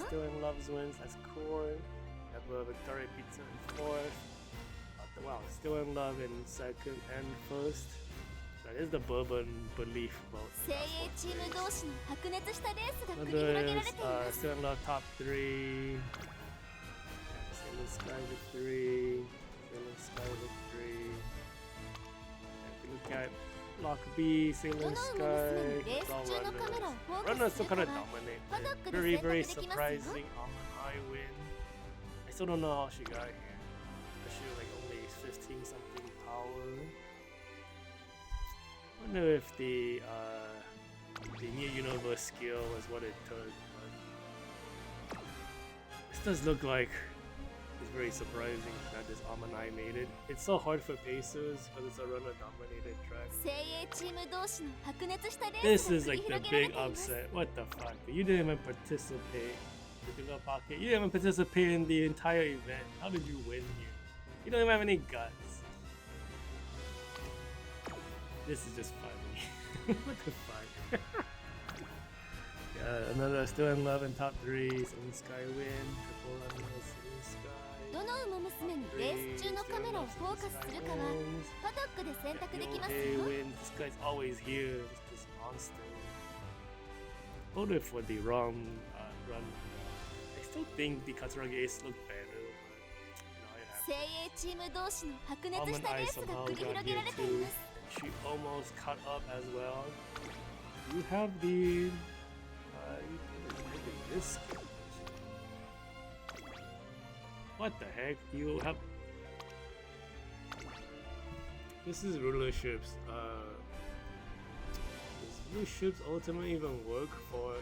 Still in Love's wins. That's Core. Have Victoria Pizza in 4th. Wow, Still in Love in 2nd and 1st. That is the Bourbon Belief vote. Others, Still in Love top 3. Sailing Sky with 3. Sailing Sky with 3. If you look at Block B, Sailing Sky, it's all runners. Runners still kind of dominate. Very, very surprising. I win. I still don't know how she got here. Especially like only 15 something power. I wonder if the New Universe skill was what it took. But this does look like it's very surprising that this Amanai made it. It's so hard for Pacers because it's a runner-dominated track. This is like the big upset. What the fuck? You didn't even participate. You didn't even participate in the entire event. How did you win here? You don't even have any guts. This is just funny. What the fuck? Yeah, another Still in Love in top 3. Sailing Sky win. Triple Runner, Sailing Sky. どの馬娘にレース中のカメラをフォーカスするかはパドックで選択できますよ。 This guy's always here. This monster. Voted for the wrong run. I still think the Katsuragi Ace looked better, but 精鋭チーム同士の白熱したレースが繰り広げられています。 She almost caught up as well. You have the this skill. What the heck? You have this is rulerships. Does rulerships ultimately even work for a?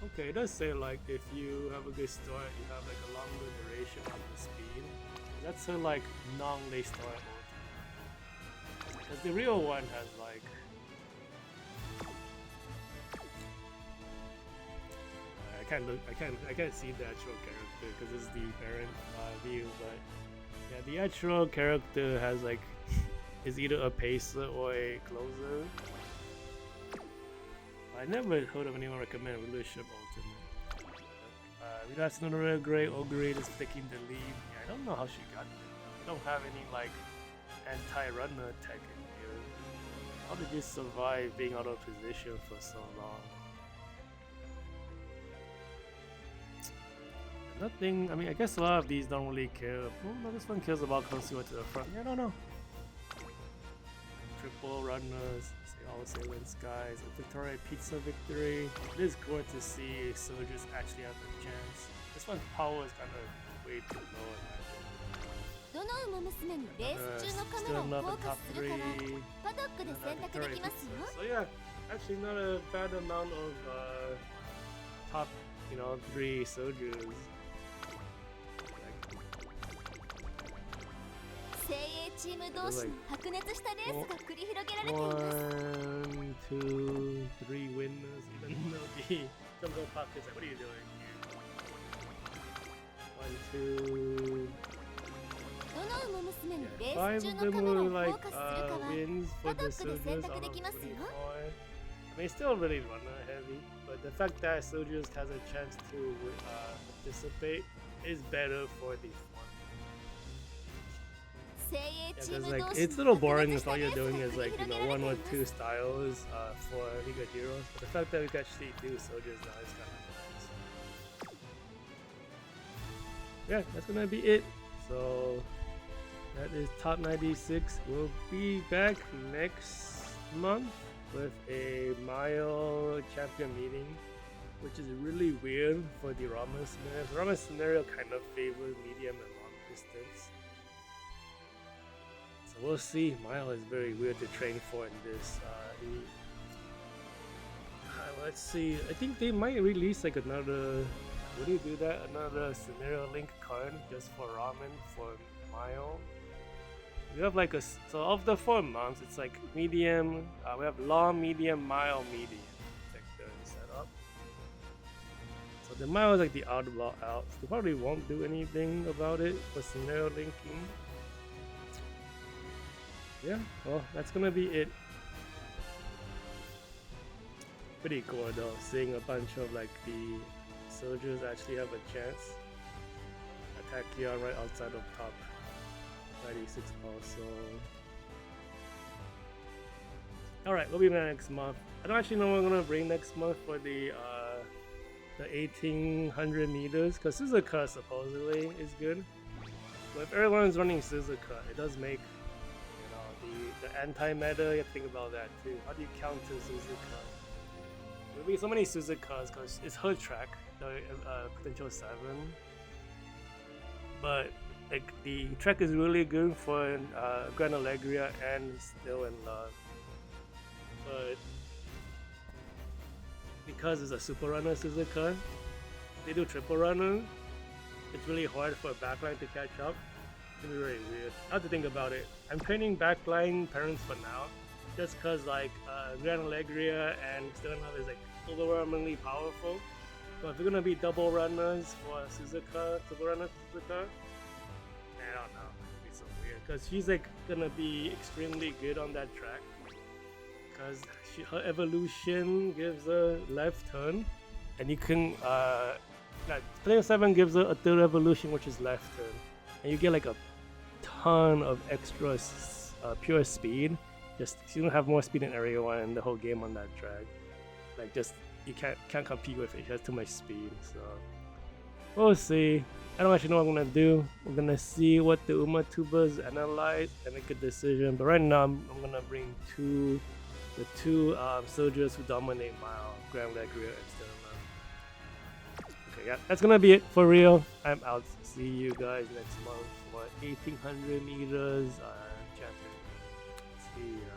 Okay, it does say like if you have a good start, you have like a longer duration of the speed. That's a like non-late start ultimate. Because the real one has like. I can't see the actual character because it's the parent view, but yeah, the actual character has like is either a pacer or a closer. I never heard of anyone recommend rulership ultimate. That's not really great. Ogre is taking the lead. Yeah, I don't know how she got there. I don't have any like anti-runner tech in here. How did you survive being out of position for so long? Nothing. I mean, I guess a lot of these don't really care. Well, no, this one cares about Consumer to the front. Yeah, I don't know. triple runners, say all Salient Skies, a Victoria Pizza victory. It is good to see soldiers actually have a chance. This one's power is kind of way too low in my opinion. どの馬娘にレース中のカメラを Still フ not ォ the ーカ top スするかは 3. パドックで選択できますよ。 So yeah, actually not a bad amount of top, 3 soldiers. 精鋭チーム同士の白熱したレースが繰り広げられています。 1, 2, 3 winners, even though the Jungle Park is like, what are you doing here? 1, 2, どの馬娘にレ 5 of ース中の them カメラ were をフォ like ーカスするかは wins パ for ド the ックで soldiers 選 out 択 of できますよ。 24. I mean, still really runner heavy, but the fact that soldiers has a chance to participate is better for the fun. 精鋭 Yeah, チー because ム like 同士 it's a の little 白 boring 熱 if した all レー you're スが doing 繰 is り like 広げら 1 or れてい 2 ます。 styles for League of Heroes. But the fact that we can actually do soldiers now is kind of nice. Yeah, that's gonna be it. So that is top 96. We'll be back next month with a mile champion meeting, which is really weird for the ramen scenario. The ramen scenario kind of favors medium and long distance. So we'll see. Mile is very weird to train for in this. Let's see. I think they might release like another. Would you do that? Another scenario link card just for ramen for Mile. We have like so of the 4 months, it's like medium. We have long, medium, mile, medium. Check the setup. So the mile is like the oddball out. So they probably won't do anything about it for scenario linking. Yeah, well, that's gonna be it. Pretty cool though, seeing a bunch of like the soldiers actually have a chance. Attack Leon right outside of top 96 also. Alright, we'll be back next month. I don't actually know what I'm gonna bring next month for the 1800 meters, because Suzuka supposedly is good. But if everyone's running Suzuka, it does make the anti-meta. You have to think about that too. How do you counter Suzuka? There'll be so many Suzukas because it's her track, the potential 7. But like the track is really good for Grand Allegria and Still in Love. But because it's a super runner Suzuka, they do triple runner. It's really hard for a backline to catch up. It's gonna be really weird. I have to think about it. I'm training backline parents for now, just cause like Grand Allegria and Still in Love is like overwhelmingly powerful. So if you're gonna be double runners for Suzuka, triple runner Suzuka, I don't know. It'd be so weird because she's like gonna be extremely good on that track. Because her evolution gives a left turn, and you can Player 7 gives her a third evolution, which is left turn, and you get like a ton of extra pure speed. Just you don't have more speed than everyone in the whole game on that track. Like just you can't compete with it. She has too much speed. So we'll see. I don't actually know what I'm gonna do. We're gonna see what the Uma Tubas analyze and make a decision. But right now I'm gonna bring the two soldiers who dominate Mile, Grand Allegria and Still in Love. Okay, yeah, that's gonna be it for real. I'm out. See you guys next month for 1800 meters champion. See ya.